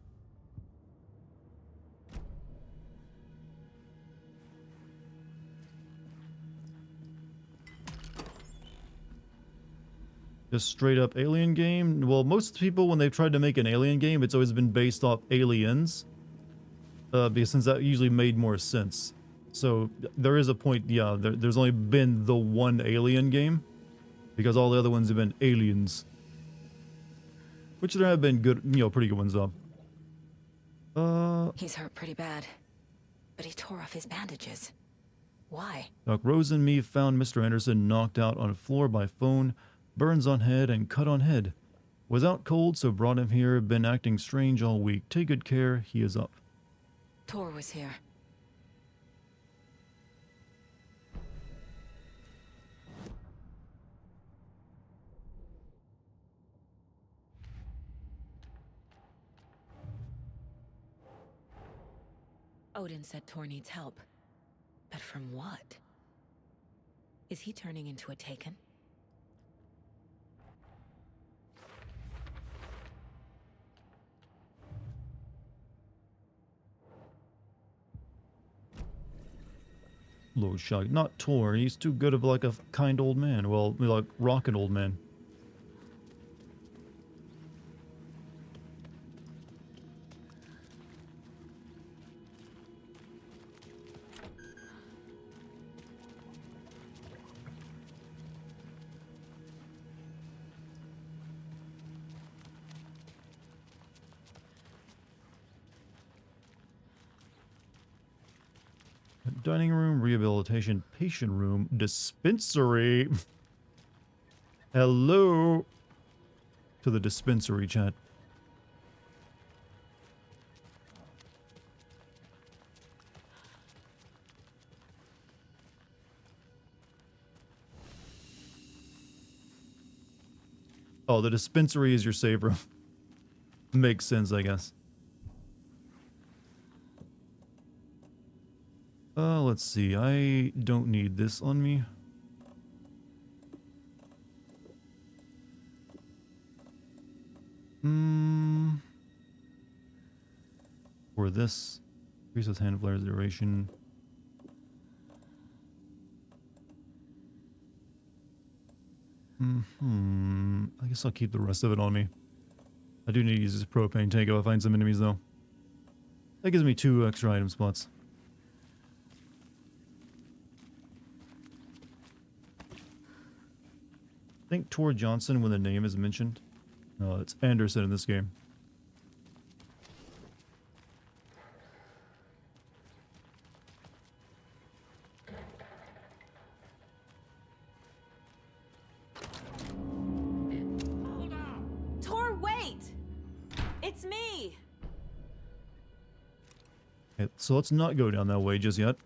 Just straight up Alien game? Well, most people, when they've tried to make an Alien game, it's always been based off Aliens. Because since that usually made more sense. So there is a point, yeah, there's only been the one Alien game. Because all the other ones have been Aliens. Which there have been good, pretty good ones though. He's hurt pretty bad. But he tore off his bandages. Why? Doc Rose and me found Mr. Anderson knocked out on the floor by phone, burns on head and cut on head. Was out cold, so brought him here, been acting strange all week. Take good care, he is up. Tor was here. Odin said Tor needs help. But from what? Is he turning into a Taken? Lord Shock. Not Tor. He's too good of like a kind old man. Well, like rockin' old man. Dining room, rehabilitation, patient room, dispensary. Hello to the dispensary, chat. Oh, the dispensary is your save room. Makes sense, I guess. Let's see. I don't need this on me. For this, increases hand flares duration. I guess I'll keep the rest of it on me. I do need to use this propane tank if I find some enemies, though. That gives me 2 extra item spots. I think Tor Johnson when the name is mentioned. No, it's Anderson in this game. Tor, wait! It's me! Okay, so let's not go down that way just yet.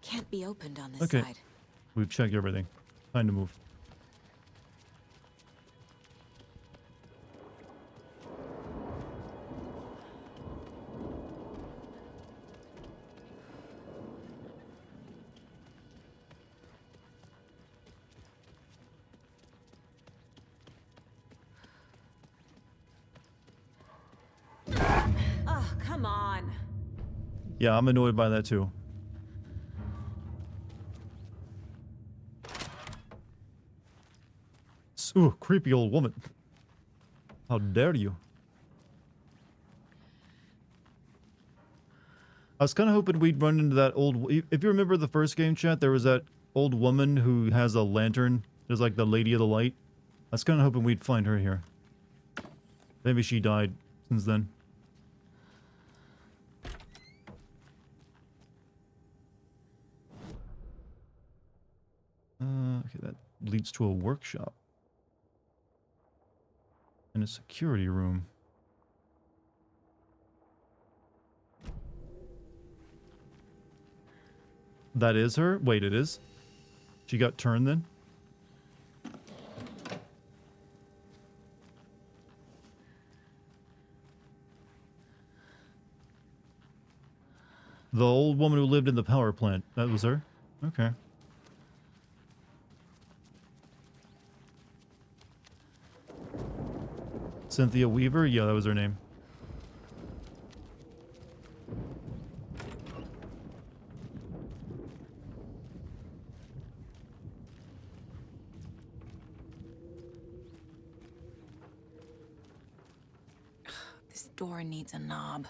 Can't be opened on this Okay. side. We've checked everything. Time to move. Oh, come on. Yeah, I'm annoyed by that too. Ooh, creepy old woman. How dare you? I was kind of hoping we'd run into that old... If you remember the first game, chat, there was that old woman who has a lantern. There's like the Lady of the Light. I was kind of hoping we'd find her here. Maybe she died since then. Okay, that leads to a workshop. And a security room. That is her? Wait, it is? She got turned then? The old woman who lived in the power plant. That was her? Okay. Cynthia Weaver? Yeah, that was her name. This door needs a knob.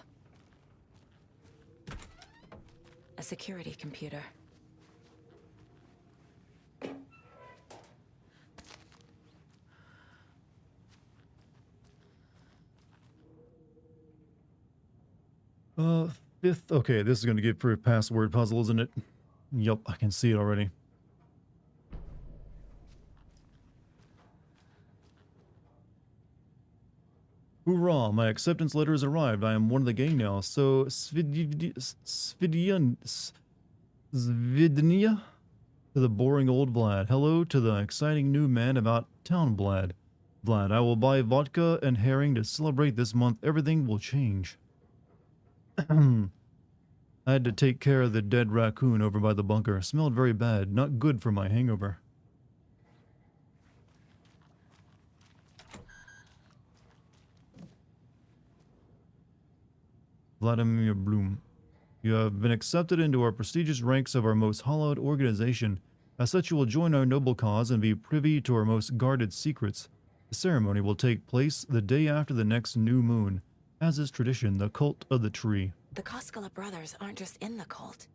A security computer. Fifth. Okay, this is going to get for a password puzzle, isn't it? Yup, I can see it already. Hoorah, my acceptance letter has arrived. I am one of the gang now. So, Svidnia? To the boring old Vlad. Hello to the exciting new man about town Vlad. Vlad, I will buy vodka and herring to celebrate this month. Everything will change. I had to take care of the dead raccoon over by the bunker. Smelled very bad. Not good for my hangover. Vladimir Bloom. You have been accepted into our prestigious ranks of our most hallowed organization. As such, you will join our noble cause and be privy to our most guarded secrets. The ceremony will take place the day after the next new moon. As is tradition, the cult of the tree. The Koskela brothers aren't just in the cult.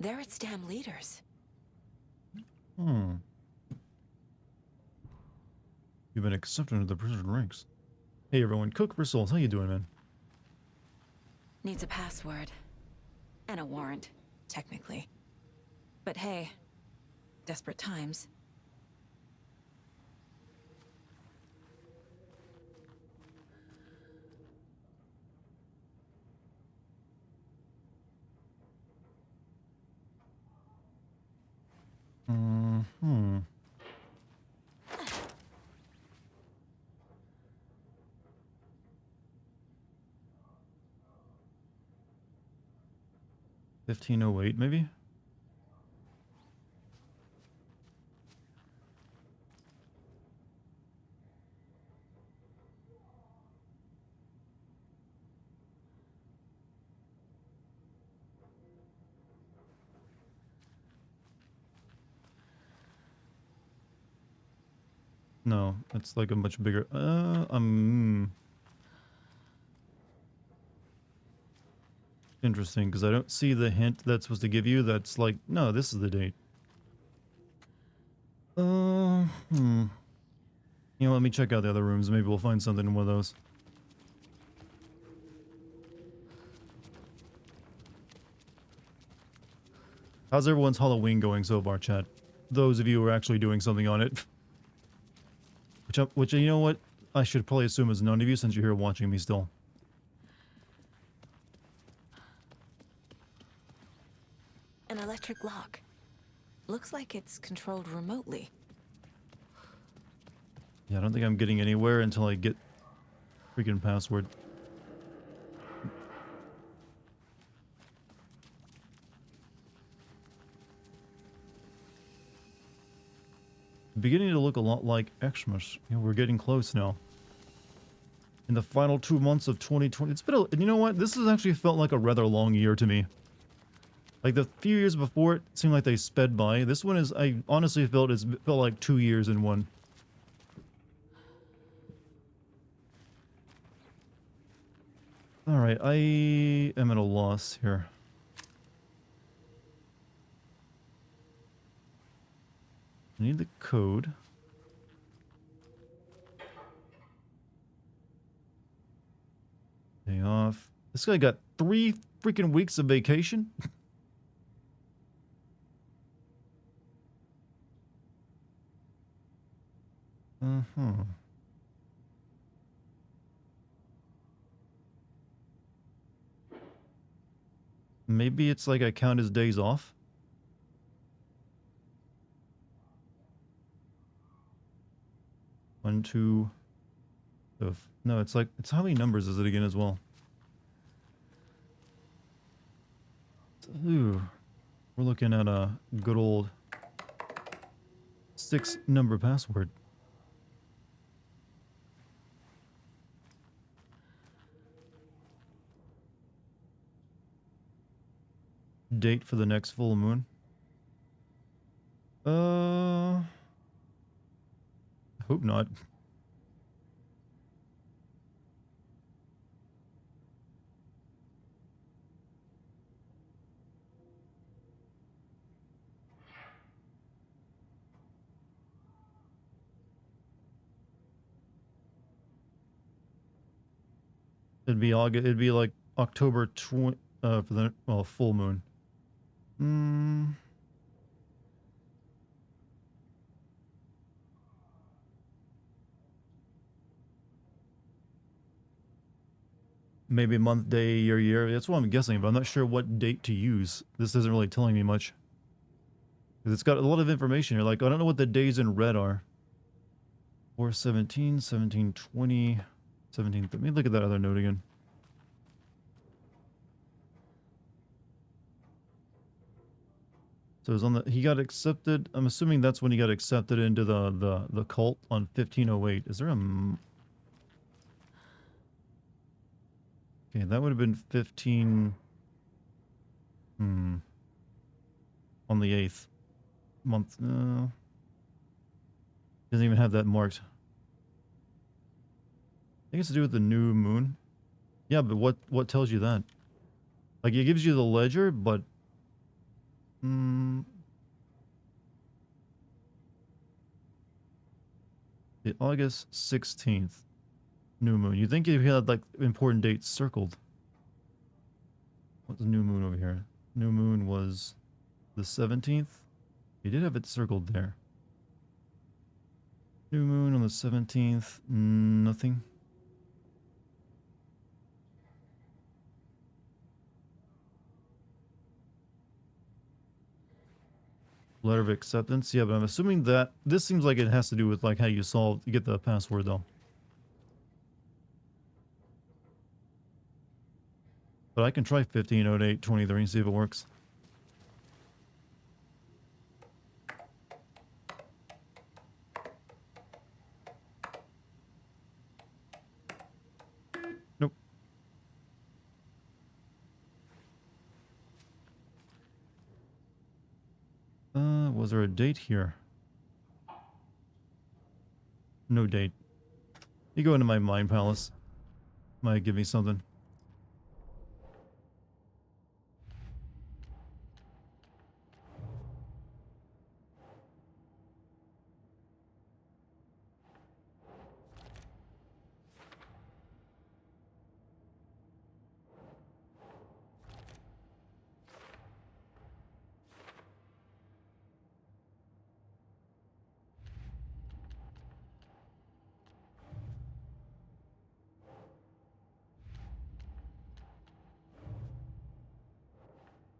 They're its damn leaders. You've been accepted into the prison ranks. Hey everyone, Cook for Souls, how you doing, man? Needs a password. And a warrant, technically. But hey, desperate times. Mm-hmm. $15.08 maybe? No, it's like a much bigger. Interesting, because I don't see the hint that's supposed to give you. That's like, no, this is the date. You know, let me check out the other rooms. Maybe we'll find something in one of those. How's everyone's Halloween going so far, chat? Those of you who are actually doing something on it. Which, you know what? I should probably assume is none of you since you're here watching me still. An electric lock. Looks like it's controlled remotely. Yeah, I don't think I'm getting anywhere until I get freaking password. Beginning to look a lot like Xmas. You know, we're getting close now. In the final 2 months of 2020, it's been a, you know what? This has actually felt like a rather long year to me. Like the few years before, it seemed like they sped by. This one is, I honestly felt like 2 years in one. All right, I am at a loss here. I need the code. Day off. This guy got 3 freaking weeks of vacation? Maybe it's like I count his days off. One, two. No, it's like, it's how many numbers is it again as well? Ooh, we're looking at a good old 6-number password. Date for the next full moon. I hope not. It'd be August. It'd be like October for the full moon. Maybe month, day, year. That's what I'm guessing, but I'm not sure what date to use. This isn't really telling me much. 'Cause it's got a lot of information here. Like, I don't know what the days in red are. 417, 1720, 17. Let me look at that other note again. So it was on the, he got accepted. I'm assuming that's when he got accepted into the cult on 1508. Is there a okay, that would have been 15 on the 8th month. No. Doesn't even have that marked. I think it's to do with the new moon. Yeah, but what tells you that? Like, it gives you the ledger, but the August 16th new moon. You think you had like important dates circled? What's the new moon over here? New moon was the 17th. You did have it circled there. New moon on the 17th. Nothing. Letter of acceptance. Yeah, but I'm assuming that this seems like it has to do with like how you get the password though. But I can try 150823 and see if it works. Nope. Was there a date here? No date. You go into my mind palace. Might give me something.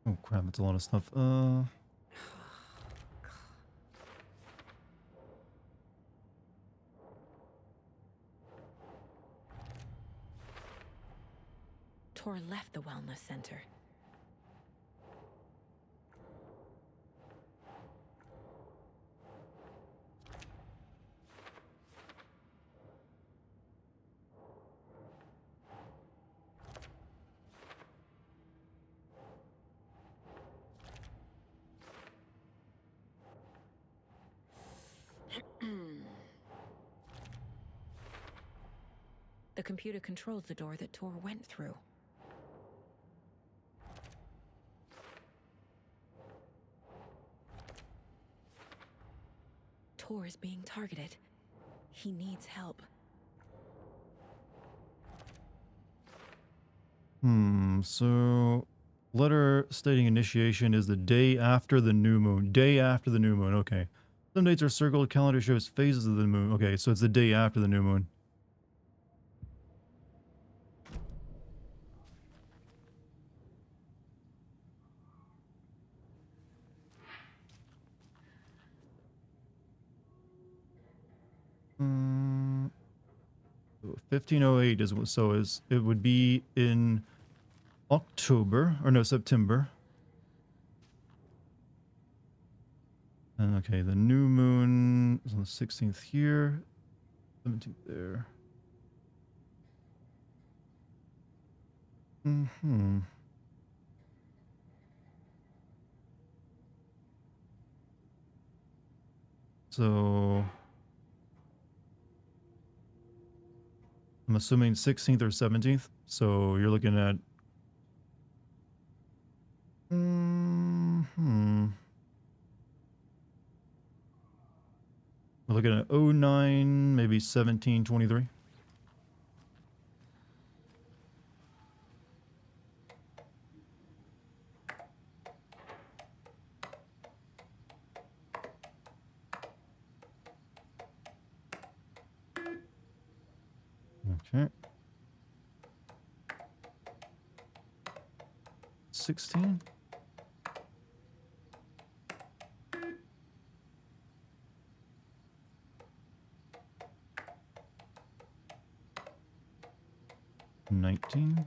Oh crap, it's a lot of stuff. Tor left the wellness center. The computer controls the door that Tor went through. Tor is being targeted. He needs help. So letter stating initiation is the day after the new moon. Day after the new moon, okay. Some dates are circled, calendar shows phases of the moon. Okay, so it's the day after the new moon. Hmm. 1508 is so is it would be in October or no September. And okay, the new moon is on the 16th here, 17th there. So I'm assuming 16th or 17th. So you're looking at we're looking at 09, maybe 1723. Okay. 16. 19.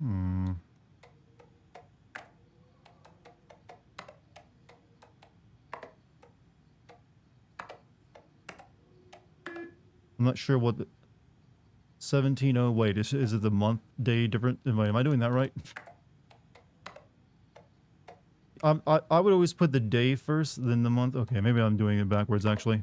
Hmm. I'm not sure what the 17. Oh wait, is it the month day different? Am I doing that right? I would always put the day first, then the month. Okay, maybe I'm doing it backwards actually.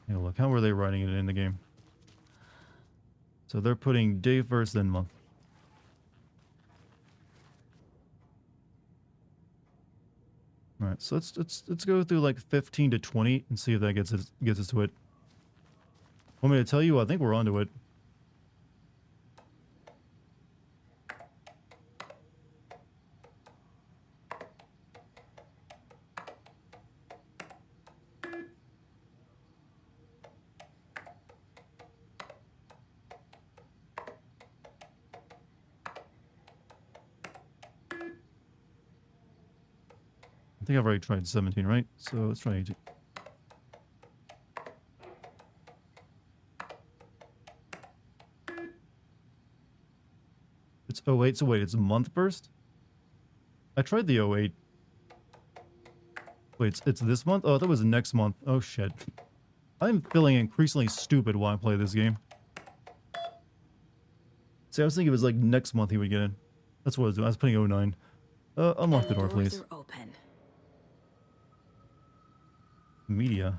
Hey, look, how are they writing it in the game? So they're putting day first, then month. All right, so let's go through like 15 to 20 and see if that gets us to it. Want me to tell you? I think we're onto it. I think I've already tried 17, right? So let's try 18. It's 08, so wait, it's month first? I tried the 08. Wait, it's this month? Oh, that was next month. Oh shit. I'm feeling increasingly stupid while I play this game. See, I was thinking it was like next month he would get in. That's what I was doing. I was putting 09. Unlock the door, please. Are open. Media.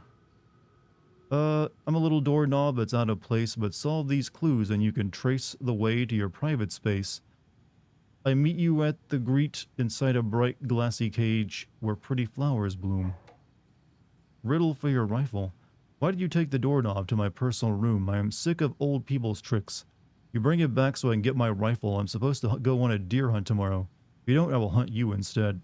I'm a little doorknob that's out of place, but solve these clues and you can trace the way to your private space. I meet you at the grate inside a bright glassy cage where pretty flowers bloom. Riddle for your rifle. Why did you take the doorknob to my personal room? I am sick of old people's tricks. You bring it back so I can get my rifle. I'm supposed to go on a deer hunt tomorrow. If you don't, I will hunt you instead.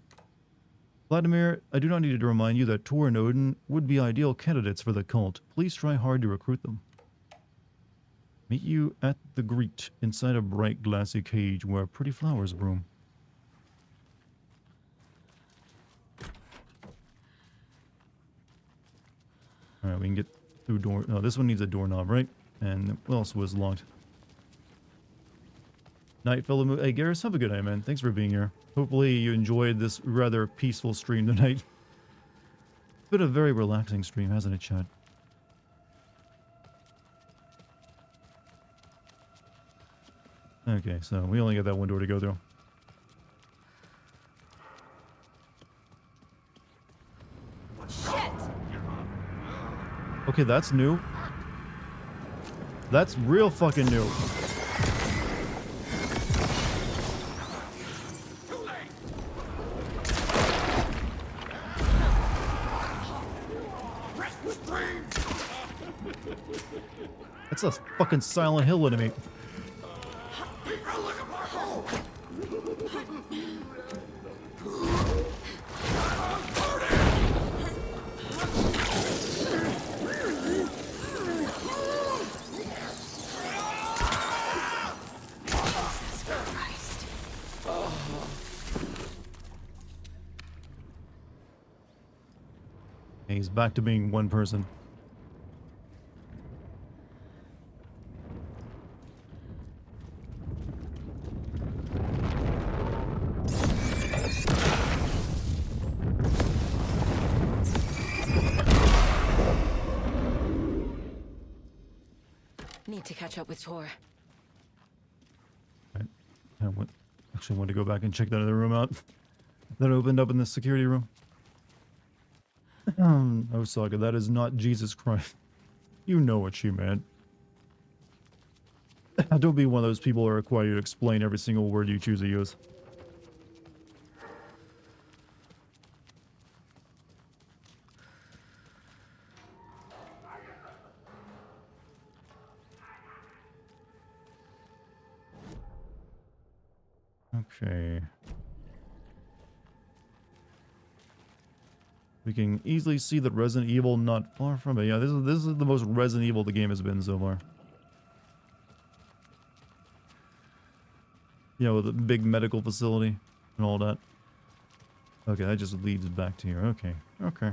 Vladimir, I do not need to remind you that Tor and Odin would be ideal candidates for the cult. Please try hard to recruit them. Meet you at the grate inside a bright glassy cage where pretty flowers bloom. Alright, we can get through door. No, this one needs a doorknob, right? And what else was locked? Night, fellow moon. Hey, Garrus, have a good night, man. Thanks for being here. Hopefully you enjoyed this rather peaceful stream tonight. It's been a very relaxing stream, hasn't it, Chad? Okay, so we only got that one door to go through. Shit! Okay, that's new. That's real fucking new. That's a fucking Silent Hill enemy. He's back to being one person. Need to catch up with Tor. Right. Actually want to go back and check that other room out that opened up in the security room. Oh, Saga, that is not Jesus Christ. You know what she meant. Don't be one of those people who are required to explain every single word you choose to use. Okay. We can easily see that Resident Evil not far from it. Yeah, this is the most Resident Evil the game has been so far. Yeah, with a big medical facility and all that. Okay, that just leads back to here. Okay. Okay.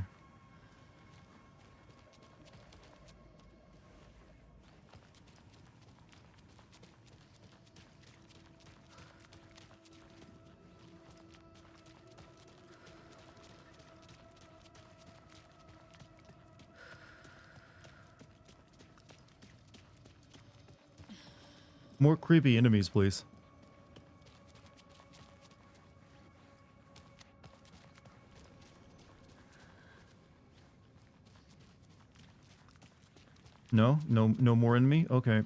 More creepy enemies, please. No? No more enemy? Okay.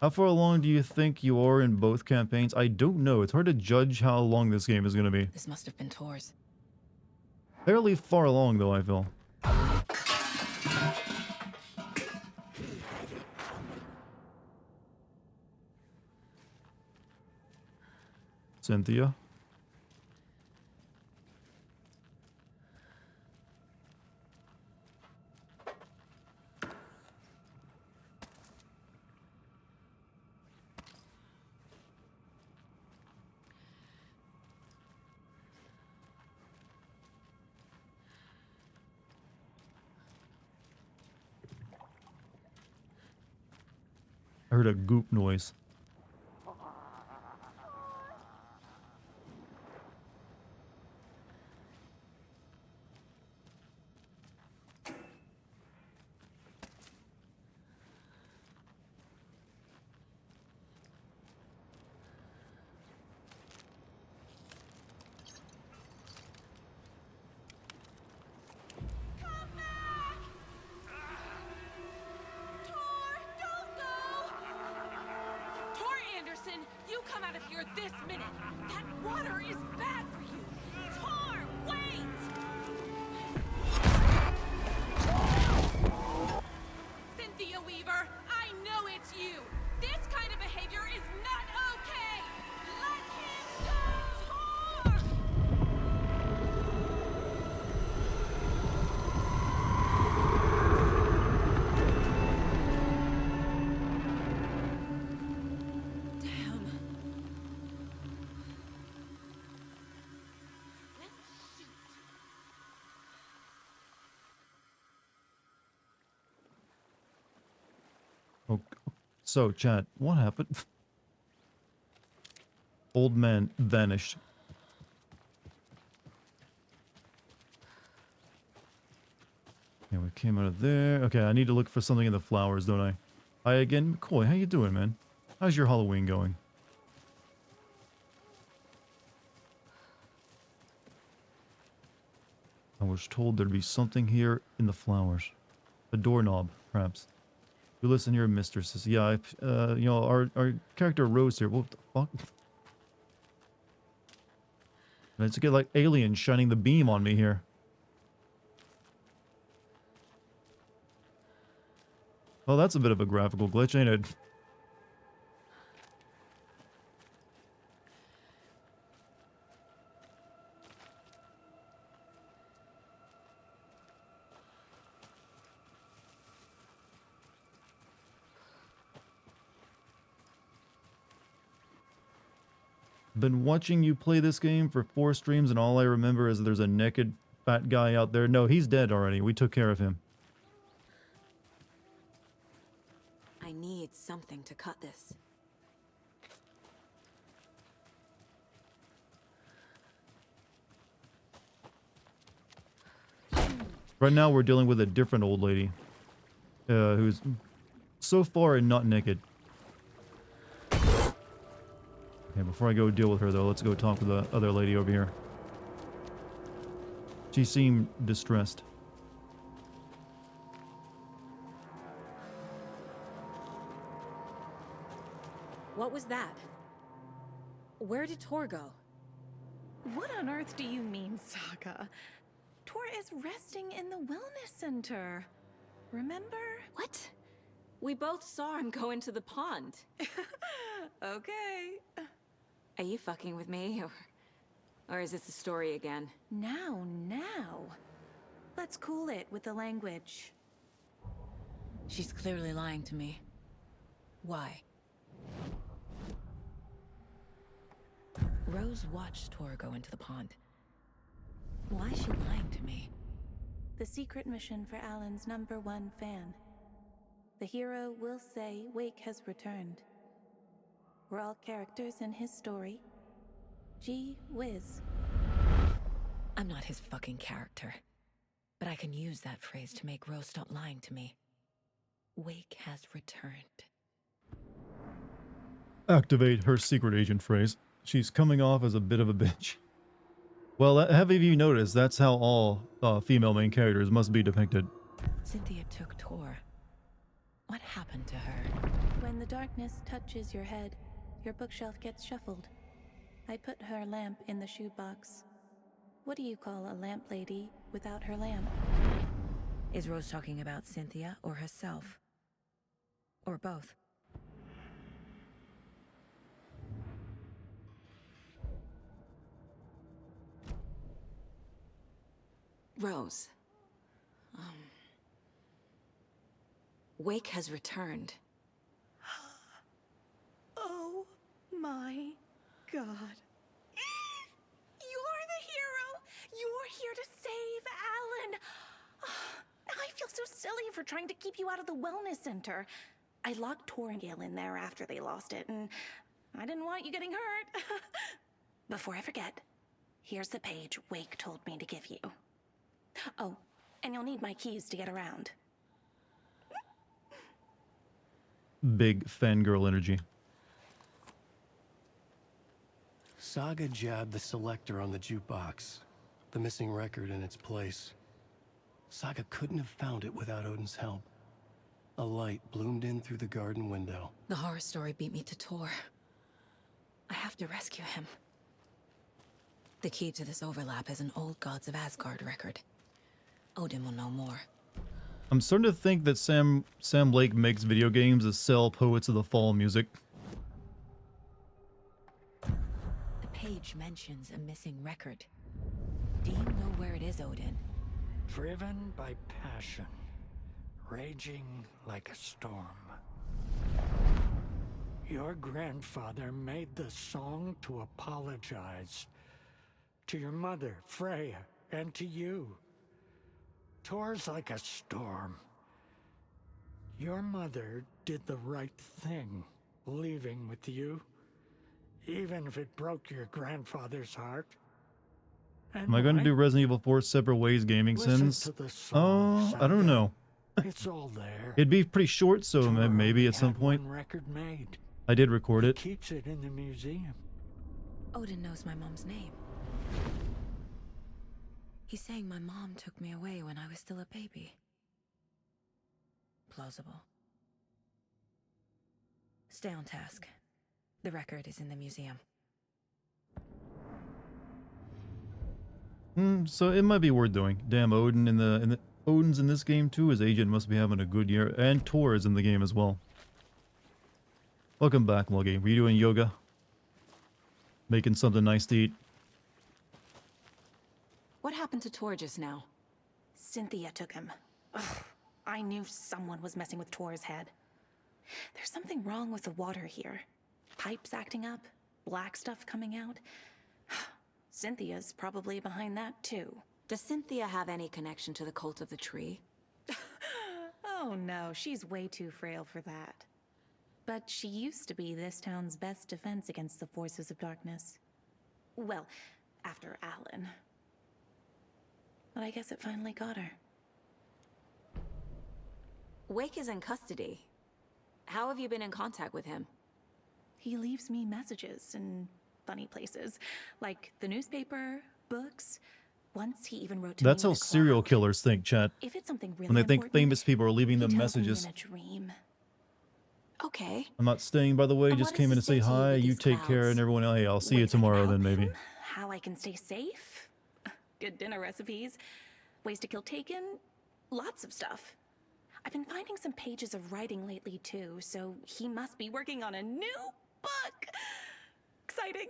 How far along do you think you are in both campaigns? I don't know. It's hard to judge how long this game is going to be. This must have been Tor's. Fairly far along, though, I feel. Cynthia? I heard a goop noise. You come out of here this minute! That water is bad for you! Tor, wait! Cynthia Weaver, I know it's you! This kind of behavior is not okay! Let him go! Tor! Oh, so, chat, what happened? Old man vanished. Yeah, we came out of there. Okay, I need to look for something in the flowers, don't I? Hi again. McCoy, how you doing, man? How's your Halloween going? I was told there'd be something here in the flowers. A doorknob, perhaps. You listen here, mistresses. Yeah, you know, our character Rose here. What the fuck? Let's get like aliens shining the beam on me here. Oh, that's a bit of a graphical glitch, ain't it? Been watching you play this game for 4 streams and all I remember is there's a naked fat guy out there. No, he's dead already. We took care of him. I need something to cut this. Right now we're dealing with a different old lady. Who's so far not naked. Okay, before I go deal with her though, let's go talk with the other lady over here. She seemed distressed. What was that? Where did Tor go? What on earth do you mean, Saga? Tor is resting in the wellness center. Remember? What? We both saw him go into the pond. Okay. Are you fucking with me, or is this a story again? Now. Let's cool it with the language. She's clearly lying to me. Why? Rose watched Tor go into the pond. Why is she lying to me? The secret mission for Alan's #1 fan. The hero will say Wake has returned. We're all characters in his story. Gee whiz. I'm not his fucking character. But I can use that phrase to make Rose stop lying to me. Wake has returned. Activate her secret agent phrase. She's coming off as a bit of a bitch. Well, have you noticed that's how all female main characters must be depicted? Cynthia took Tor. What happened to her? When the darkness touches your head, your bookshelf gets shuffled. I put her lamp in the shoebox. What do you call a lamp lady without her lamp? Is Rose talking about Cynthia or herself? Or both? Rose. Wake has returned. Oh my god. You're the hero! You're here to save Alan! I feel so silly for trying to keep you out of the wellness center. I locked Tor and Gale in there after they lost it, and I didn't want you getting hurt. Before I forget, here's the page Wake told me to give you. Oh, and you'll need my keys to get around. Big fangirl energy. Saga jabbed the selector on the jukebox, the missing record in its place. Saga couldn't have found it without Odin's help. A light bloomed in through the garden window. The horror story beat me to Tor. I have to rescue him. The key to this overlap is an old Gods of Asgard record. Odin will know more. I'm starting to think that Sam Lake makes video games to sell Poets of the Fall music. The page mentions a missing record. Do you know where it is, Odin? Driven by passion, raging like a storm. Your grandfather made the song to apologize to your mother, Freya, and to you. Tor's like a storm. Your mother did the right thing, leaving with you, even if it broke your grandfather's heart. Am I going to do Resident Evil 4 Separate Ways Gaming Sins? I don't know. It's all there. It'd be pretty short, so maybe at some point. Record made. I did record it. Keeps it in the museum. Odin knows my mom's name. He's saying my mom took me away when I was still a baby. Plausible. Stay on task. The record is in the museum. So it might be worth doing. Damn, Odin's in this game too. His agent must be having a good year, and Tor is in the game as well. Welcome back, Logie. Were you doing yoga? Making something nice to eat? What happened to Tor just now? Cynthia took him. Ugh, I knew someone was messing with Tor's head. There's something wrong with the water here. Pipes acting up, black stuff coming out. Cynthia's probably behind that too. Does Cynthia have any connection to the cult of the tree? Oh no, she's way too frail for that. But she used to be this town's best defense against the forces of darkness. Well, after Alan. But I guess it finally got her. Wake is in custody. How have you been in contact with him? He leaves me messages in funny places, like the newspaper, books. Once he even wrote to me. That's how serial killers think, chat. If it's something really when they think important, famous people are leaving he them tells me messages. in a dream. Okay. I'm not staying, by the way. And Just what came in to does he say say to you hi. with You these take care, clouds? and everyone. Hey, I'll see you Ways I can tomorrow help then, maybe. him, how I can stay safe. Good dinner recipes. Ways to kill Taken. Lots of stuff. I've been finding some pages of writing lately too, so he must be working on a new book. exciting.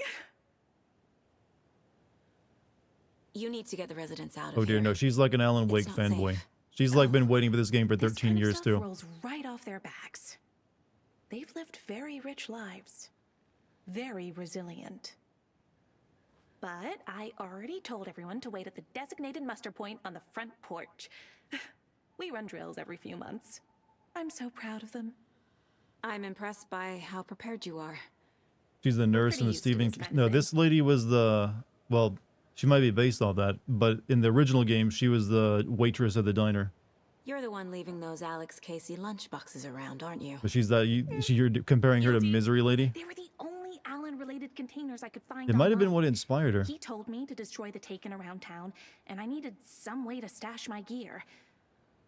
You need to get the residents out of Oh dear, here. no, she's like an Alan Wake not fanboy. safe. She's like been waiting for this game for This 13 kind of years stuff too. rolls right off their backs. They've lived very rich lives. Very resilient. But I already told everyone to wait at the designated muster point on the front porch. We run drills every few months. I'm so proud of them. I'm impressed by how prepared you are. She's the nurse pretty in the used to Stephen. this kind of No, thing. this lady was the. Well, she might be based off that, but in the original game, she was the waitress at the diner. You're the one leaving those Alex Casey lunchboxes around, aren't you? But she's that. You're comparing her to Misery Lady. They were the only Allen-related containers I could find It might have been online. what inspired her. He told me to destroy the Taken around town, and I needed some way to stash my gear.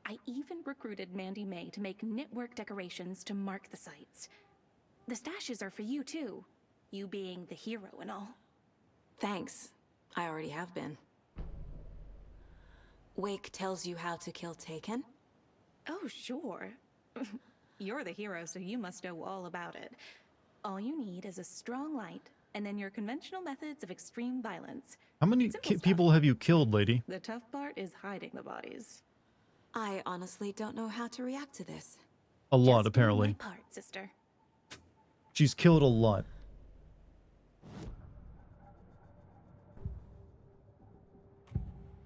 I even recruited Mandy May to make knitwork decorations to mark the sites. The stashes are for you, too. You being the hero and all. Thanks. I already have been. Wake tells you how to kill Taken? Oh, sure. You're the hero, so you must know all about it. All you need is a strong light, and then your conventional methods of extreme violence. How many people have you killed, lady? The tough part is hiding the bodies. I honestly don't know how to react to this. A lot, Just do apparently. my part, sister. She's killed a lot.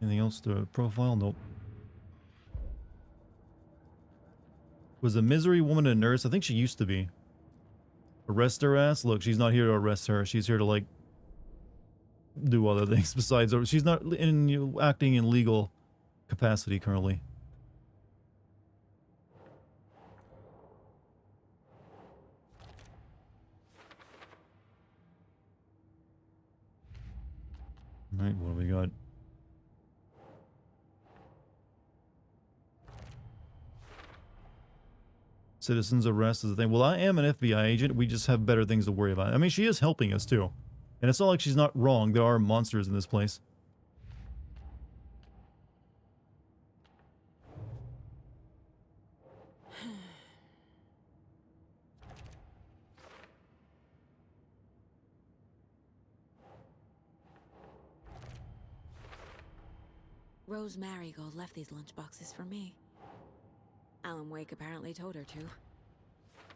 Anything else to profile? Nope. Was the Misery woman a nurse? I think she used to be. Arrest her ass? Look, she's not here to arrest her. She's here to, like, do other things besides. She's not acting in legal capacity currently. All right, what do we got? Citizens arrest is the thing. Well, I am an FBI agent. We just have better things to worry about. I mean, she is helping us too. And it's not like she's not wrong. There are monsters in this place. Rose Marigold left these lunchboxes for me. Alan Wake apparently told her to.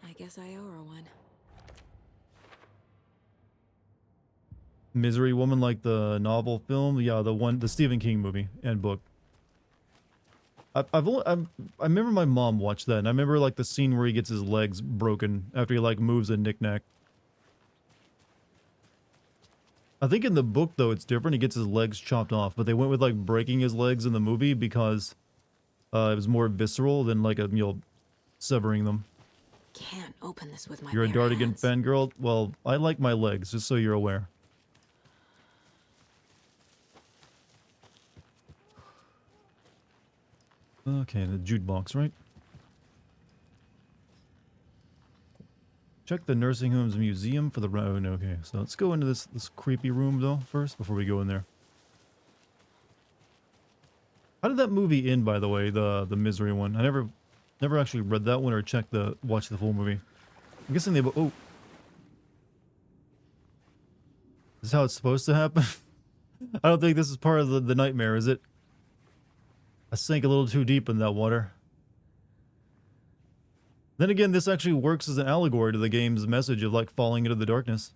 I guess I owe her one. Misery Woman, like the novel film? Yeah, the Stephen King movie and book. I remember my mom watched that, and I remember, like, the scene where he gets his legs broken after he, like, moves a knickknack. I think in the book, though, it's different. He gets his legs chopped off, but they went with, like, breaking his legs in the movie because it was more visceral than, like, severing them. Can't open this with my You're a bare Dartigan hands. fangirl? Well, I like my legs, just so you're aware. Okay, the jukebox, right? Check the nursing home's museum for the road. Okay, so let's go into this creepy room though first before we go in there. How did that movie end, by the way? The Misery one. I never actually read that one or watched the full movie. I'm guessing they. Oh, this is how it's supposed to happen. I don't think this is part of the nightmare, is it? I sank a little too deep in that water. Then again, this actually works as an allegory to the game's message of, like, falling into the darkness.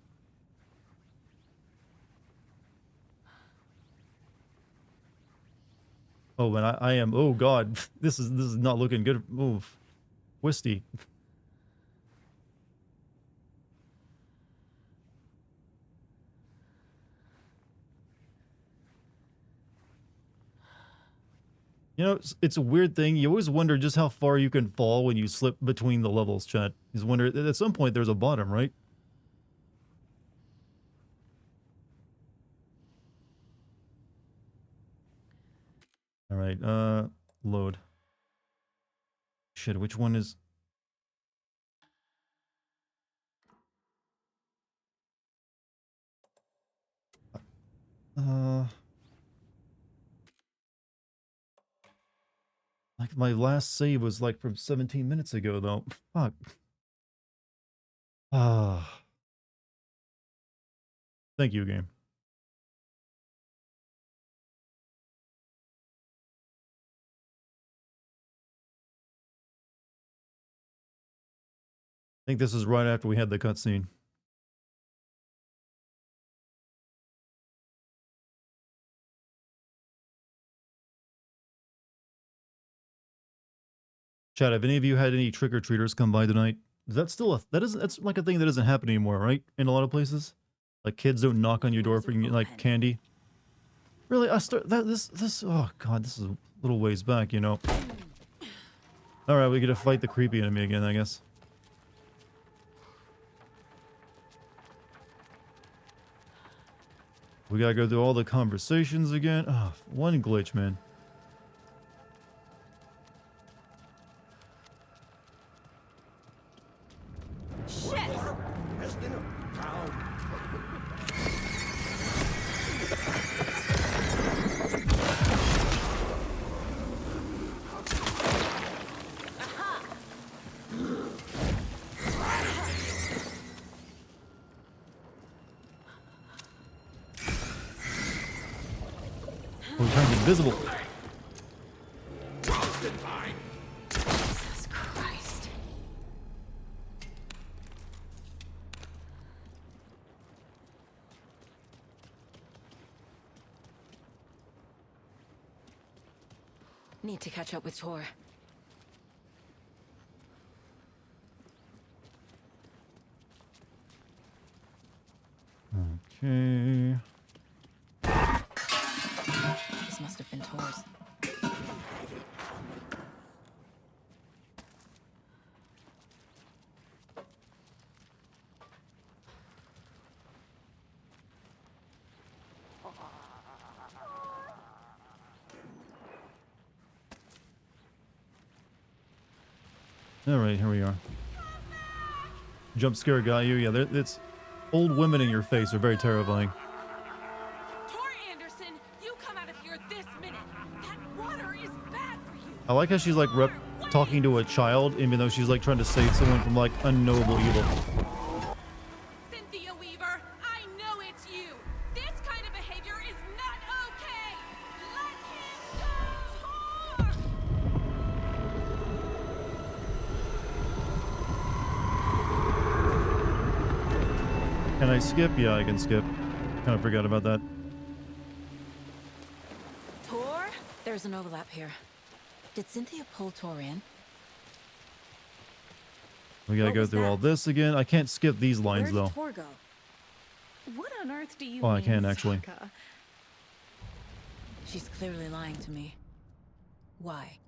Oh, and I am. Oh God, this is not looking good. Move, Wisty. You know, it's a weird thing. You always wonder just how far you can fall when you slip between the levels, chat. You just wonder, at some point there's a bottom, right? All right, load. Shit, which one is... Like, my last save was, like, from 17 minutes ago, though. Fuck. Ah. Thank you, game. I think this is right after we had the cutscene. Chat, have any of you had any trick-or-treaters come by tonight? Is that still that's like a thing that doesn't happen anymore, right? In a lot of places? Like kids don't knock on your door for like candy. Really? Oh god, this is a little ways back, you know. Alright, we get to fight the creepy enemy again, I guess. We gotta go through all the conversations again. Oh, one glitch, man. We're trying to get invisible. Jesus Christ. Need to catch up with Tor. Okay. This must have been Tor's. Alright, here we are. Jump scare got you. Yeah, it's old women in your face are very terrifying. Tor Anderson, you come out of here this minute. That water is bad for you. I like how she's like talking to a child, even though she's like trying to save someone from like unknowable evil. Cynthia Weaver, I know it's you. This kind of behavior is not okay. Let him go. Can I skip? Yeah, I can skip. Kind of forgot about that. Tor? There's an overlap here. Did Cynthia pull Tor in? We gotta go through all this again. I can't skip these lines Where though. did Tor go? What on earth do you Oh, mean, I can actually. Sokka? She's clearly lying to me. Why?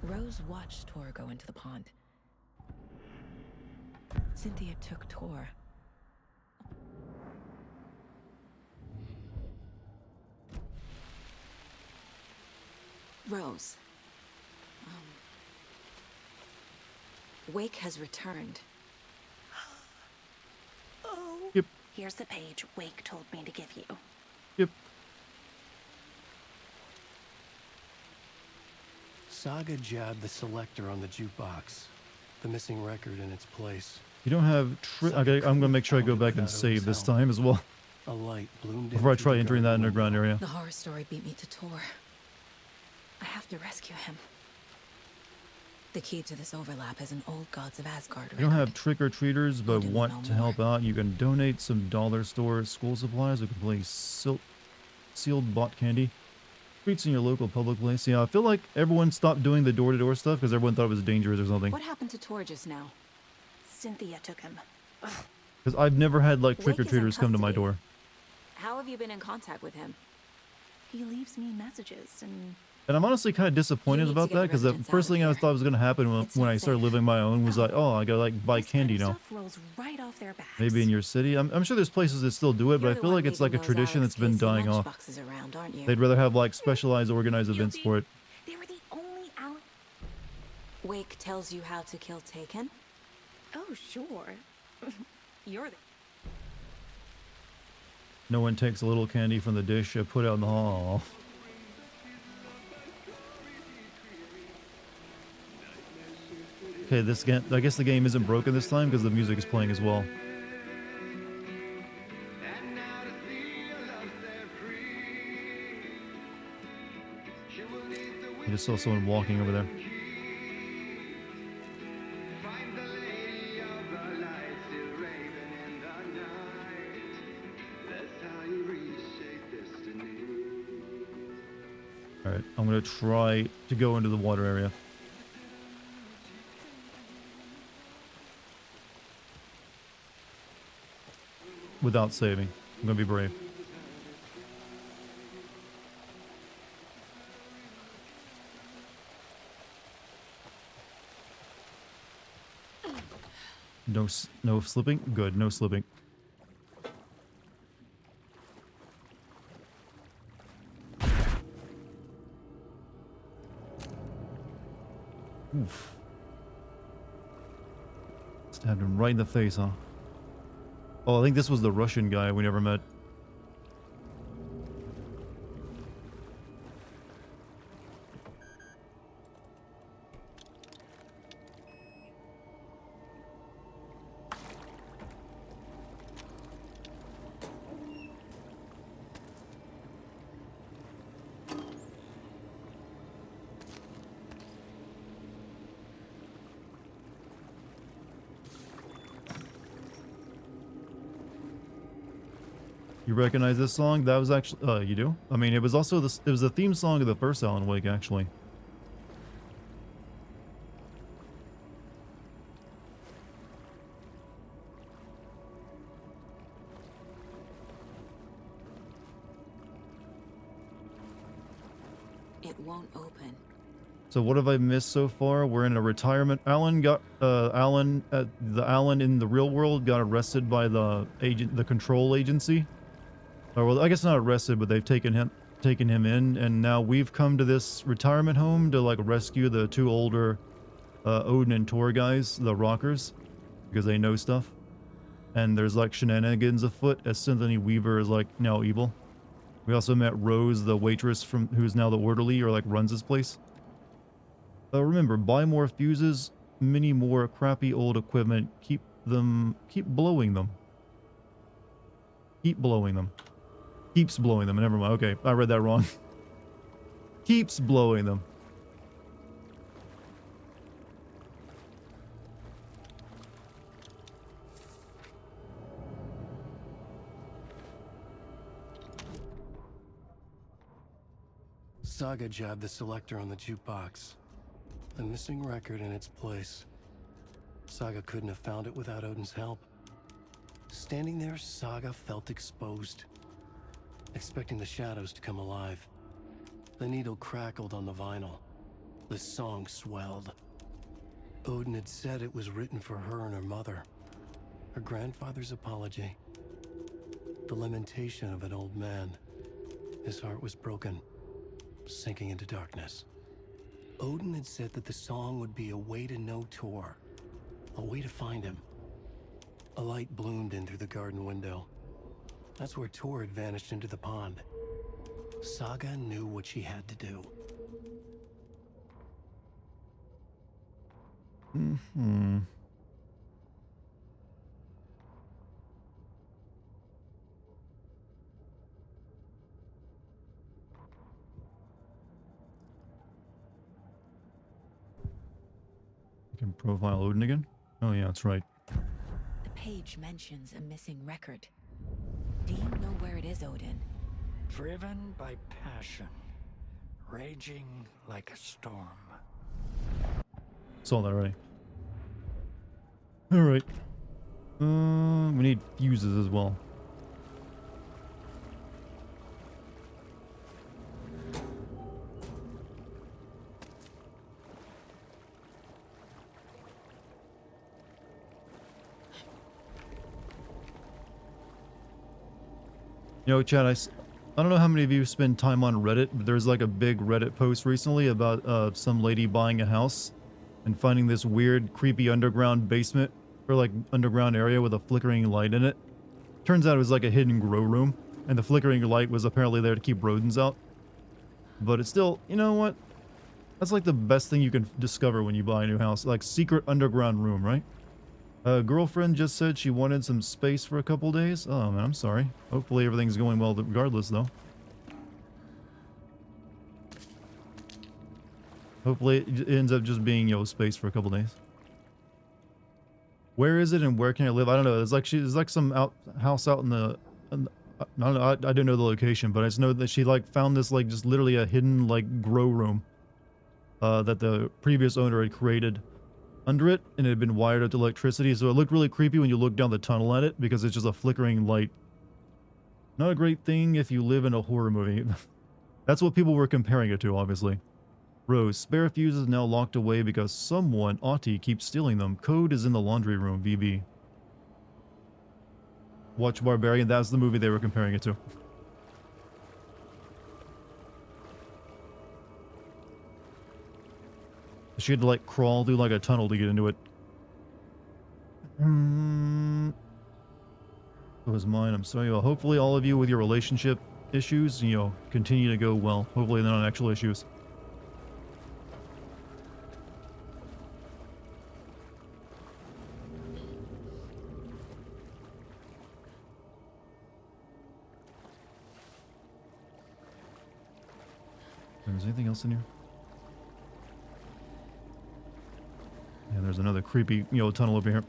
Rose watched Tor go into the pond. Cynthia took Tor. Rose. Wake has returned. Oh. Yep. Here's the page Wake told me to give you. Yep. Saga jabbed the selector on the jukebox. The missing record in its place. You don't have okay, I'm gonna make sure I go back and save this time as well. A light bloomed Before I into try the entering that garden underground area. The horror story beat me to Tor. I have to rescue him. The key to this overlap is an old Gods of Asgard You don't record. have trick-or-treaters but want to help out, you can donate some dollar store school supplies or complete sealed bought candy. Streets in your local public place. Yeah, I feel like everyone stopped doing the door-to-door stuff because everyone thought it was dangerous or something. What happened to Tor just now? Cynthia took him. Because I've never had like Wake is in trick-or-treaters come to my custody. door. How have you been in contact with him? He leaves me messages and And I'm honestly kind of disappointed about that because the first thing I thought was going to happen when I started living my own was like, oh, I gotta like buy candy now. stuff rolls right off their backs. Maybe in your city. I'm sure there's places that still do it, but I feel like it's like a tradition that's been dying off. Boxes around, aren't you? They'd rather have like specialized organized events for it. They were the only out. Wake tells you how to kill Taken? Oh, sure. You're the. No one takes a little candy from the dish put out in the hall. Okay, this game, I guess the game isn't broken this time because the music is playing as well. I just saw someone walking over there. Alright, I'm gonna try to go into the water area. Without saving. I'm gonna be brave. No slipping? Good, no slipping. Oof. Stabbed him right in the face, huh? Oh, I think this was the Russian guy we never met. You recognize this song? That was actually, you do? I mean, it was also it was the theme song of the first Alan Wake, actually. It won't open. So what have I missed so far? We're in a retirement. Alan in the real world got arrested by the control agency. Or, well, I guess not arrested, but they've taken him in, and now we've come to this retirement home to like rescue the two older Odin and Tor guys, the rockers, because they know stuff. And there's like shenanigans afoot as Symphony Weaver is like now evil. We also met Rose, the waitress who's now the orderly or like runs this place. Remember, buy more fuses, many more crappy old equipment, keep blowing them. Keep blowing them. Keeps blowing them. Never mind. Okay, I read that wrong. Keeps blowing them. Saga jabbed the selector on the jukebox. The missing record in its place. Saga couldn't have found it without Odin's help. Standing there, Saga felt exposed, expecting the shadows to come alive. The needle crackled on the vinyl. The song swelled. Odin had said it was written for her and her mother. Her grandfather's apology. The lamentation of an old man. His heart was broken, sinking into darkness. Odin had said that the song would be a way to know Tor, a way to find him. A light bloomed in through the garden window. That's where Tor had vanished into the pond. Saga knew what she had to do. Mm-hmm. I can profile Odin again? Oh yeah, that's right. The page mentions a missing record. Do you know where it is, Odin? Driven by passion, raging like a storm. Saw that already. Alright. We need fuses as well. You know, Chad, I don't know how many of you spend time on Reddit, but there's like a big Reddit post recently about some lady buying a house and finding this weird, creepy underground basement or like underground area with a flickering light in it. Turns out it was like a hidden grow room, and the flickering light was apparently there to keep rodents out. But it's still, you know what? That's like the best thing you can discover when you buy a new house. Like secret underground room, right? A girlfriend just said she wanted some space for a couple days. Oh man, I'm sorry. Hopefully everything's going well regardless though. Hopefully it ends up just being, you know, space for a couple days. Where is it and where can I live? I don't know. It's like some house out in the I don't know. I didn't know the location, but I just know that she like found this like just literally a hidden like grow room that the previous owner had created under it, and it had been wired up to electricity, so it looked really creepy when you look down the tunnel at it because it's just a flickering light. Not a great thing if you live in a horror movie. That's what people were comparing it to, obviously. Rose, spare fuse is now locked away because someone, Autie, keeps stealing them. Code is in the laundry room, VB. Watch Barbarian, that's the movie they were comparing it to. She had to like crawl through like a tunnel to get into it. It was mine, I'm sorry. Well, hopefully all of you with your relationship issues, you know, continue to go well. Hopefully they're not actual issues. Is there anything else in here? Yeah, there's another creepy, you know, tunnel over here.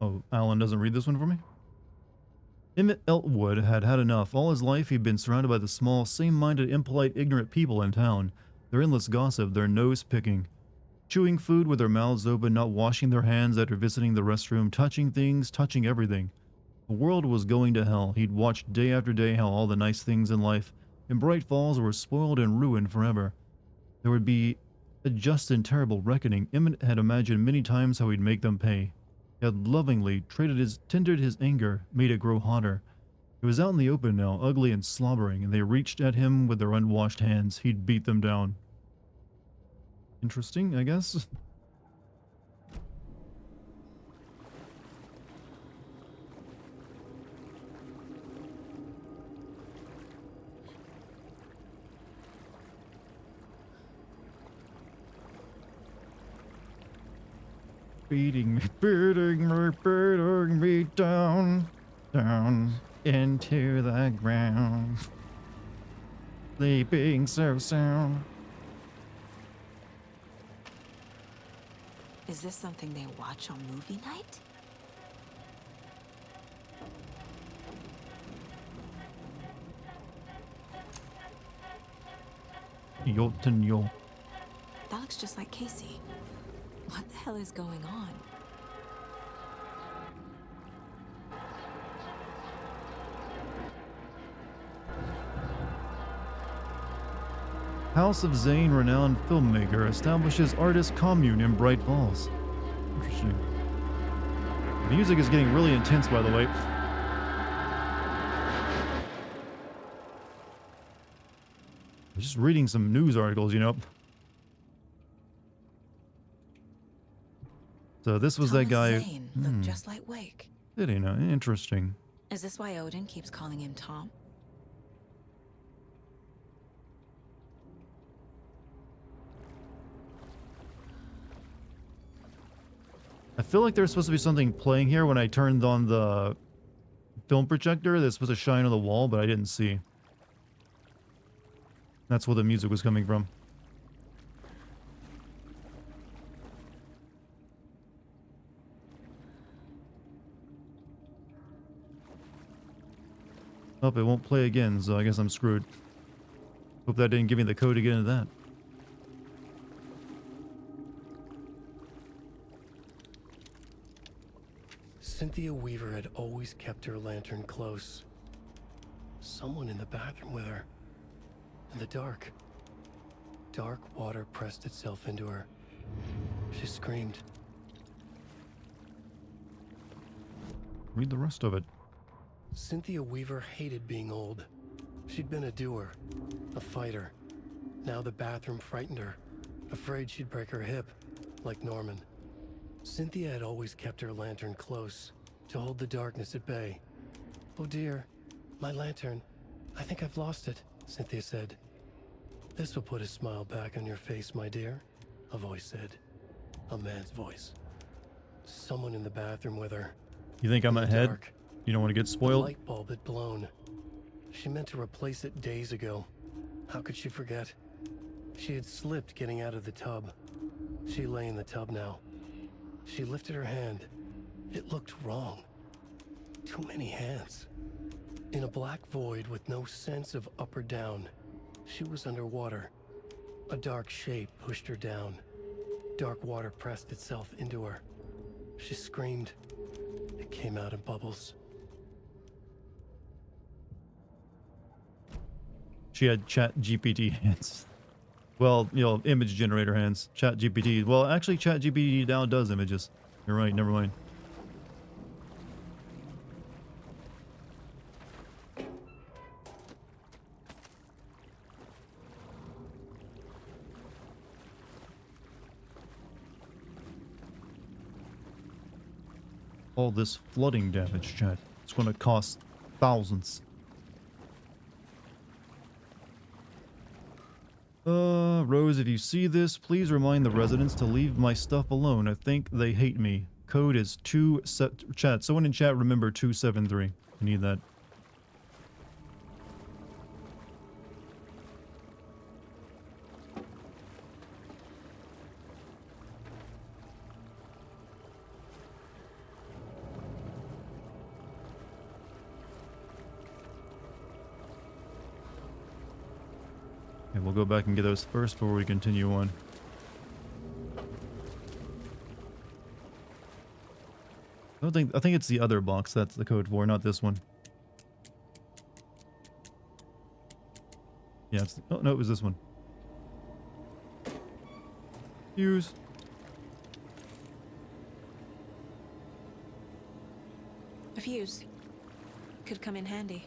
Oh, Alan doesn't read this one for me? Emmett Eltwood had had enough. All his life he'd been surrounded by the small, same-minded, impolite, ignorant people in town. Their endless gossip, their nose-picking. Chewing food with their mouths open, not washing their hands after visiting the restroom, touching things, touching everything. The world was going to hell. He'd watched day after day how all the nice things in life in Bright Falls were spoiled and ruined forever. There would be a just and terrible reckoning. Emmett had imagined many times how he'd make them pay. He had lovingly tendered his anger, made it grow hotter. It was out in the open now, ugly and slobbering, and they reached at him with their unwashed hands. He'd beat them down. Interesting, I guess. Beating me down, down into the ground. Sleeping so sound. Is this something they watch on movie night? Yo. That looks just like Casey. What the hell is going on? House of Zane, renowned filmmaker, establishes artist commune in Bright Falls. Interesting. The music is getting really intense, by the way. I'm just reading some news articles, you know. So this was that guy. Zane looked just like Wake. Did he know? Interesting. Is this why Odin keeps calling him Tom? I feel like there's supposed to be something playing here when I turned on the film projector that's supposed to shine on the wall, but I didn't see. That's where the music was coming from. Oh, it won't play again, so I guess I'm screwed. Hope that didn't give me the code to get into that. Cynthia Weaver had always kept her lantern close. Someone in the bathroom with her. In the dark. Dark water pressed itself into her. She screamed. Read the rest of it. Cynthia Weaver hated being old. She'd been a doer, a fighter. Now the bathroom frightened her, afraid she'd break her hip. like Norman. Cynthia had always kept her lantern close to hold the darkness at bay. "Oh dear, my lantern. I think I've lost it," Cynthia said. "This will put a smile back on your face, my dear," a voice said. A man's voice. Someone in the bathroom with her. You think I'm In the ahead? dark. You don't want to get The spoiled? light bulb had blown. She meant to replace it days ago. How could she forget? She had slipped getting out of the tub. She lay in the tub now. She lifted her hand. It looked wrong. Too many hands. In a black void with no sense of up or down, she was underwater. A dark shape pushed her down. Dark water pressed itself into her. She screamed. It came out in bubbles. She had Chat GPT hands. Well, you know, image generator hands. Chat GPT. Well, actually, Chat GPT now does images. You're right. Never mind. All this flooding damage, chat. It's going to cost thousands. Rose, if you see this, please remind the residents to leave my stuff alone. I think they hate me. Code is chat. Someone in chat remember 273. I need that. Okay, we'll go back and get those first before we continue on. I think it's the other box that's the code for, not this one. Yeah, oh no, it was this one. Use. A fuse. Could come in handy.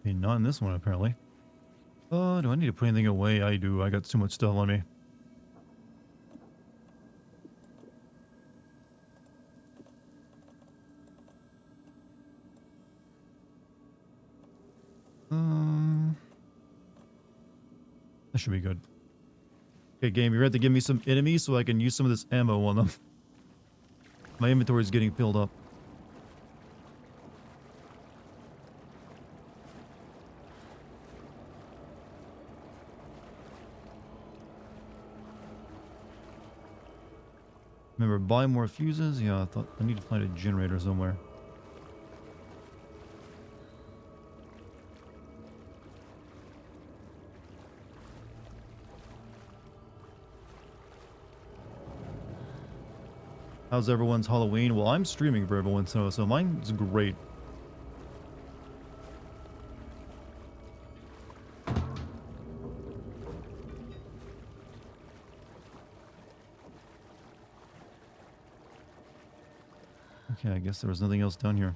Okay, not in this one, apparently. Do I need to put anything away? I do. I got too much stuff on me. That should be good. Okay, game, you're going to have to give me some enemies so I can use some of this ammo on them. My inventory is getting filled up. Remember, buy more fuses? Yeah, I thought I need to find a generator somewhere. How's everyone's Halloween? Well, I'm streaming for everyone, so mine's great. Okay, I guess there was nothing else down here.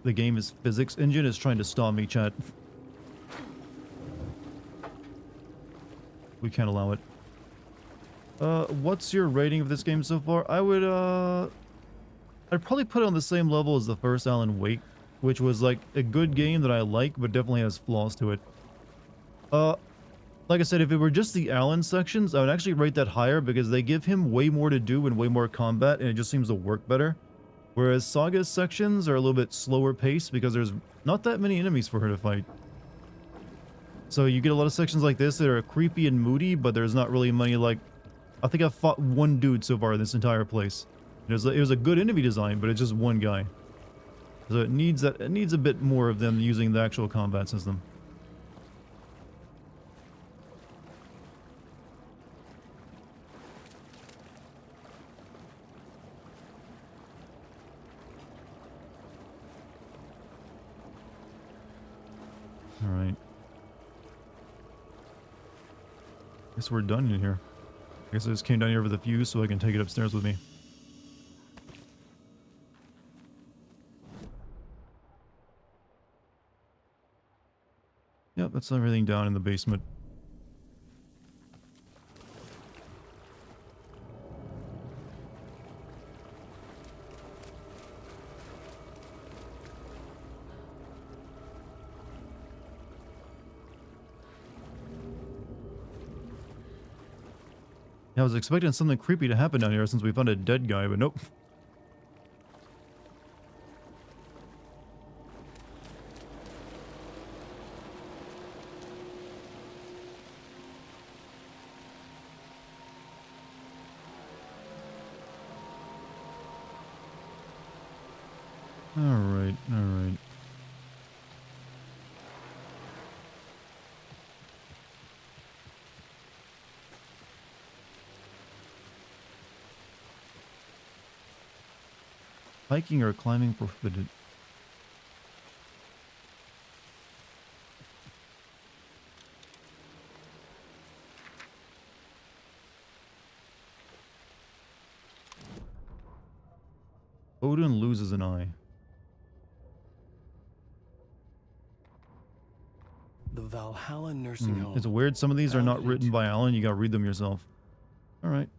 The game's physics engine is trying to stop me, chat. We can't allow it. What's your rating of this game so far? I would, I'd probably put it on the same level as the first Alan Wake, which was like a good game that I like, but definitely has flaws to it. Like I said, if it were just the Alan sections, I would actually rate that higher because they give him way more to do and way more combat, and it just seems to work better. Whereas Saga's sections are a little bit slower paced because there's not that many enemies for her to fight. So you get a lot of sections like this that are creepy and moody, but there's not really many, like... I think I've fought one dude so far in this entire place. It was a good enemy design, but it's just one guy. So it needs that. It needs a bit more of them using the actual combat system. All right. Guess we're done in here. I guess I just came down here for the fuse so I can take it upstairs with me. Yep, that's everything down in the basement. Yeah, I was expecting something creepy to happen down here since we found a dead guy, but nope. Alright, alright. Hiking or climbing prohibited. Odin loses an eye. The Valhalla nursing home. It's weird. Some of these are not Founded in written by Alan. You gotta read them yourself. Alright.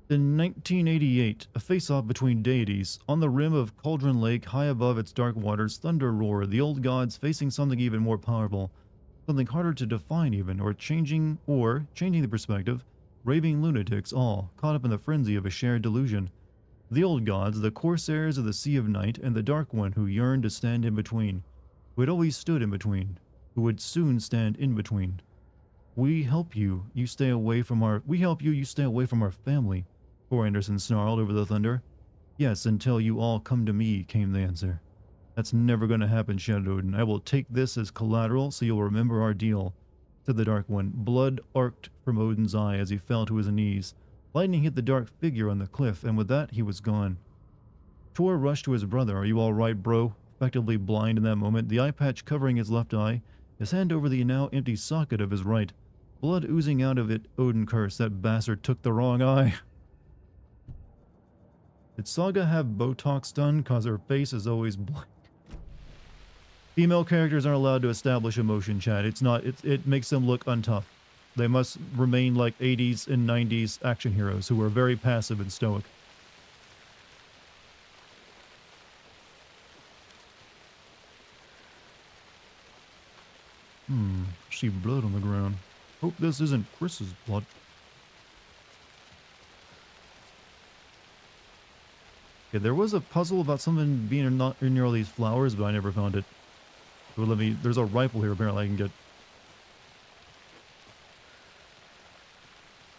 In 1988, a face-off between deities. On the rim of Cauldron Lake, high above its dark waters, thunder roared. The old gods facing something even more powerful. Something harder to define even, or changing the perspective. Raving lunatics, all caught up in the frenzy of a shared delusion. The old gods, the corsairs of the Sea of Night, and the Dark One who yearned to stand in between. Who had always stood in between. Who would soon stand in between. We help you, you stay away from our family. Poor Anderson snarled over the thunder. Yes, until you all come to me, came the answer. That's never going to happen, shouted Odin. I will take this as collateral so you'll remember our deal, said the Dark One. Blood arced from Odin's eye as he fell to his knees. Lightning hit the dark figure on the cliff, and with that, he was gone. Tor rushed to his brother. Are you all right, bro? Effectively blind in that moment, the eye patch covering his left eye, his hand over the now empty socket of his right. Blood oozing out of it, Odin cursed. That bastard took the wrong eye. Did Saga have Botox done? Cause her face is always blank. Female characters aren't allowed to establish emotion, Chad. It makes them look untough. They must remain like 80s and 90s action heroes who are very passive and stoic. See blood on the ground. Hope this isn't Chris's blood. Okay, there was a puzzle about something being not near all these flowers, but I never found it. So let me. There's a rifle here. Apparently, I can get.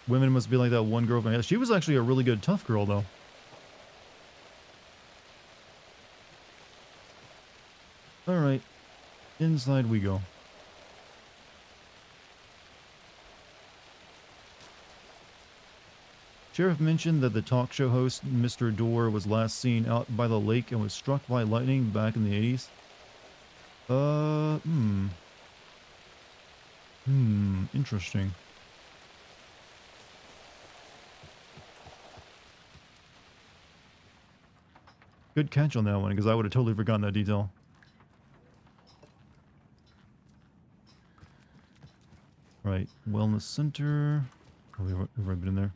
Women must be like that one girl. She was actually a really good tough girl, though. All right, inside we go. Sheriff mentioned that the talk show host, Mr. Dorr, was last seen out by the lake and was struck by lightning back in the 80s. Interesting. Good catch on that one, because I would have totally forgotten that detail. Right, wellness center. Oh, we've already been in there.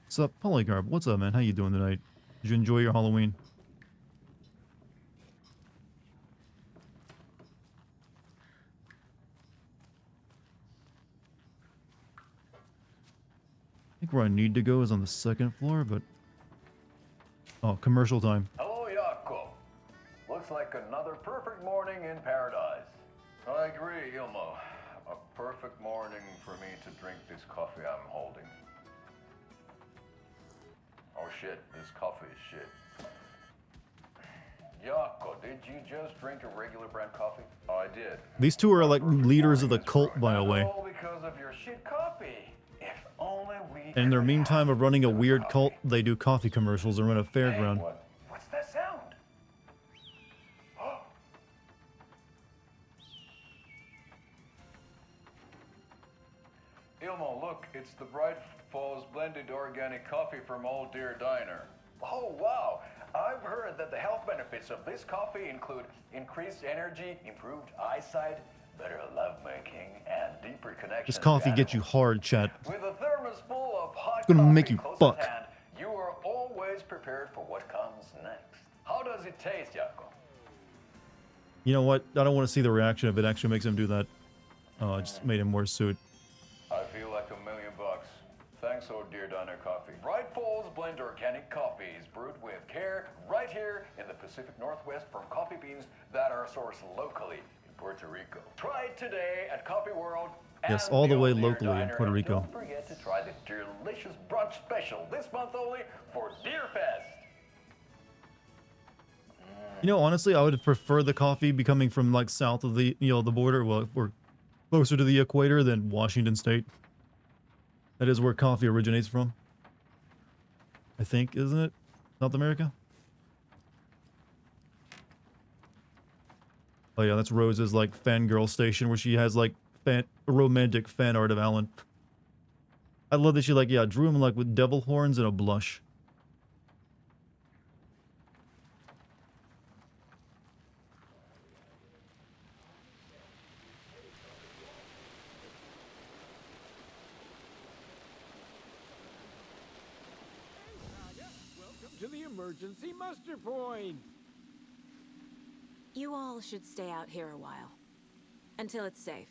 What's up, Polycarp? What's up, man? How you doing tonight? Did you enjoy your Halloween? think where I need to go is on the second floor, but... Oh, commercial time. Hello, Jaakko. Looks like another perfect morning in paradise. I agree, Ilmo. A perfect morning for me to drink this coffee I'm holding. Oh shit, this coffee is shit. Jaakko, did you just drink a regular brand coffee? I did. These two are like leaders of the cult, by the way. All because of your shit coffee. If only we And in their meantime of running a weird cult, they do coffee commercials around a fairground. What's that sound? Ilmo, look, it's the Bright Falls blended organic coffee from Old Deer Diner. Oh, wow. I've heard that the health benefits of this coffee include increased energy, improved eyesight, better lovemaking, and deeper connections. This coffee gets you hard, chat. With a thermos full of hot It's gonna coffee make you close fuck. at hand, you are always prepared for what comes next. How does it taste, Jaakko? You know what? I don't want to see the reaction if it actually makes him do that. Oh, I just made him wear a suit. I feel like $1 million. Thanks, Old Deer Diner Coffee. Bright Falls Blend Organic Coffee is brewed with care right here in the Pacific Northwest from coffee beans that are sourced locally in Puerto Rico. Try it today at Coffee World. Yes, and all the way Old Deer locally in Diner. Puerto And Rico. Don't forget to try the delicious brunch special this month only for Deer Fest. You know, honestly, I would prefer the coffee be coming from like south of the, the border, well, or closer to the equator than Washington State. That is where coffee originates from. I think, isn't it? South America? Oh yeah, that's Rose's like fangirl station where she has like romantic fan art of Alan. I love that she like, yeah, drew him like with devil horns and a blush. Welcome to the emergency muster point. You all should stay out here a while. Until it's safe.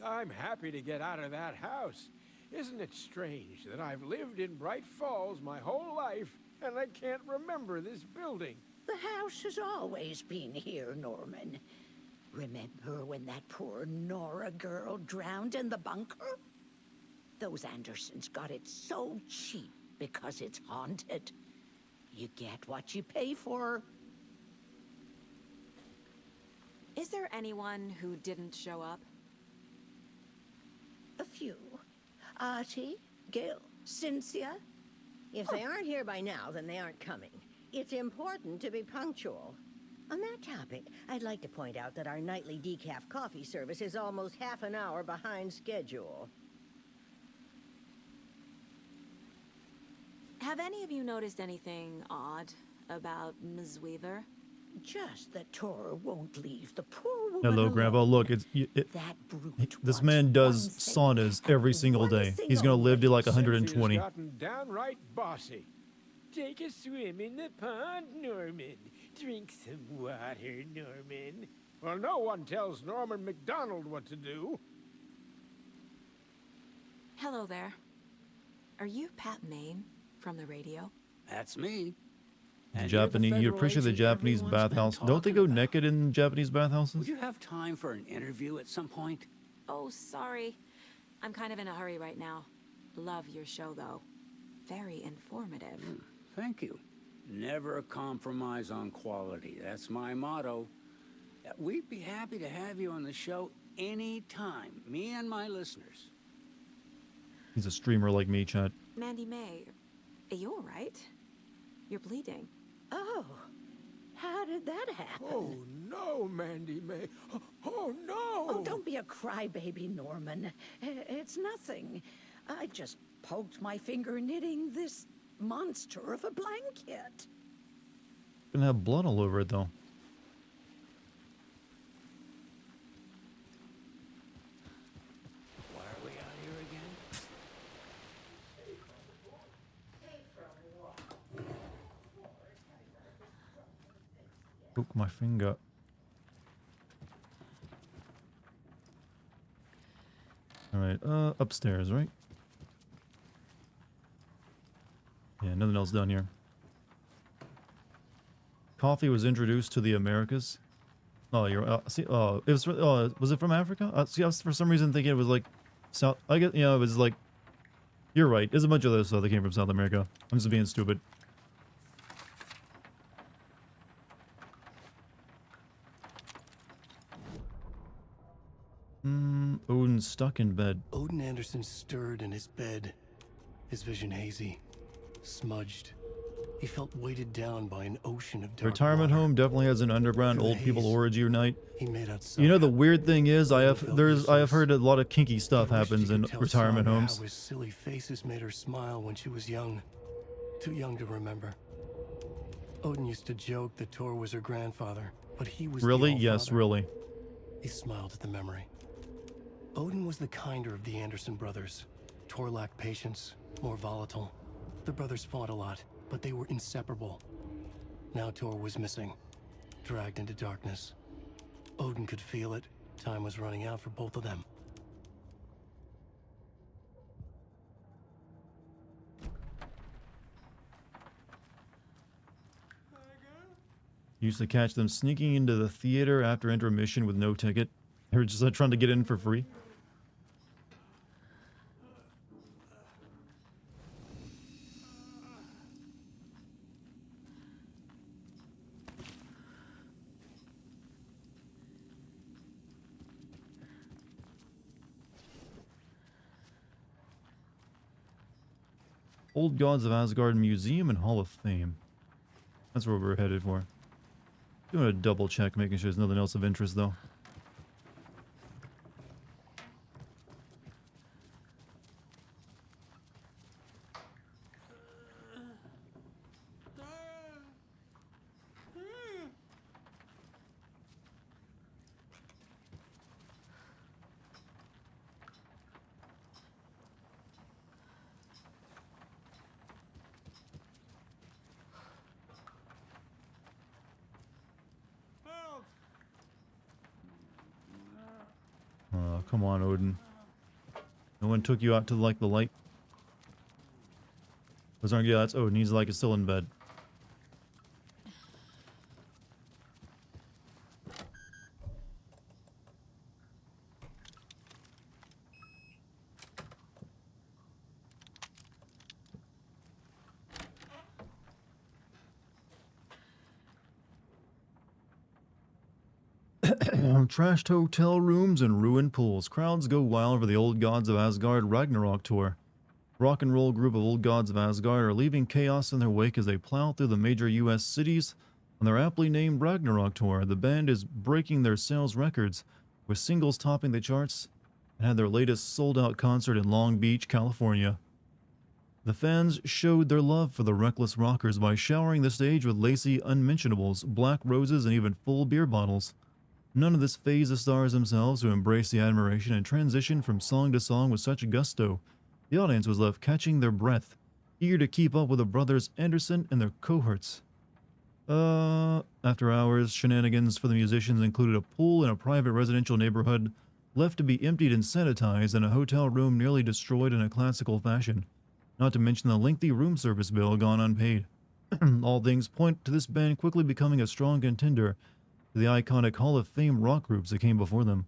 I'm happy to get out of that house. Isn't it strange that I've lived in Bright Falls my whole life and I can't remember this building? The house has always been here, Norman. Remember when that poor Nora girl drowned in the bunker? Those Andersons got it so cheap because it's haunted. You get what you pay for. Is there anyone who didn't show up? A few. Artie, Gil, Cynthia. If they aren't here by now, then they aren't coming. It's important to be punctual. On that topic, I'd like to point out that our nightly decaf coffee service is almost half an hour behind schedule. Have any of you noticed anything odd about Ms. Weaver? Just that Tora won't leave the poor woman Hello, alone. Grandpa. Look, That brute this man does saunas every single day. He's gonna live to like 120. Cynthia's gotten downright bossy. Take a swim in the pond, Norman. Drink some water, Norman. Well, no one tells Norman McDonald what to do. Hello there. Are you Pat Maine from the radio? That's me. Japanese, you're pretty sure the Japanese bathhouse. Don't they go naked in Japanese bathhouses? Would you have time for an interview at some point? Oh, sorry. I'm kind of in a hurry right now. Love your show, though. Very informative. Thank you. Never compromise on quality. That's my motto. We'd be happy to have you on the show anytime. Me and my listeners. He's a streamer like me, chat. Mandy May, are you all right? You're bleeding. Oh, how did that happen? Oh, no, Mandy May. Oh, no! Oh, don't be a crybaby, Norman. It's nothing. I just poked my finger knitting this monster of a blanket. Gonna have blood all over it, though. Why are we out here again? Poke my finger. Alright, upstairs, right? else down here. Coffee was introduced to the Americas. Oh, you're was it from Africa? See, I was for some reason thinking it was like South. I get, it was like. You're right. There's a bunch of those stuff that came from South America. I'm just being stupid. Odin's stuck in bed. Odin Anderson stirred in his bed, his vision hazy, smudged. He felt weighted down by an ocean of dark Retirement water. home definitely has an underground Through the old people haze, orgy night. he made out You know, the Saga. weird thing is I have Felt heard a lot of kinky stuff happens in Tell retirement Saga homes. How his silly faces made her smile when she was young, too young to remember. Odin used to joke that Tor was her grandfather, but he was Really? the Yes, Allfather. really. He smiled at the memory. Odin was the kinder of the Anderson brothers. Tor lacked patience, more volatile. The brothers fought a lot, but they were inseparable. Now Tor was missing, dragged into darkness. Odin could feel it. Time was running out for both of them. Used to catch them sneaking into the theater after intermission with no ticket. They were just trying to get in for free. Old Gods of Asgard Museum and Hall of Fame. That's where we're headed for. Doing a double check, making sure there's nothing else of interest, though. Come on, Odin. No one took you out to, like, the light? Those aren't, yeah, that's Odin. He's, like, still in bed. Trashed hotel rooms and ruined pools. Crowds go wild for the Old Gods of Asgard Ragnarok tour. Rock and roll group of Old Gods of Asgard are leaving chaos in their wake as they plow through the major U.S. cities on their aptly named Ragnarok tour. The band is breaking their sales records, with singles topping the charts, and had their latest sold-out concert in Long Beach, California. The fans showed their love for the reckless rockers by showering the stage with lacy unmentionables, black roses, and even full beer bottles. None of this fazed the stars themselves, who embraced the admiration and transitioned from song to song with such gusto. The audience was left catching their breath, eager to keep up with the brothers Anderson and their cohorts. After hours, shenanigans for the musicians included a pool in a private residential neighborhood, left to be emptied and sanitized, and a hotel room nearly destroyed in a classical fashion. Not to mention the lengthy room service bill gone unpaid. All things point to this band quickly becoming a strong contender to the iconic Hall of Fame rock groups that came before them.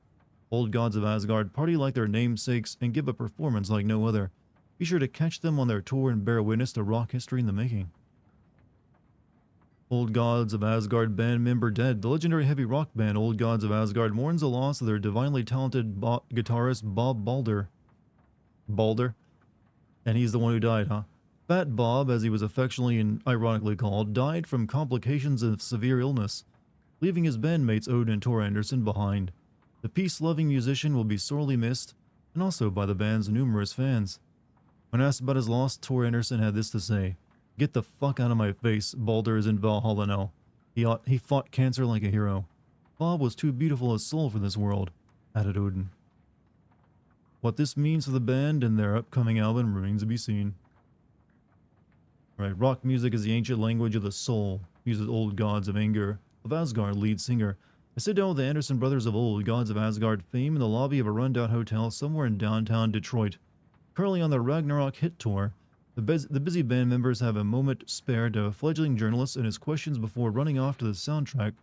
Old Gods of Asgard party like their namesakes and give a performance like no other. Be sure to catch them on their tour and bear witness to rock history in the making. Old Gods of Asgard band member dead. The legendary heavy rock band Old Gods of Asgard mourns the loss of their divinely talented guitarist Bob Balder. Balder? And he's the one who died, huh? Fat Bob, as he was affectionately and ironically called, died from complications of severe illness, leaving his bandmates Odin and Tor Anderson behind. The peace-loving musician will be sorely missed, and also by the band's numerous fans. When asked about his loss, Tor Anderson had this to say: "Get the fuck out of my face, Balder is in Valhalla now. He fought cancer like a hero. Bob was too beautiful a soul for this world," added Odin. What this means for the band and their upcoming album remains to be seen. Right, rock music is the ancient language of the soul, uses Old Gods of Asgard lead singer. I sit down with the Anderson brothers of Old Gods of Asgard fame in the lobby of a rundown hotel somewhere in downtown Detroit. Currently on their Ragnarok hit tour, The busy band members have a moment spared to a fledgling journalist and his questions before running off to the sound check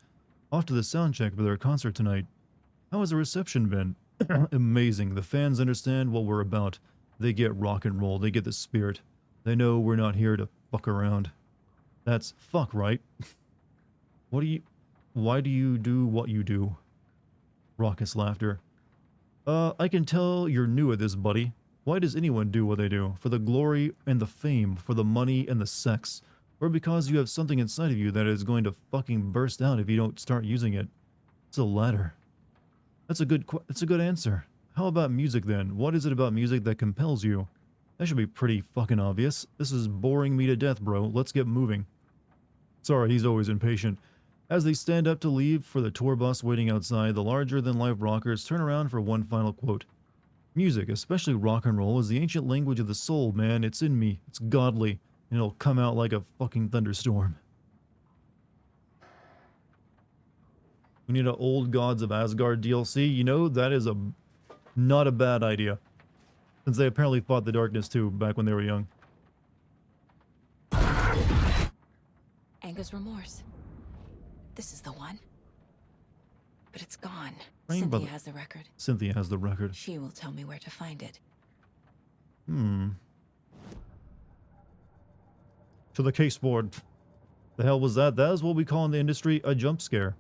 for their concert tonight. How has the reception been? Amazing. The fans understand what we're about. They get rock and roll. They get the spirit. They know we're not here to fuck around. That's fuck, right? Why do you do what you do? Raucous laughter. I can tell you're new at this, buddy. Why does anyone do what they do? For the glory and the fame, for the money and the sex, or because you have something inside of you that is going to fucking burst out if you don't start using it? It's the latter. That's a good answer. How about music then? What is it about music that compels you? That should be pretty fucking obvious. This is boring me to death, bro. Let's get moving. Sorry, he's always impatient. As they stand up to leave for the tour bus waiting outside, the larger-than-life rockers turn around for one final quote. Music, especially rock and roll, is the ancient language of the soul, man. It's in me. It's godly. And it'll come out like a fucking thunderstorm. We need an Old Gods of Asgard DLC. You know, that is not a bad idea. Since they apparently fought the darkness too, back when they were young. Anger's Remorse. This is the one. But it's gone. Rainbow. Cynthia has the record. Cynthia has the record. She will tell me where to find it. To the case board. The hell was that? That is what we call in the industry a jump scare.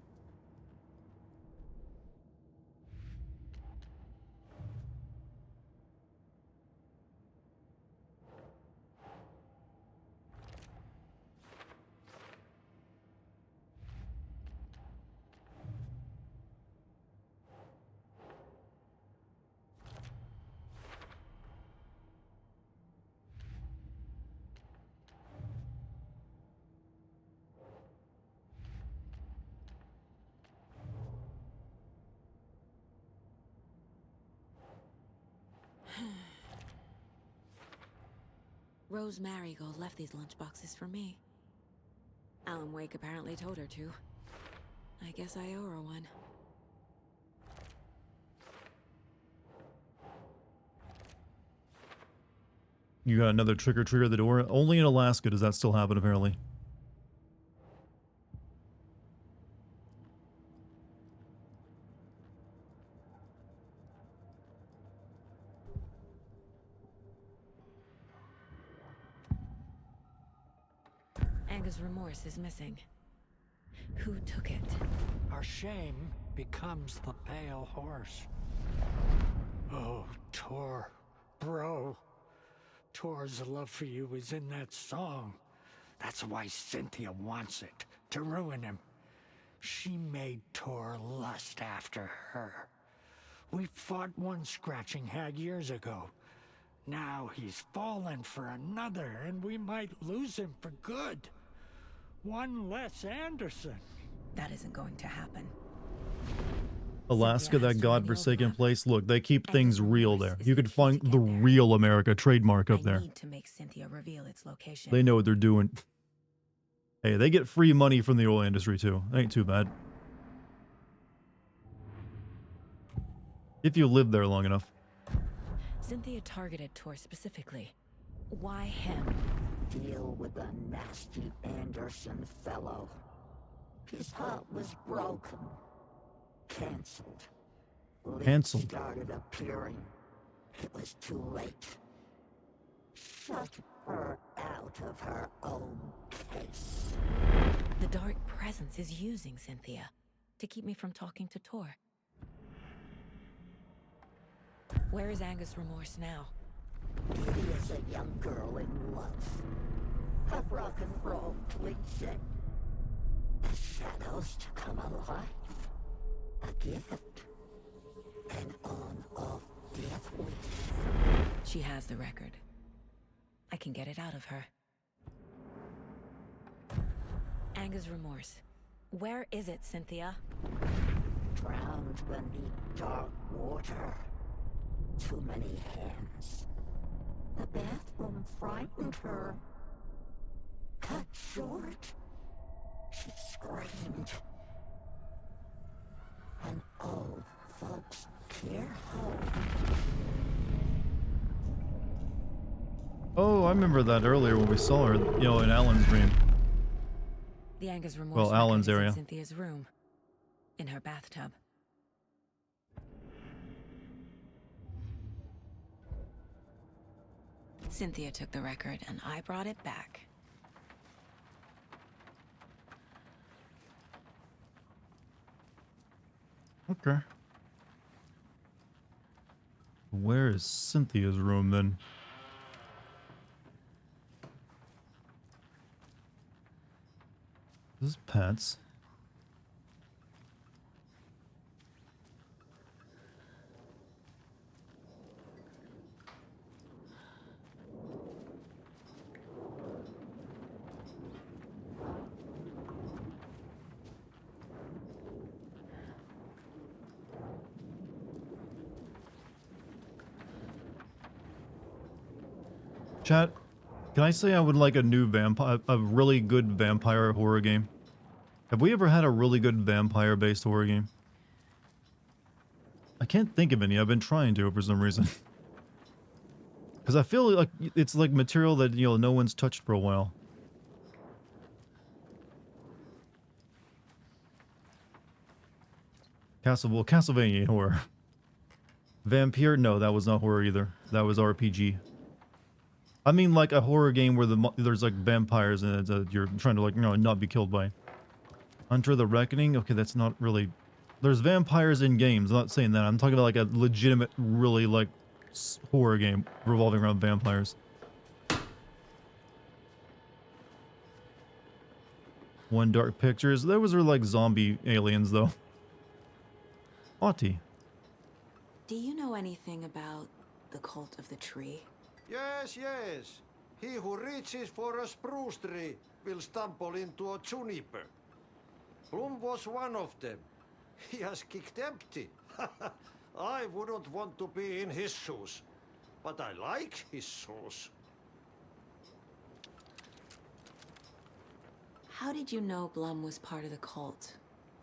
Rose Marigold left these lunchboxes for me. Alan Wake apparently told her to. I guess I owe her one. You got another trick-or-treater at the door? Only in Alaska does that still happen, apparently. Anger's Remorse is missing. Who took it? Our shame becomes the pale horse. Oh, Tor. Bro. Tor's love for you is in that song. That's why Cynthia wants it, to ruin him. She made Tor lust after her. We fought one scratching hag years ago. Now he's fallen for another, and we might lose him for good. One less Anderson. That isn't going to happen. Alaska, that godforsaken place. Look, they keep things real there. You could find the real America trademark up there. I need to make Cynthia reveal its location. They know what they're doing. Hey, they get free money from the oil industry too. Ain't too bad. If you live there long enough. Cynthia targeted Tor specifically. Why him? Deal with the nasty Anderson fellow. His heart was broken. Cancelled. Cancelled. Started appearing. It was too late. Shut her out of her own case. The dark presence is using Cynthia to keep me from talking to Tor. Where is Anger's Remorse now? Beauty is a young girl in love. A rock and roll cliche. The shadows to come alive. A gift. An on-off death wish. She has the record. I can get it out of her. Anger's Remorse. Where is it, Cynthia? Drowned beneath dark water. Too many hands. The bathroom frightened her. Cut short. She screamed. An old folks care home. Oh, I remember that earlier when we saw her, you know, in Alan's dream. The anger's remorse Well, Alan's record is area. in Cynthia's room, in her bathtub. Cynthia took the record, and I brought it back. Okay. Where is Cynthia's room then? This is pets. Chat, can I say I would like a new vampire, a really good vampire horror game? Have we ever had a really good vampire-based horror game? I can't think of any. I've been trying to for some reason. Because I feel like it's like material that, you know, no one's touched for a while. Castlevania horror. Vampire? No, that was not horror either. That was RPG. I mean, like a horror game where there's like vampires and you're trying to, like, you know, not be killed by. Hunter the Reckoning? Okay, that's not really... There's vampires in games. I'm not saying that. I'm talking about like a legitimate, really like horror game revolving around vampires. One Dark Pictures. Those are like zombie aliens, though. Auntie. Do you know anything about the Cult of the Tree? Yes, yes. He who reaches for a spruce tree will stumble into a juniper. Bloom was one of them. He has kicked empty. I wouldn't want to be in his shoes. But I like his shoes. How did you know Blum was part of the cult?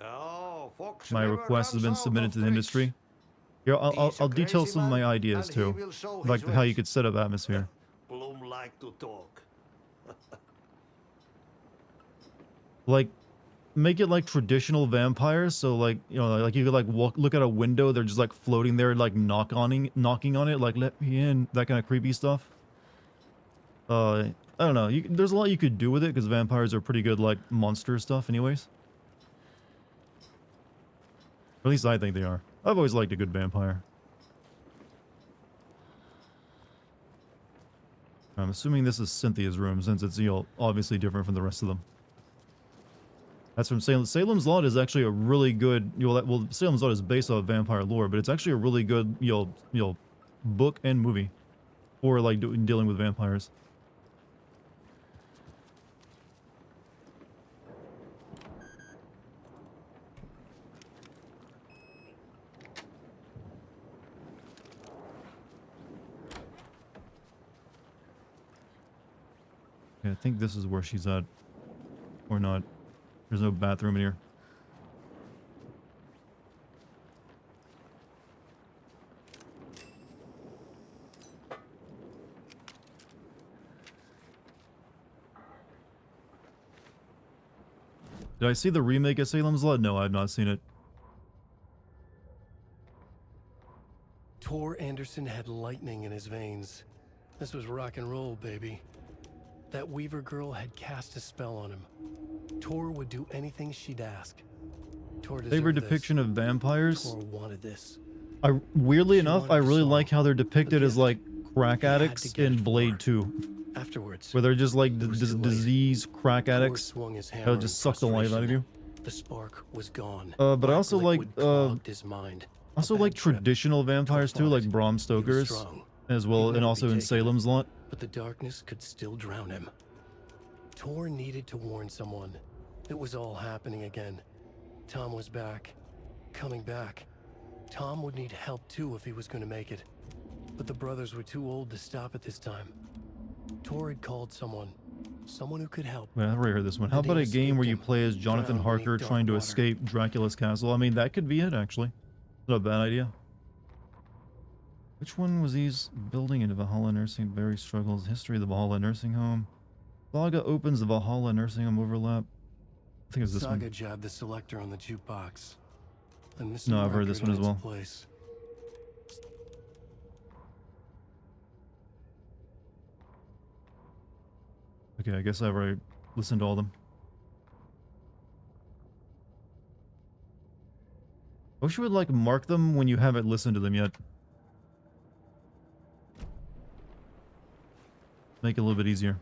Oh, Fox My request has been submitted to the industry. Here, I'll detail some of my ideas too, like how you could set up atmosphere. Bloom like to talk. Like, make it like traditional vampires. So like, you know, like you could like look at a window, they're just like floating there, like knocking on it, like let me in, that kind of creepy stuff. I don't know. There's a lot you could do with it because vampires are pretty good like monster stuff, anyways. Or at least I think they are. I've always liked a good vampire. I'm assuming this is Cynthia's room since it's, you know, obviously different from the rest of them. That's from Salem. Salem's Lot is actually a really good, you know, well, Salem's Lot is based off vampire lore, but it's actually a really good, you know, book and movie for like dealing with vampires. Okay, I think this is where she's at, or not. There's no bathroom in here. Did I see the remake of Salem's Lot? No, I've not seen it. Tor Anderson had lightning in his veins. This was rock and roll, baby. That Weaver girl had cast a spell on him. Tor would do anything she'd ask. Tor deserved Favorite this. depiction of vampires? Tor wanted this. Weirdly enough, I really like how they're depicted as like crack addicts in Blade 2. Afterwards, where they're just like disease crack addicts. swung his They'll hammer just in suck the life out of you. The spark was gone. But I also like his mind. traditional vampires too, like Bram Stoker's, as well, and also in Salem's Lot. But the darkness could still drown him. Tor needed to warn someone. It was all happening again. Tom was back. Coming back. Tom would need help too if he was going to make it. But the brothers were too old to stop at this time. Tor had called someone. Someone who could help. Wait, I've already heard this one. How about a game where you play as Jonathan Harker trying to escape Dracula's castle? I mean, that could be it, actually. Not a bad idea. Which one was these? Building in Valhalla Nursing, Barry struggles, history of the Valhalla Nursing Home. Saga opens the Valhalla Nursing Home overlap. I think it's this Saga one. jabbed the selector on the jukebox. The missing No, I've heard record this one in as its well. place. Okay, I guess I've already listened to all of them. I wish you would like mark them when you haven't listened to them yet. Make it a little bit easier.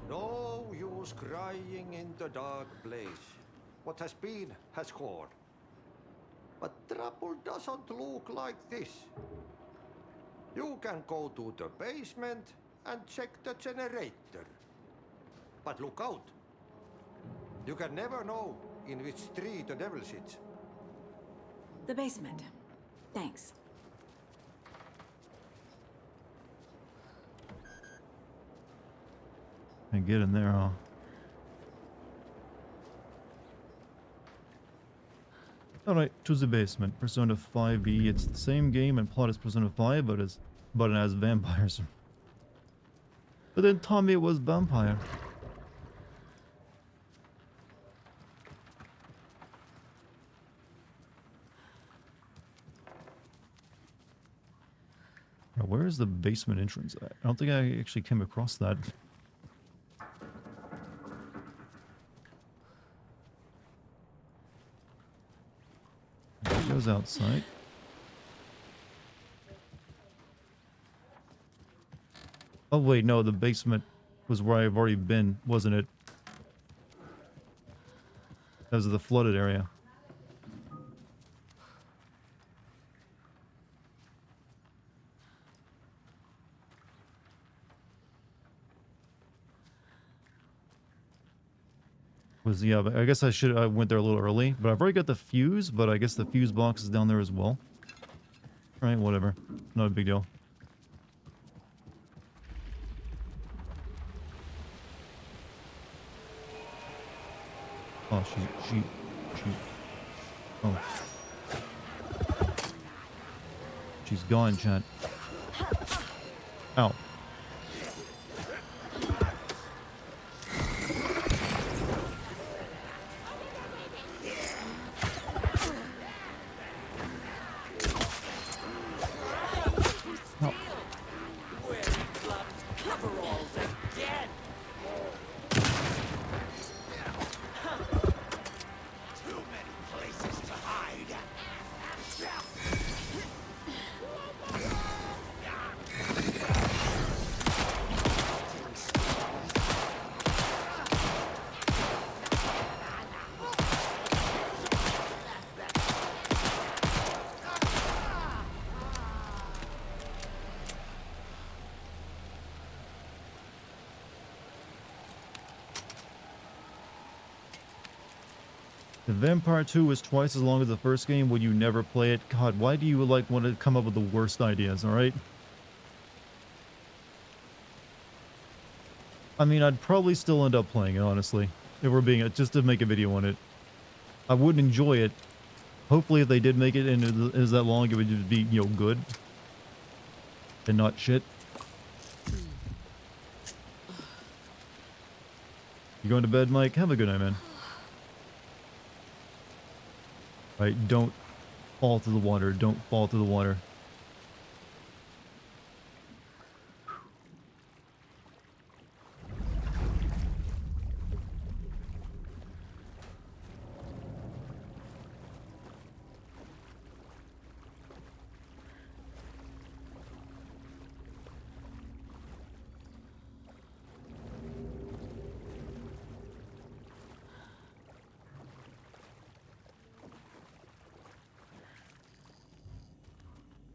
No use crying in the dark place. What has been has gone. But trouble doesn't look like this. You can go to the basement and check the generator. But look out. You can never know in which tree the devil sits. The basement. Thanks. And get in there, huh? Alright, to the basement. Persona 5e. It's the same game and plot as Persona 5, but it has vampires. But then Tommy was vampire. Now, where is the basement entrance at? I don't think I actually came across that. It goes outside. Oh wait, no, the basement was where I've already been, wasn't it? That was the flooded area. Yeah, but I guess I went there a little early, but I've already got the fuse, but I guess the fuse box is down there as well. Alright, whatever. Not a big deal. Oh, she... Oh. She's gone, chat. Ow. The Vampire 2 is twice as long as the first game. Would you never play it? God, why do you like want to come up with the worst ideas, alright? I mean, I'd probably still end up playing it, honestly. If we're being just to make a video on it. I wouldn't enjoy it. Hopefully if they did make it and it is that long, it would just be, you know, good. And not shit. You going to bed, Mike? Have a good night, man. Right, don't fall to the water. Don't fall to the water.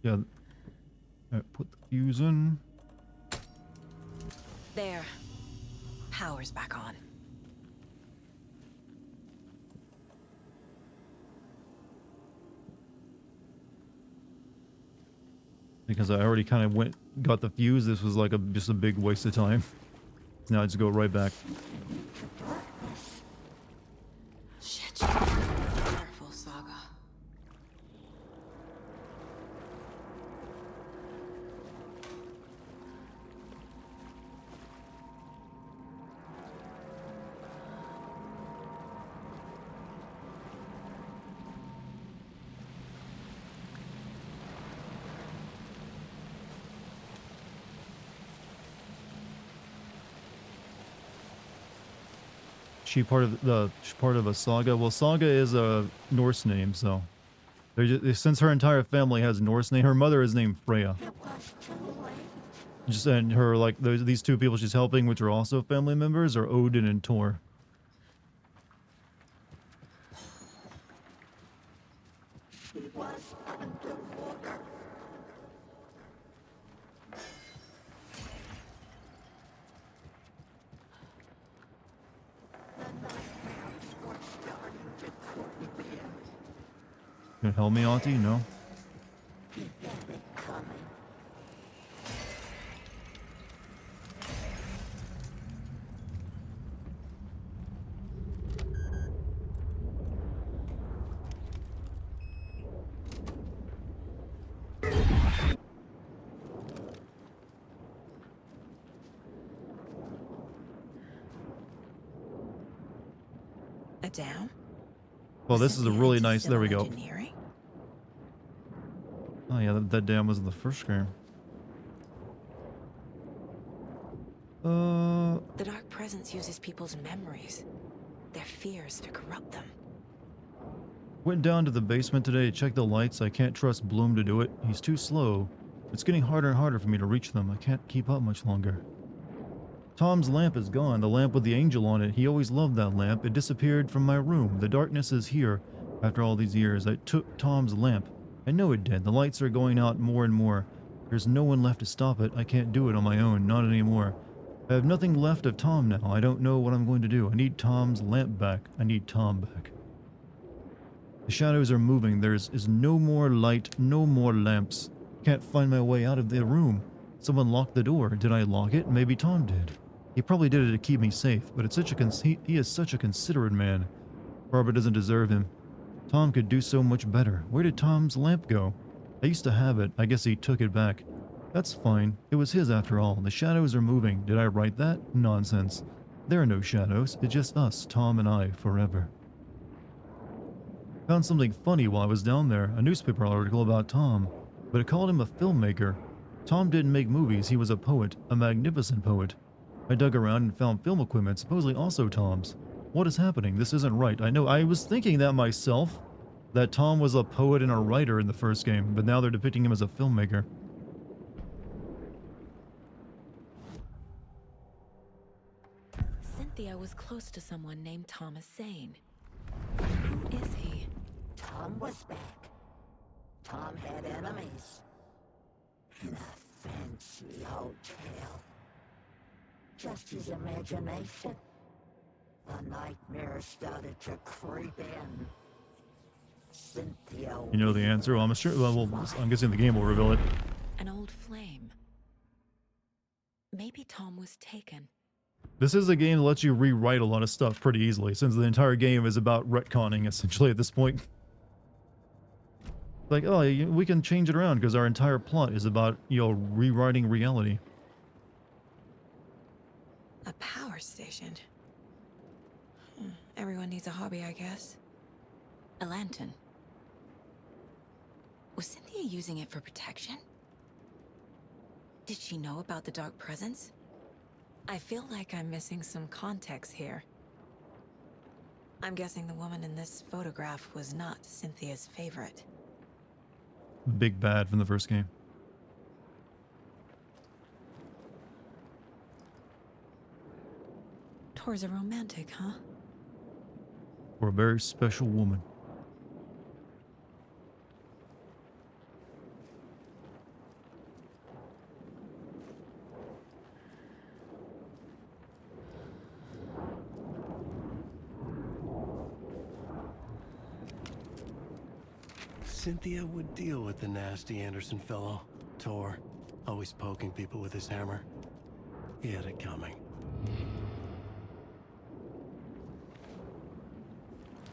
Yeah. Put the fuse in. There. Power's back on. Because I already kind of got the fuse. This was like just a big waste of time. Now I just go right back. she's part of a saga. Well, saga is a Norse name, so since her entire family has Norse name, her mother is named Freya. Just and her like these two people she's helping, which are also family members, are Odin and Thor. She was underwater. The nightmares were starting to creep in. Can you help me, Auntie? No. He had it coming. A dam? Well, this is a really nice. There we go. Engineering? Oh yeah, that dam was in the first game. The Dark Presence uses people's memories, their fears to corrupt them. Went down to the basement today to check the lights. I can't trust Bloom to do it. He's too slow. It's getting harder and harder for me to reach them. I can't keep up much longer. Tom's lamp is gone, the lamp with the angel on it. He always loved that lamp. It disappeared from my room. The darkness is here. After all these years, I took Tom's lamp. I know it did. The lights are going out more and more. There's no one left to stop it. I can't do it on my own. Not anymore. I have nothing left of Tom now. I don't know what I'm going to do. I need Tom's lamp back. I need Tom back. The shadows are moving. There is no more light, no more lamps. Can't find my way out of the room. Someone locked the door. Did I lock it? Maybe Tom did. He probably did it to keep me safe, but it's such a he is such a considerate man. Barbara doesn't deserve him. Tom could do so much better. Where did Tom's lamp go? I used to have it. I guess he took it back. That's fine. It was his after all. The shadows are moving. Did I write that? Nonsense. There are no shadows. It's just us, Tom and I, forever. Found something funny while I was down there. A newspaper article about Tom. But it called him a filmmaker. Tom didn't make movies. He was a poet. A magnificent poet. I dug around and found film equipment, supposedly also Tom's. What is happening? This isn't right. I know. I was thinking that myself. That Tom was a poet and a writer in the first game, but now they're depicting him as a filmmaker. Cynthia was close to someone named Thomas Zane. Who is he? Tom was back. Tom had enemies. In a fancy hotel. Just his imagination. The nightmare started to creep in. Cynthia. You know the answer? Well, I'm sure. Well, I'm guessing the game will reveal it. An old flame. Maybe Tom was taken. This is a game that lets you rewrite a lot of stuff pretty easily, since the entire game is about retconning, essentially, at this point. Like, oh, we can change it around, because our entire plot is about, rewriting reality. A power station. Everyone needs a hobby, I guess. A lantern. Was Cynthia using it for protection? Did she know about the Dark Presence? I feel like I'm missing some context here. I'm guessing the woman in this photograph was not Cynthia's favorite. Big bad from the first game. Tor's a romantic, huh? For a very special woman. Cynthia would deal with the nasty Anderson fellow. Tor, always poking people with his hammer. He had it coming.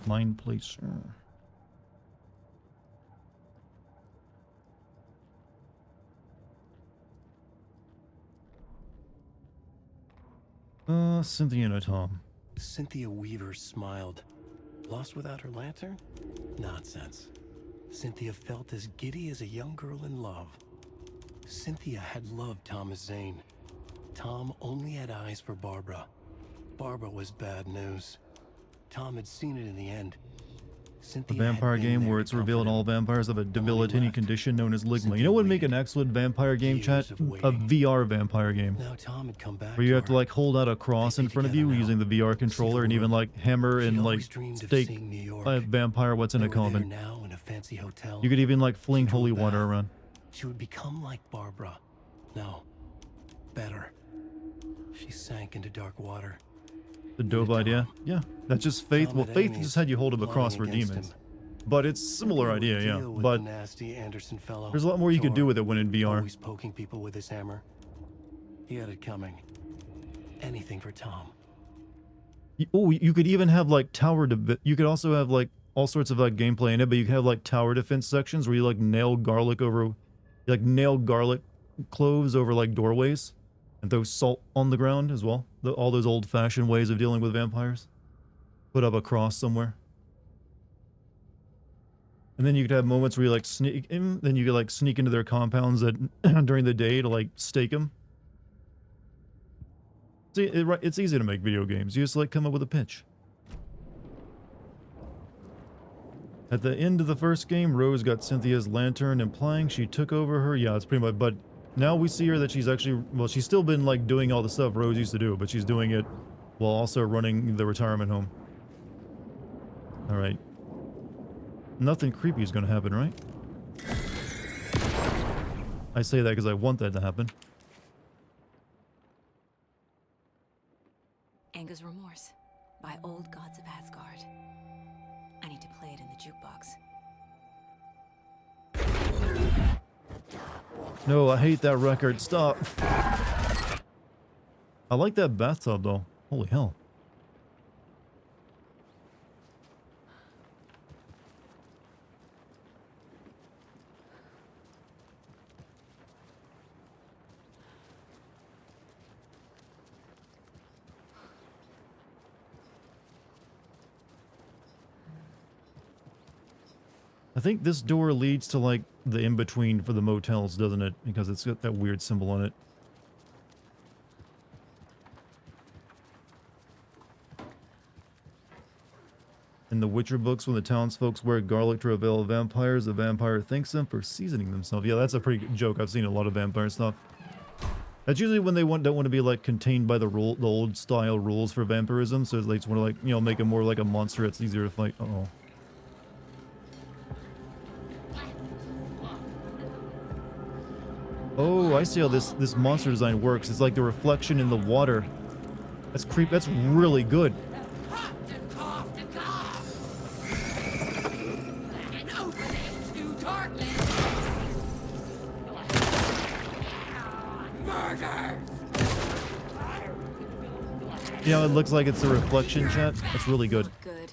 Mind placer. Cynthia and Tom. Cynthia Weaver smiled. Lost without her lantern? Nonsense. Cynthia felt as giddy as a young girl in love. Cynthia had loved Thomas Zane. Tom only had eyes for Barbara. Barbara was bad news. Tom had seen it in the end. A Cynthia had vampire been game there where to it's comfort revealed him. all vampires have a debilitating left, condition known as ligma. You Cynthia know what would make waited. an excellent vampire game, chat? Years of A waiting. VR vampire game. Now Tom had come back Where you to have to her. like hold out a cross in front of you using the VR controller and even like hammer She'd and like always dreamed of stake seeing New York. a vampire what's in They a were there coffin. now in a fancy hotel. You could even like fling She drew holy a water bath. around. She would become like Barbara. No, better. She sank into dark water. The dope idea. Yeah, that's just Faith. Tom Well, had Faith enemies just had you hold up a cross for plotting against demons. him. But it's similar idea, yeah. Deal with But the nasty Anderson fellow. there's a lot more you could do Tor, with it when in VR. Always poking people with his hammer. He had it coming. Anything for Tom. Oh, you could even have like you could also have like all sorts of like gameplay in it, but you could have like tower defense sections where you like nail garlic cloves over like doorways and throw salt on the ground as well. All those old-fashioned ways of dealing with vampires. Put up a cross somewhere. And then you could have moments where you like sneak in, then you could like sneak into their compounds during the day to like stake them. See, it's easy to make video games. You just like come up with a pitch. At the end of the first game, Rose got Cynthia's lantern, implying she took over her. Yeah, it's pretty much. But now we see her that she's actually, well, she's still been like doing all the stuff Rose used to do, but she's doing it while also running the retirement home. All right. Nothing creepy is going to happen, right? I say that because I want that to happen. Anger's Remorse by Old Gods of Asgard. I need to play it in the jukebox. No, I hate that record. Stop. I like that bathtub, though. Holy hell. I think this door leads to, like, the in-between for the motels, doesn't it? Because it's got that weird symbol on it. In the Witcher books, when the townsfolk wear garlic to reveal vampires, the vampire thanks them for seasoning themselves. Yeah, that's a pretty good joke. I've seen a lot of vampire stuff. That's usually when they don't want to be, like, contained by the old-style rules for vampirism, so they just want to, like, you know, make it more like a monster that's easier to fight. Uh-oh. Oh, I see how this monster design works. It's like the reflection in the water. That's That's really good. You know, it looks like it's a reflection, chat. That's really good. Good.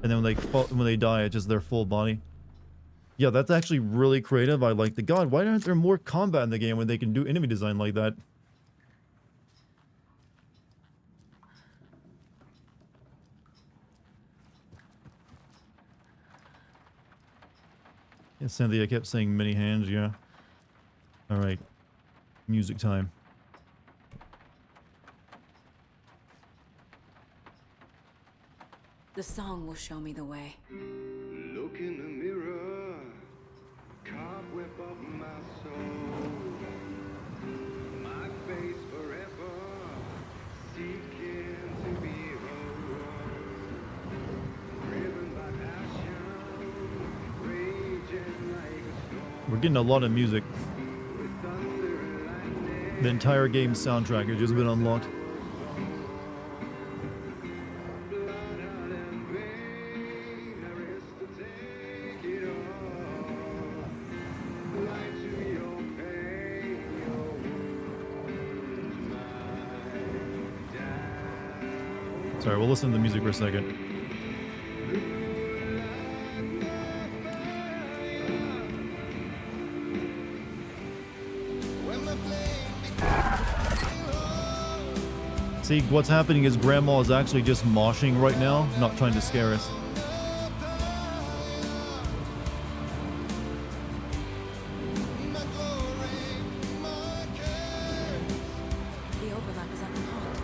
And then when they die, it's just their full body. Yeah, that's actually really creative. I like the god. Why aren't there more combat in the game when they can do enemy design like that? Yeah, Cynthia kept saying many hands, yeah. Alright. Music time. The song will show me the way. Look in the mirror, cobweb of my soul, my face forever, seeking to be whole, driven by passion, raging like a storm. We're getting a lot of music. The entire game's soundtrack has just been unlocked. Sorry, we'll listen to the music for a second. See, what's happening is Grandma is actually just moshing right now, not trying to scare us. The overlap is at the pond.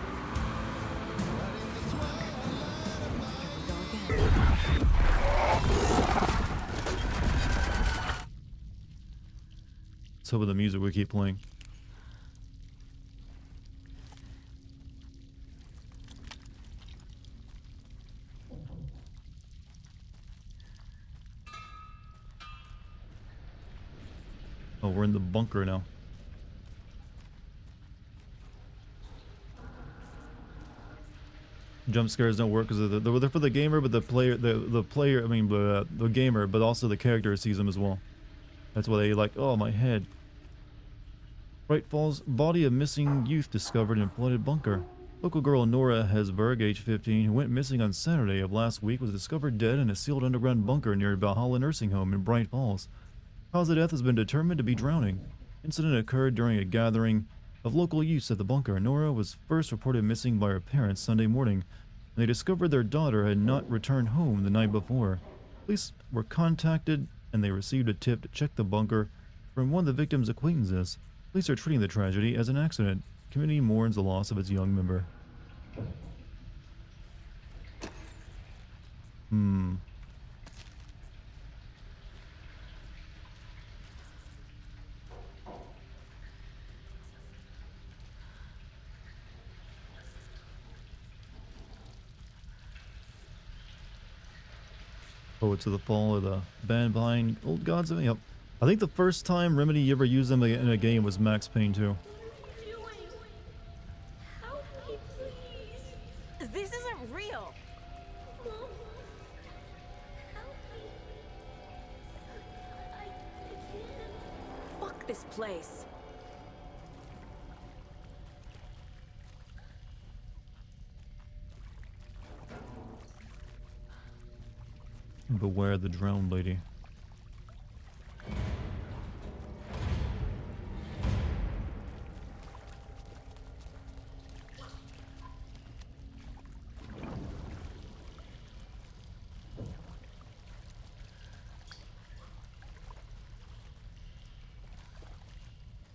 Here we go again. Let's hope with the music we keep playing. Oh, we're in the bunker now. Jump scares don't work because they're for the gamer, but the player, I mean, the gamer, but also the character sees them as well. That's why they like, oh, my head. Bright Falls, body of missing youth discovered in flooded bunker. Local girl Nora Hesberg, age 15, who went missing on Saturday of last week, was discovered dead in a sealed underground bunker near Valhalla Nursing Home in Bright Falls. Cause of death has been determined to be drowning. Incident occurred during a gathering of local youths at the bunker. Nora was first reported missing by her parents Sunday morning, and they discovered their daughter had not returned home the night before. Police were contacted, and they received a tip to check the bunker from one of the victim's acquaintances. Police are treating the tragedy as an accident. The community mourns the loss of its young member. Poets of the Fall, of the band behind Old Gods of... Yep. I think the first time Remedy ever used them in a game was Max Payne 2. This isn't real. Fuck this place. Beware the drowned lady.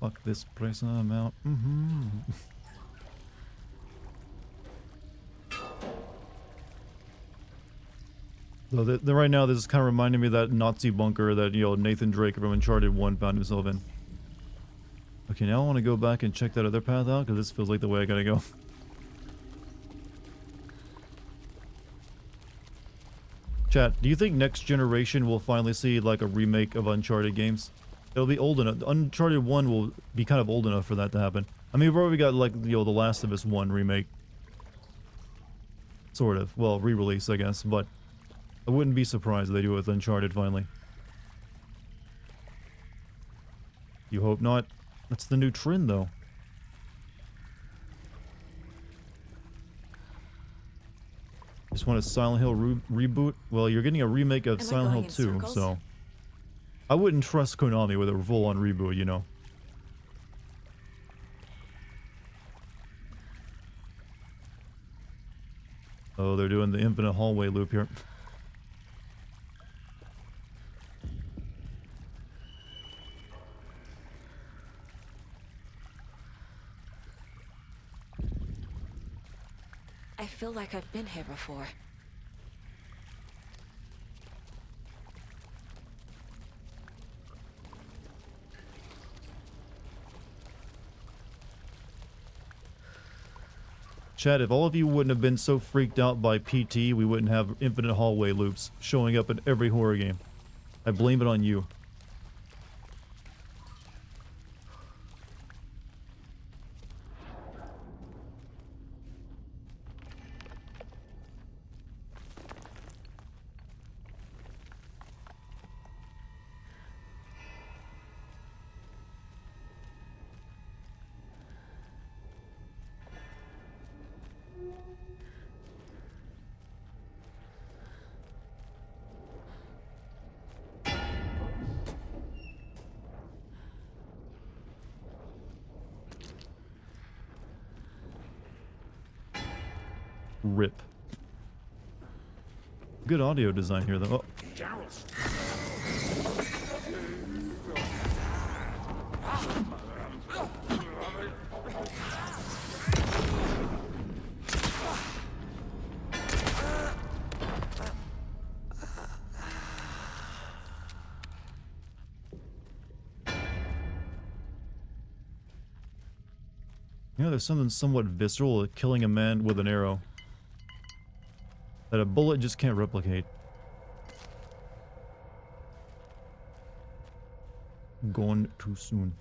Fuck this place, I'm out. So right now, this is kind of reminding me of that Nazi bunker that, you know, Nathan Drake from Uncharted 1 found himself in. Okay, now I want to go back and check that other path out, because this feels like the way I gotta go. Chat, do you think next generation will finally see, like, a remake of Uncharted games? It'll be old enough. Uncharted 1 will be kind of old enough for that to happen. I mean, we've already got, like, you know, The Last of Us 1 remake. Sort of. Well, re-release, I guess, but... I wouldn't be surprised if they do it with Uncharted finally. You hope not. That's the new trend, though. Just want a Silent Hill reboot? Well, you're getting a remake of Silent Hill 2, so... I wouldn't trust Konami with a full-on reboot, you know. Oh, they're doing the infinite hallway loop here. I feel like I've been here before. Chad, if all of you wouldn't have been so freaked out by PT, we wouldn't have infinite hallway loops showing up in every horror game. I blame it on you. Rip. Good audio design here, though. Oh. Generals. You know, there's something somewhat visceral at killing a man with an arrow that a bullet just can't replicate. Gone too soon.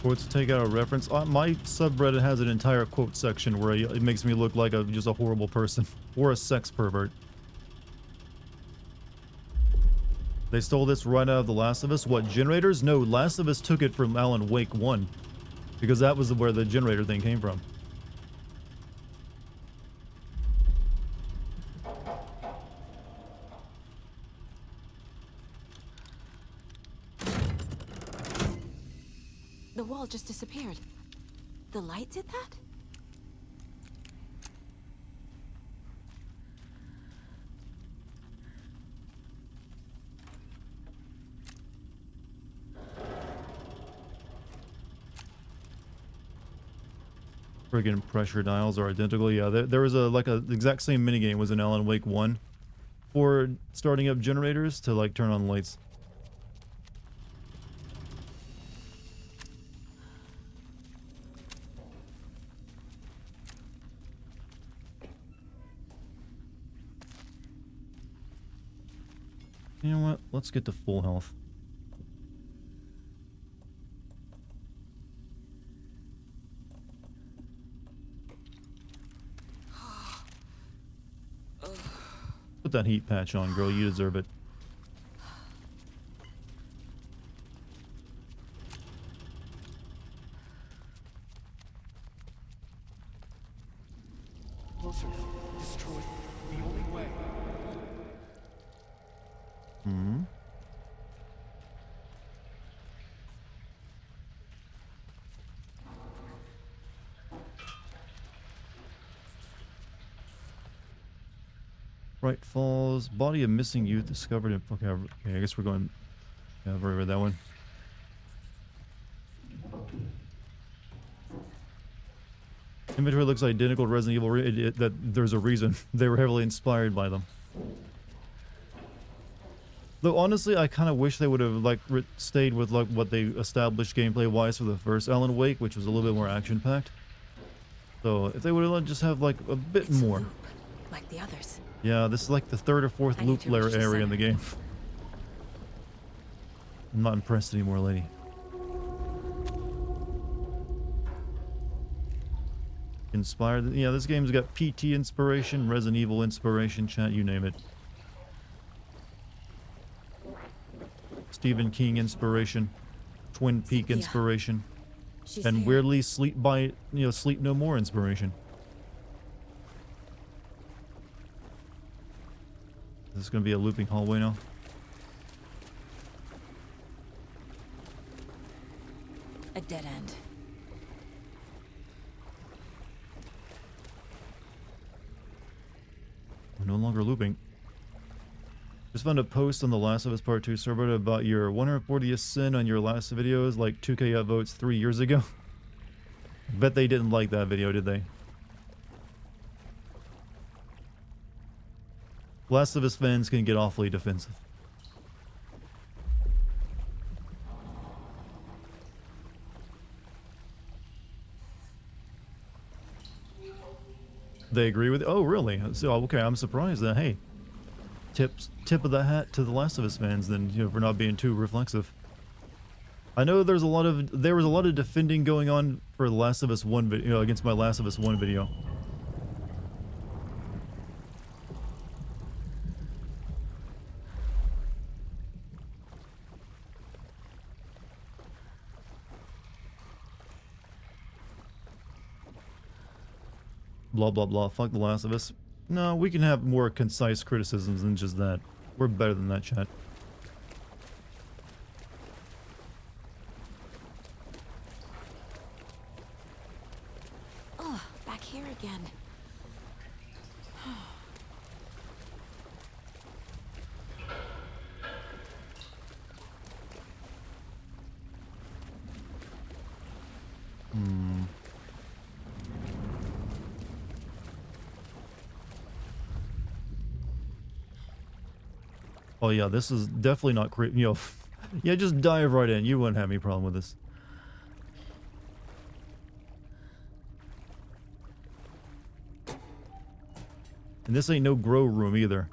Quotes take out a reference. My subreddit has an entire quote section where it makes me look like just a horrible person or a sex pervert. They stole this right out of The Last of Us. What, generators? No, Last of Us took it from Alan Wake 1 because that was where the generator thing came from. The wall just disappeared. The light did that? Friggin' pressure dials are identical. Yeah, there was the exact same minigame was in Alan Wake 1 for starting up generators to like turn on lights. You know what? Let's get to full health. Put that heat patch on, girl. You deserve it. Closer. Destroy. The only way. Hmm. Right Falls. Body of missing youth discovered in... Okay, I guess we're going... Yeah, I've already read that one. Inventory looks identical to Resident Evil. That there's a reason. They were heavily inspired by them. Though honestly, I kind of wish they would have like stayed with like what they established gameplay-wise for the first Alan Wake, which was a little bit more action-packed. So if they would have just have like a bit more. Like the others. Yeah, this is like the third or fourth loop layer area in the game. I'm not impressed anymore, lady. Inspired. Yeah, this game's got PT inspiration, Resident Evil inspiration, chat, you name it. Stephen King inspiration, Twin Peak inspiration, and weirdly Sleep No More inspiration. Is this gonna be a looping hallway now? A dead end. We're no longer looping. Just found a post on the Last of Us Part 2 server about your 140th sin on your last videos, like 2K upvotes 3 years ago. Bet they didn't like that video, did they? Last of Us fans can get awfully defensive. They agree with it? Oh, really? So, okay, I'm surprised that, hey, tip of the hat to the Last of Us fans then, you know, for not being too reflexive. I know there was a lot of defending going on for the Last of Us 1 video, you know, against my Last of Us 1 video. blah blah blah, fuck The Last of Us. No, we can have more concise criticisms than just that. We're better than that, chat. Oh, back here again. Oh yeah, this is definitely not you know, yeah, just dive right in. You wouldn't have any problem with this. And this ain't no grow room either.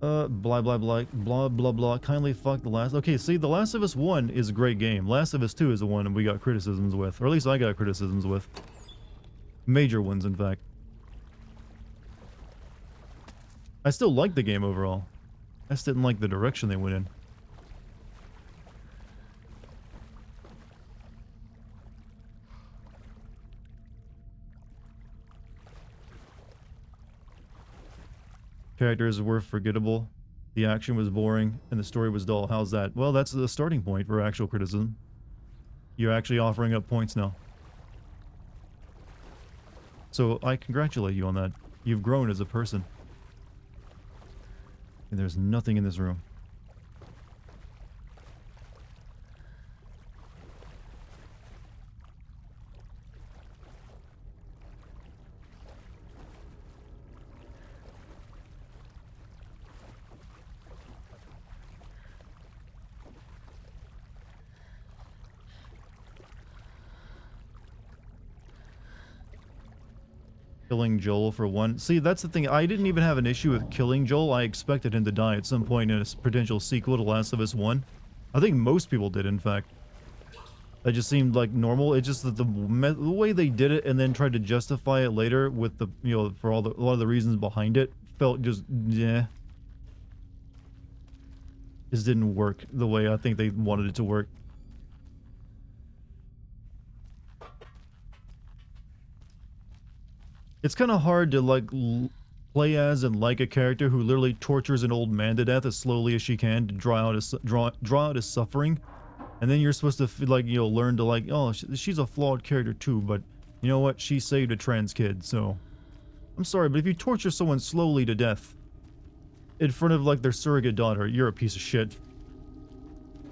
Blah blah blah blah blah blah. Kindly fuck The Last. Okay, see, The Last of Us 1 is a great game. Last of Us 2 is the one we got criticisms with, or at least I got criticisms with. Major ones, in fact. I still like the game overall. I just didn't like the direction they went in. Characters were forgettable, the action was boring, and the story was dull. How's that? Well, that's the starting point for actual criticism. You're actually offering up points now. So I congratulate you on that. You've grown as a person. And there's nothing in this room. Killing Joel for one. See, that's the thing. I didn't even have an issue with killing Joel. I expected him to die at some point in a potential sequel to Last of Us 1. I think most people did, in fact. That just seemed like normal. It's just that the way they did it and then tried to justify it later with the, you know, for a lot of the reasons behind it felt just, yeah. Just didn't work the way I think they wanted it to work. It's kind of hard to like play as and like a character who literally tortures an old man to death as slowly as she can to draw out his suffering, and then you're supposed to like, you know, learn to like, oh, she's a flawed character too, but you know what, she saved a trans kid, so I'm sorry, but if you torture someone slowly to death in front of like their surrogate daughter, you're a piece of shit.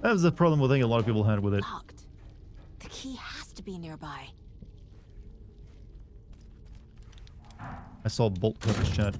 That was the problem I think a lot of people had with it. Locked. The key has to be nearby. I saw bolt cutters, chat.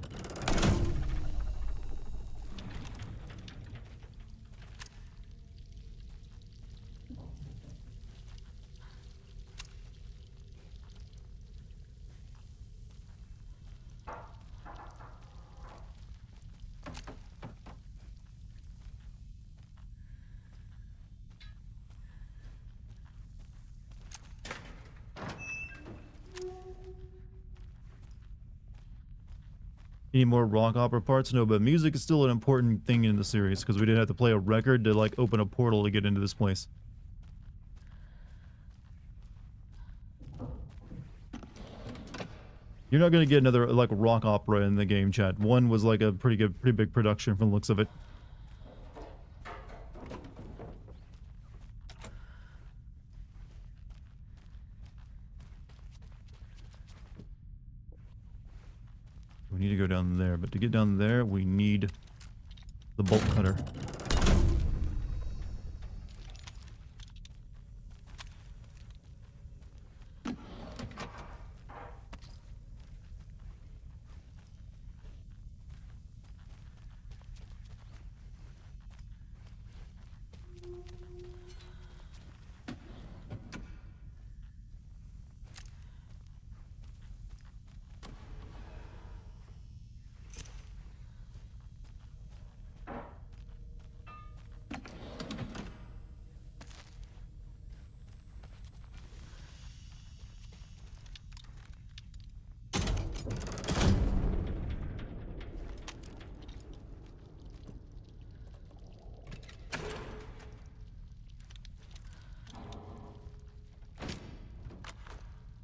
Any more rock opera parts? No, but music is still an important thing in the series because we didn't have to play a record to like open a portal to get into this place. You're not going to get another like rock opera in the game, chat. One was like a pretty big production from the looks of it. We need to go down there, but to get down there, we need the bolt cutter.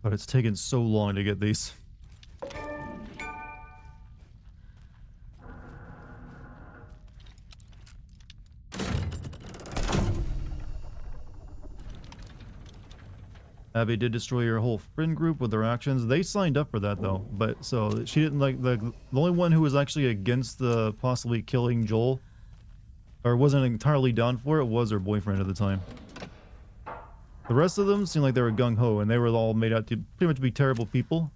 But it's taken so long to get these. Abby did destroy your whole friend group with their actions. They signed up for that though, but so she didn't like the only one who was actually against the possibly killing Joel, or wasn't entirely down for it, was her boyfriend at the time. The rest of them seemed like they were gung-ho, and they were all made out to pretty much be terrible people.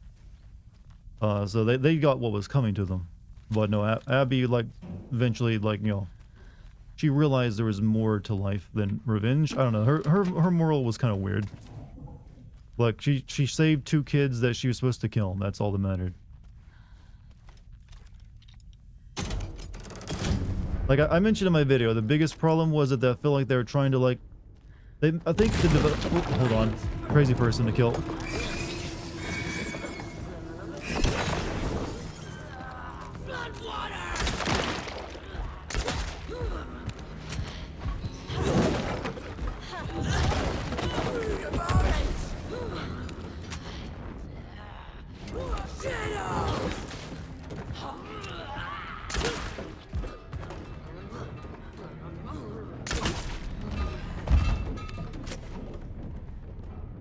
So they got what was coming to them. But no, Abby, like, eventually, like, you know, she realized there was more to life than revenge. I don't know, her moral was kind of weird. Like, she saved 2 kids that she was supposed to kill. That's all that mattered. Like I mentioned in my video, the biggest problem was that I feel like they were trying to, like, I think the hold on, crazy person to kill.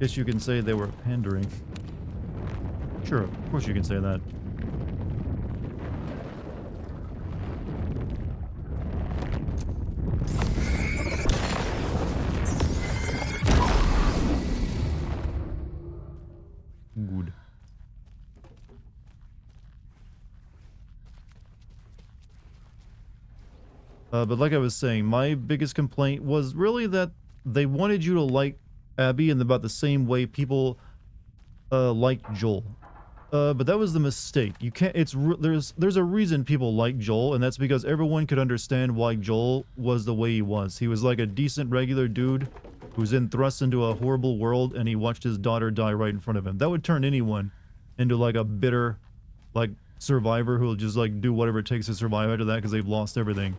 Guess you can say they were pandering. Sure, of course you can say that. Good. But like I was saying, my biggest complaint was really that they wanted you to like Abby in about the same way people liked Joel. But that was the mistake. You can't. There's a reason people like Joel, and that's because everyone could understand why Joel was the way he was. He was like a decent, regular dude who's then thrust into a horrible world, and he watched his daughter die right in front of him. That would turn anyone into like a bitter, like, survivor who'll just like do whatever it takes to survive after that because they've lost everything.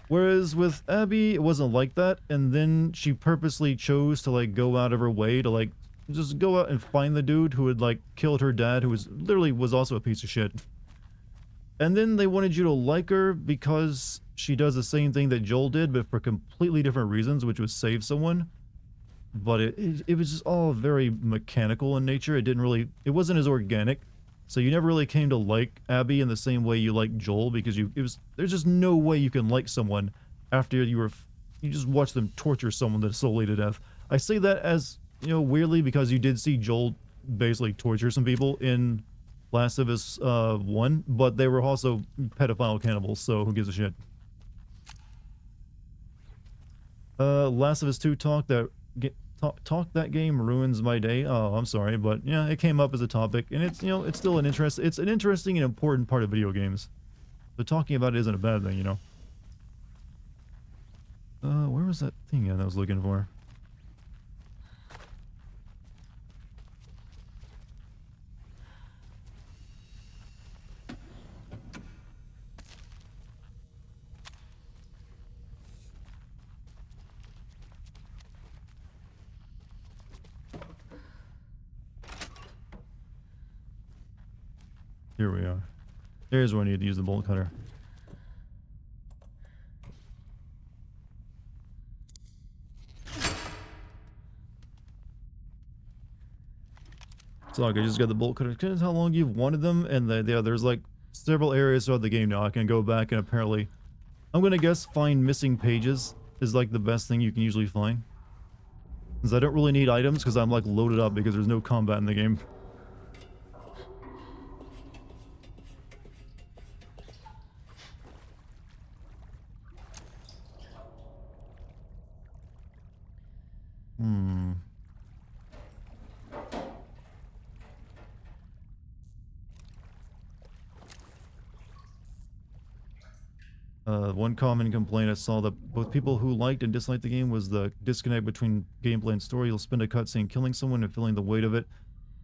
Whereas with Abby, it wasn't like that, and then she purposely chose to, like, go out of her way to, like, just go out and find the dude who had, like, killed her dad, who was literally was also a piece of shit. And then they wanted you to like her because she does the same thing that Joel did, but for completely different reasons, which was save someone. But it was just all very mechanical in nature. It wasn't as organic. So you never really came to like Abby in the same way you like Joel, because there's just no way you can like someone after you just watch them torture someone slowly to death. I say that as, you know, weirdly, because you did see Joel basically torture some people in Last of Us 1, but they were also pedophile cannibals, so who gives a shit. Last of Us 2 talk that game ruins my day. Oh, I'm sorry, but yeah, it came up as a topic, and it's, you know, it's still an interesting and important part of video games. But talking about it isn't a bad thing, you know. Where was that thing I was looking for? Here we are. There's where I need to use the bolt cutter. So I just got the bolt cutter. Because how long you've wanted them, and there's like several areas throughout the game now I can go back and apparently, I'm gonna guess find missing pages is like the best thing you can usually find. Because I don't really need items because I'm like loaded up because there's no combat in the game. One common complaint I saw that both people who liked and disliked the game was the disconnect between gameplay and story. You'll spend a cutscene killing someone and feeling the weight of it,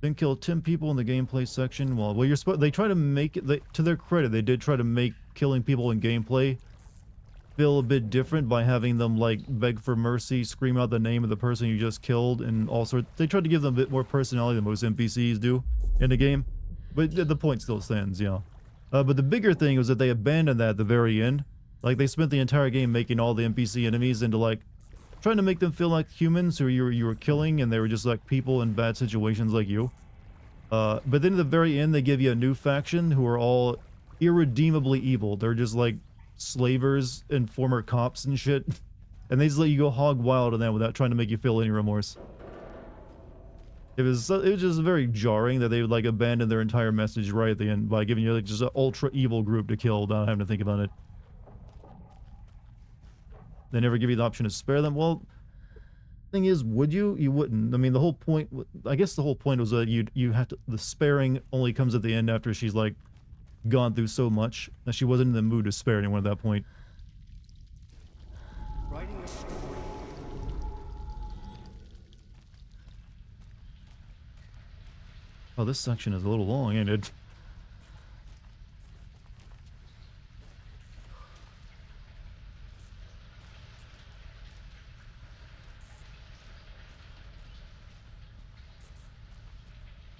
then kill 10 people in the gameplay section. Well, they try to make it, to their credit, they did try to make killing people in gameplay feel a bit different by having them like beg for mercy, scream out the name of the person you just killed, and all sorts. They tried to give them a bit more personality than most NPCs do in the game, but the point still stands, yeah. But the bigger thing was that they abandoned that at the very end. Like they spent the entire game making all the NPC enemies into like trying to make them feel like humans who you were killing, and they were just like people in bad situations like you. But then at the very end, they give you a new faction who are all irredeemably evil. They're just like slavers and former cops and shit. And they just let you go hog wild on them without trying to make you feel any remorse. It was just very jarring that they would like abandon their entire message right at the end by giving you like just an ultra evil group to kill without having to think about it. They never give you the option to spare them. Well, thing is, would you? You wouldn't. I mean, the whole point, I guess the whole point was that you have to, the sparing only comes at the end after she's like gone through so much that she wasn't in the mood to spare anyone at that point. Writing a story. Oh, this section is a little long, ain't it?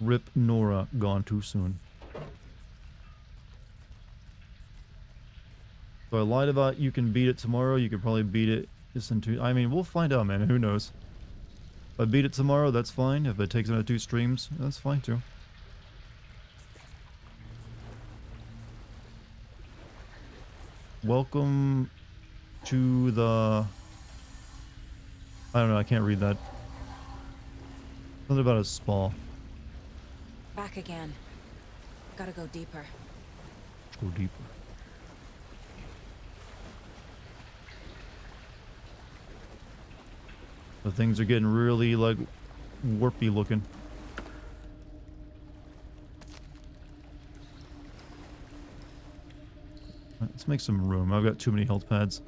Rip Nora, gone too soon. So I lied about you can beat it tomorrow. You could probably beat it just in 2. I mean, we'll find out, man. Who knows? If I beat it tomorrow, that's fine. If it takes another 2 streams, that's fine too. Welcome to the... I don't know, I can't read that. Something about a spa. Back again. Gotta go deeper. Go deeper. The things are getting really, like, warpy looking. Let's make some room. I've got too many health pads.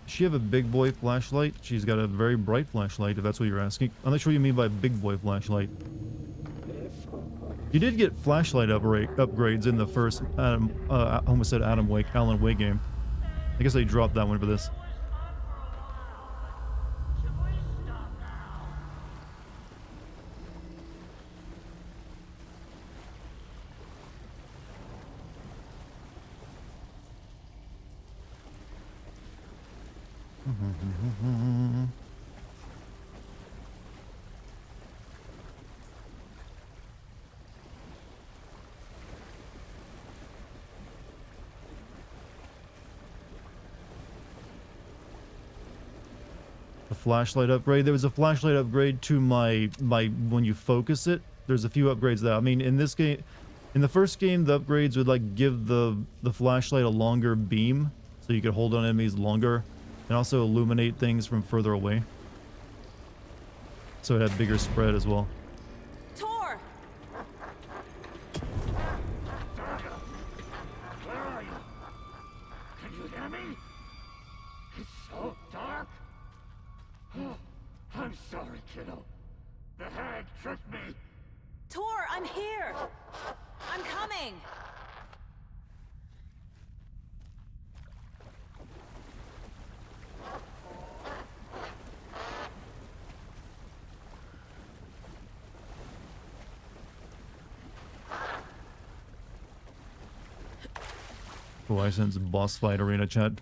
Does she have a big boy flashlight? She's got a very bright flashlight, if that's what you're asking. I'm not sure what you mean by big boy flashlight. You did get flashlight upgrades in the first I almost said Alan Wake game. I guess they dropped that one for this. Flashlight upgrade. There was a flashlight upgrade to my when you focus it. There's a few upgrades there. I mean, in this game, in the first game, the upgrades would like give the flashlight a longer beam, so you could hold on enemies longer, and also illuminate things from further away. So it had bigger spread as well. Tor! Where are you? Can you hear me? It's so dark. Oh, I'm sorry, kiddo. The hag tricked me. Tor, I'm here! I'm coming! Oh, I sense boss fight arena chat.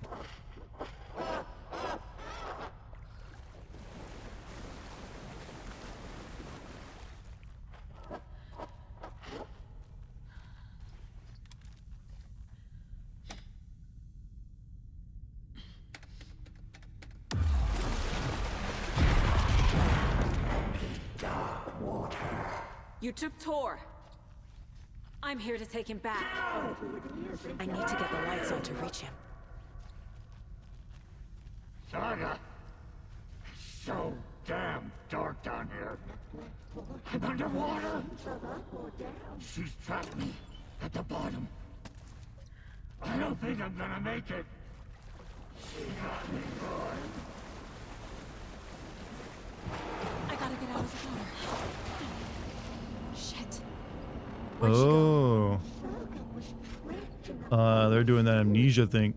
You took Tor. I'm here to take him back. I need to get the lights on to reach him. Saga! It's so damn dark down here. I'm underwater. She's trapped me at the bottom. I don't think I'm gonna make it. I gotta get out of the water. Shit. Oh. They're doing that amnesia thing.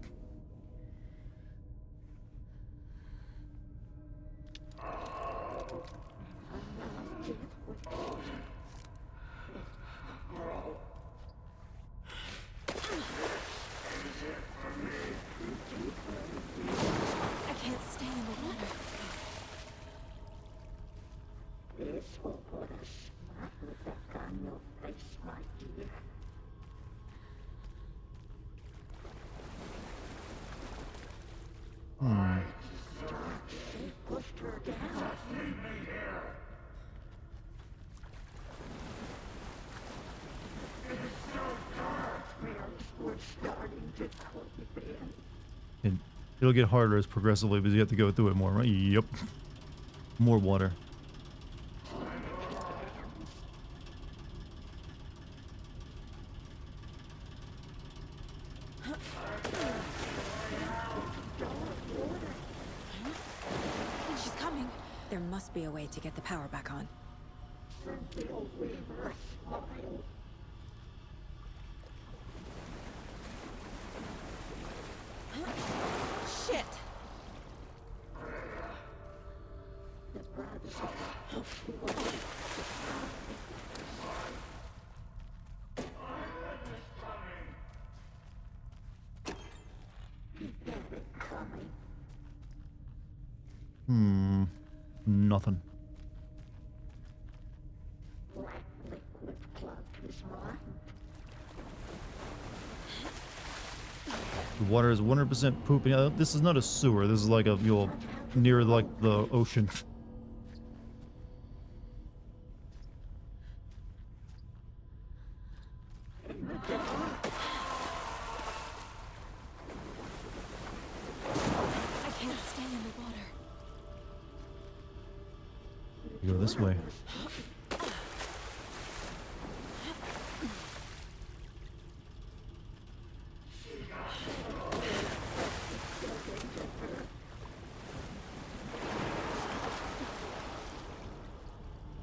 I can't stay in the water. This will put a smile back on your face, my dear. She pushed her down. Leave me here. It's so dark. We're starting to cave in. And it'll get harder as progressively because you have to go through it more, right? Yep. More water. She's coming. There must be a way to get the power back on. Shit! Nothing. The water is 100% poop. Yeah, this is not a sewer. This is like a near like the ocean. I can't stay in the water. You go this way.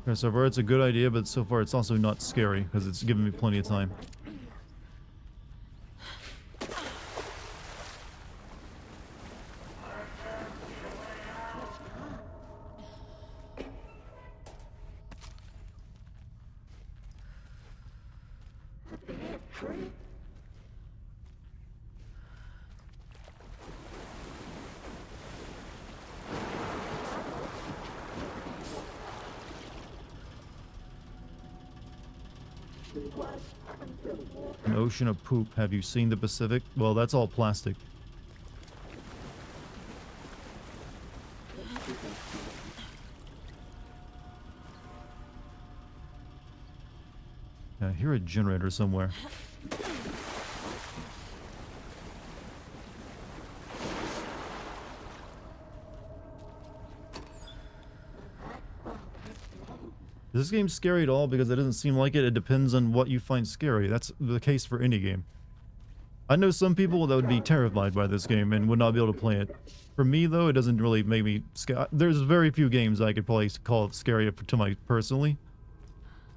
Okay, so far it's a good idea, but so far it's also not scary because it's given me plenty of time. An ocean of poop. Have you seen the Pacific? Well, that's all plastic. Yeah, I hear a generator somewhere. Is this game scary at all? Because it doesn't seem like it. It depends on what you find scary. That's the case for any game. I know some people that would be terrified by this game and would not be able to play it. For me, though, it doesn't really make me scared. There's very few games I could probably call it scary to my personally.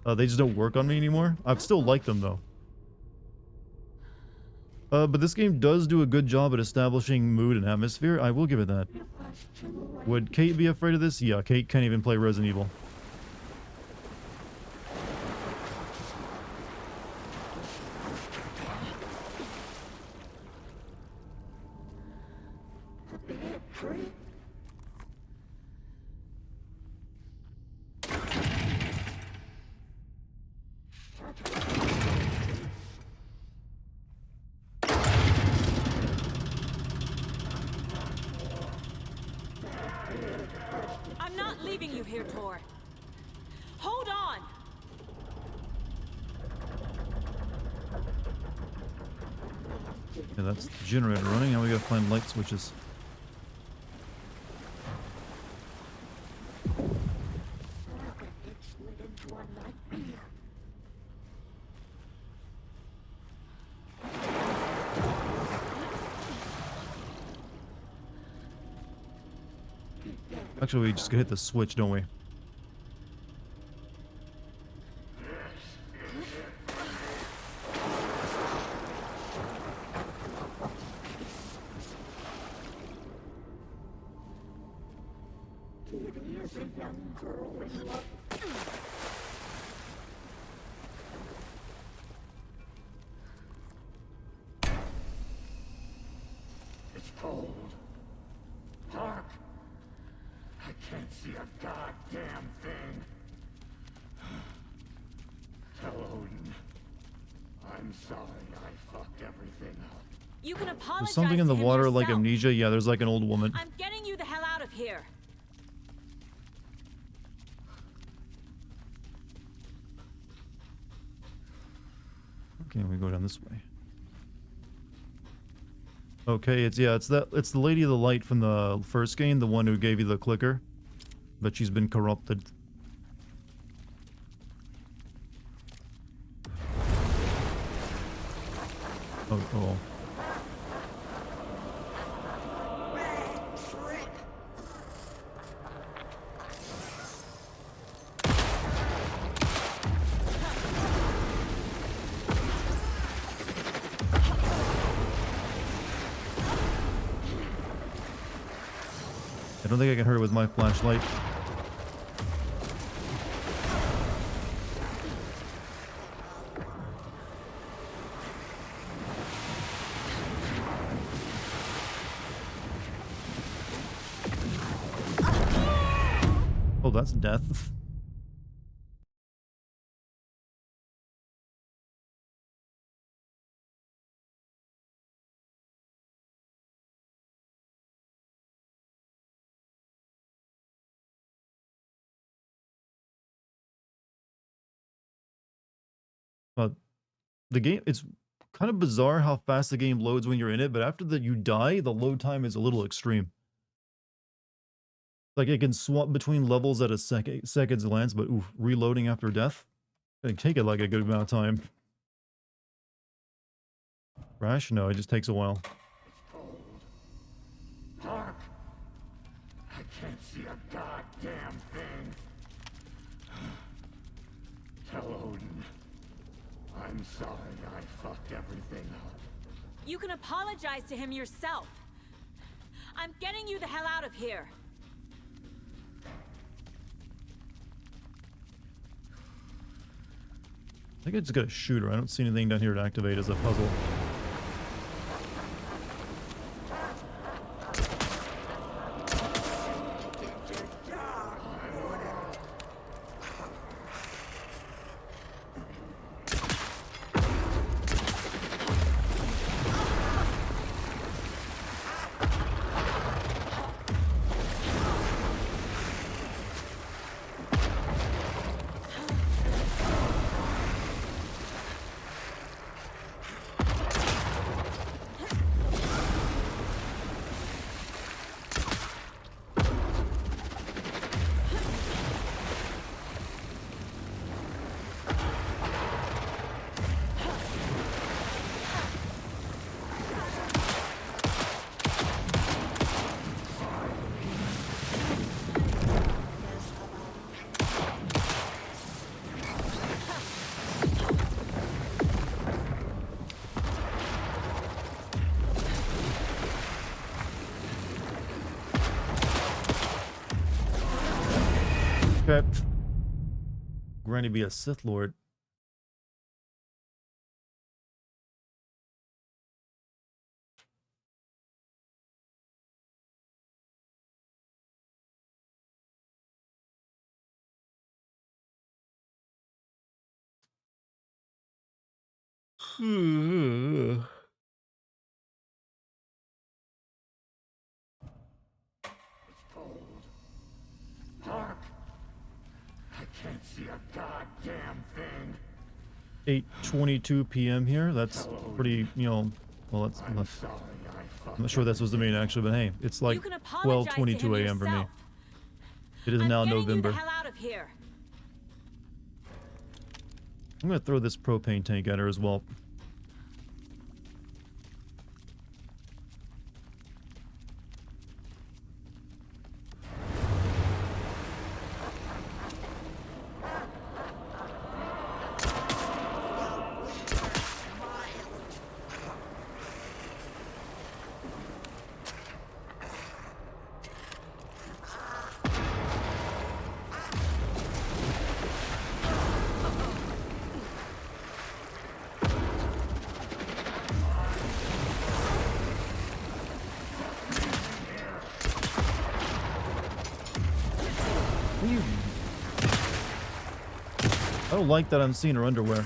They just don't work on me anymore. I still like them, though. But this game does do a good job at establishing mood and atmosphere. I will give it that. Would Kate be afraid of this? Yeah, Kate can't even play Resident Evil. I'm not leaving you here, Tor. Hold on! Yeah, that's the generator running. Now we gotta find light switches. Actually, we just gotta hit the switch, don't we? Kitty is a young girl in love. It's cold. Dark. I can't see a goddamn thing. Tell Odin. I'm sorry I fucked everything up. You can apologize. There's something in the to him water like yourself. amnesia. Yeah, there's like an old woman. I'm getting you the hell out of here. Okay, we go down this way. Okay, it's the Lady of the Light from the first game, the one who gave you the clicker. But she's been corrupted. Oh. I don't think I can hurt it with my flashlight. Oh, that's death. The game, it's kind of bizarre how fast the game loads when you're in it, but after that you die, the load time is a little extreme. Like it can swap between levels at a second's glance, but oof, reloading after death, it can take it like a good amount of time. Crash? No, it just takes a while. It's cold. Dark. I can't see a goddamn thing. Tell Odin. I'm sorry I fucked everything up. You can apologize to him yourself. I'm getting you the hell out of here. I think I just got a shooter. I don't see anything down here to activate as a puzzle. Okay. Granny be a Sith Lord. Dark. I can't see a goddamn thing. 8:22 p.m. here. That's pretty, you know, well, that's I'm not sure that was the main actually, but hey, it's like 12:22 a.m. for me. It is now November. Hell out of here. I'm gonna throw this propane tank at her as well. I don't like that I'm seeing her underwear.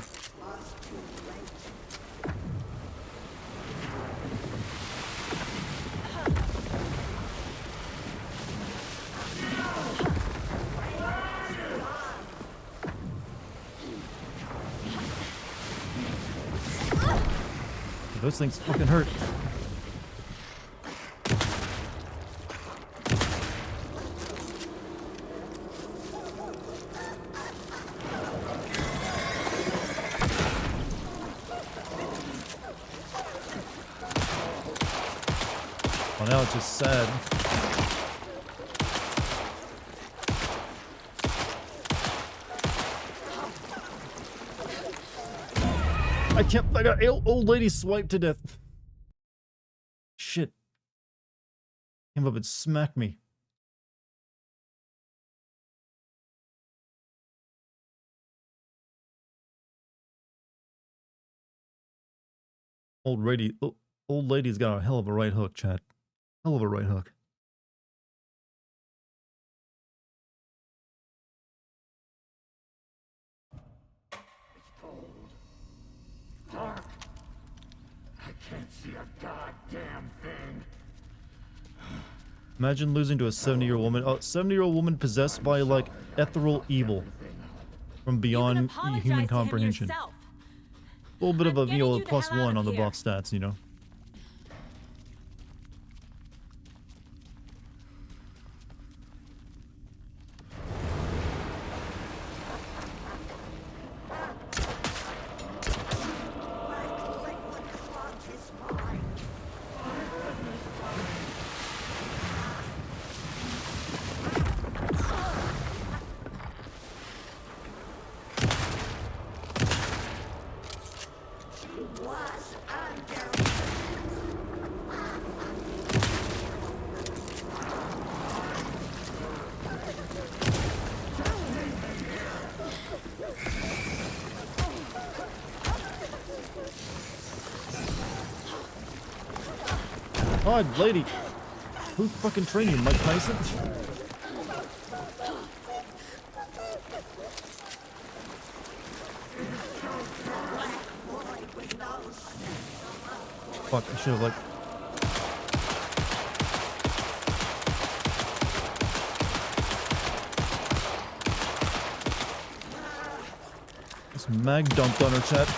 Those things fucking hurt. Oh, now it's just sad. I got old lady swiped to death. Shit. Came up and smacked me. Old lady's got a hell of a right hook, chat. Hell of a right hook. Dark. I can't see a goddamn thing. Imagine losing to a 70-year-old woman. A 70-year-old woman possessed by, like, ethereal evil from beyond human comprehension. A little bit of a, you know, +1 on the buff stats, you know. God, lady. Who fucking trained you, Mike Tyson? Fuck, I should have, like... Just mag dumped on her, chat.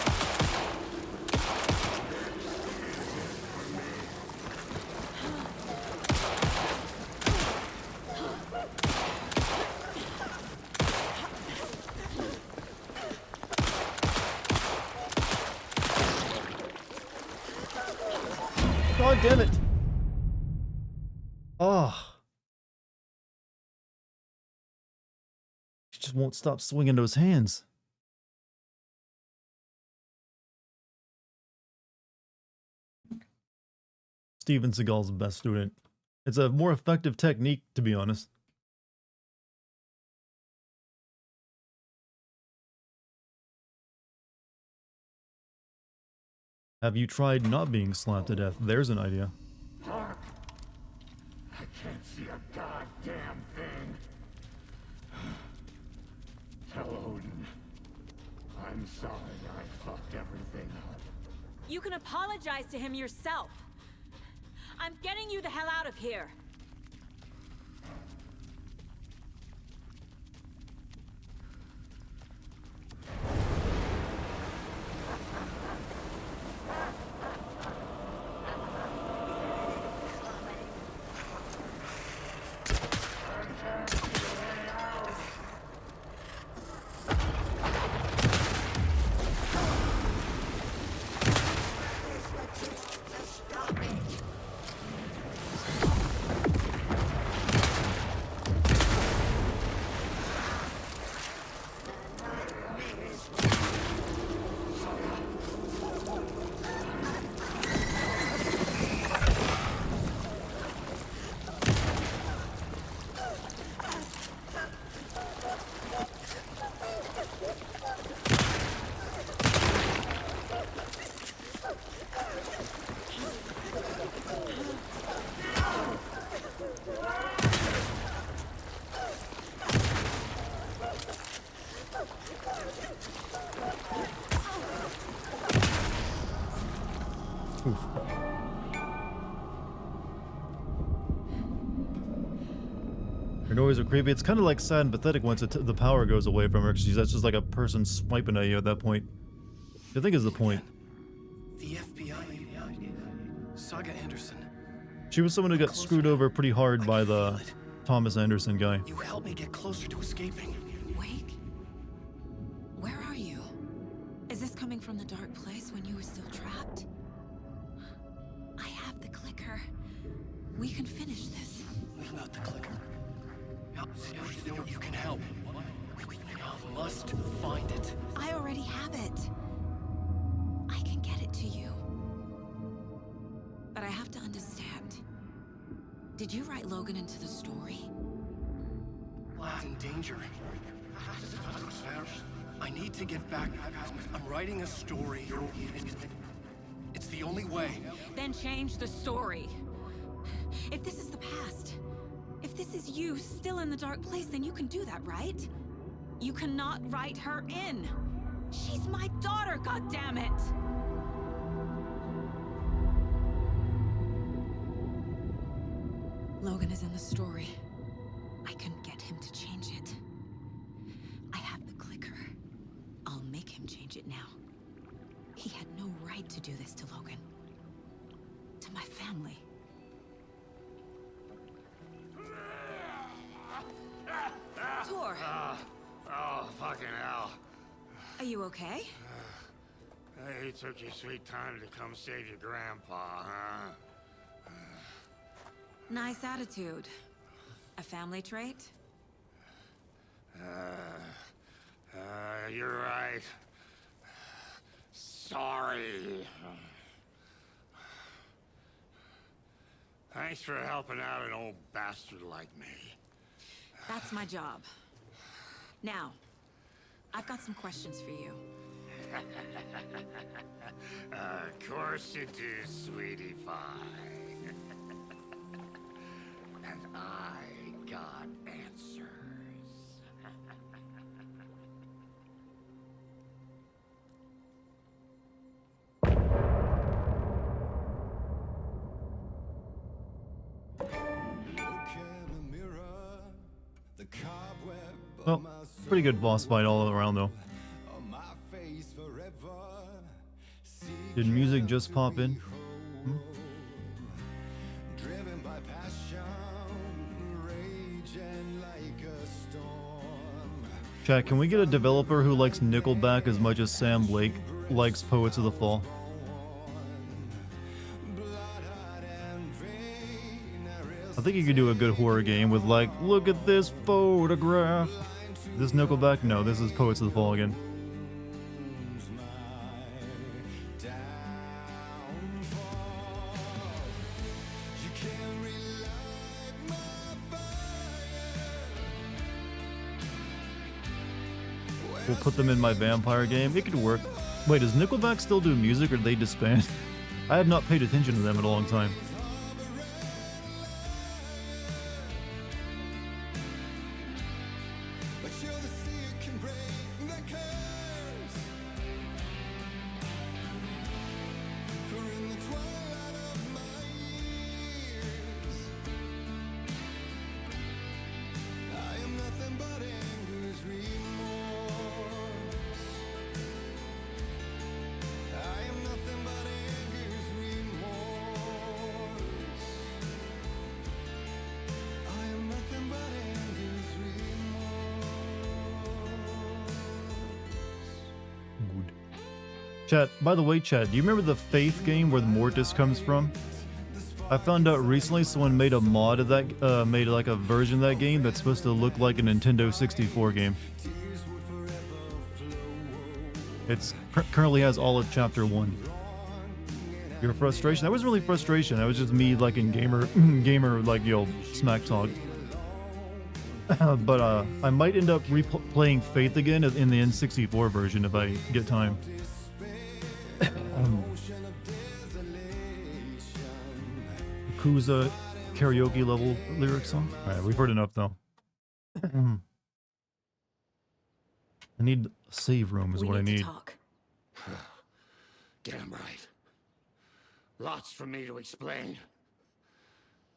God damn it. Oh. She just won't stop swinging those hands. Steven Seagal's the best student. It's a more effective technique, to be honest. Have you tried not being slapped to death? There's an idea. Dark. I can't see a goddamn thing. Tell Odin. I'm sorry I fucked everything up. You can apologize to him yourself. I'm getting you the hell out of here. Oof. Her noise are creepy. It's kind of like sad and pathetic once the power goes away from her, because that's just like a person swiping at you at that point. I think is the point. The FBI. Saga Anderson. She was someone who got screwed over pretty hard by the Thomas Anderson guy. You helped me get closer to escaping. Wake? Where are you? Is this coming from the dark place when you were still trapped? I have the clicker. We can finish this. Without the clicker. You can help. You must find it. I already have it. I can get it to you. But I have to understand. Did you write Logan into the story? Lad's in danger. I need to get back. I'm writing a story. It's the only way. Then change the story. If this is the past, if this is you still in the dark place, then you can do that, right? You cannot write her in. She's my daughter, goddammit! Logan is in the story. I can get him to change it. I have the clicker. I'll make him change it now. He had no right to do this to Logan. To my family. Tor! Oh, fucking hell. Are you okay? Hey, took your sweet time to come save your grandpa, huh? Nice attitude. A family trait? You're right. Sorry. Thanks for helping out an old bastard like me. That's my job. Now, I've got some questions for you. Of course you do, sweetie pie. And I got answers. Well, pretty good boss fight all around, though. Did music just pop in? Hmm? Chat, can we get a developer who likes Nickelback as much as Sam Blake likes Poets of the Fall? I think you could do a good horror game with, like, look at this photograph. This Nickelback? No, this is Poets of the Fall again. We'll put them in my vampire game. It could work. Wait, does Nickelback still do music or did they disband? I have not paid attention to them in a long time. Chat, by the way, Chat, do you remember the Faith game where the Mortis comes from? I found out recently someone made a mod of that, made like a version of that game that's supposed to look like a Nintendo 64 game. It's currently has all of Chapter 1. Your frustration? That was really frustration. That was just me like in gamer like, yo, smack talk. But I might end up playing Faith again in the N64 version if I get time. Yakuza karaoke level lyric song. Alright, we've heard enough though. I need a save room is what I need. Get him right. Lots for me to explain.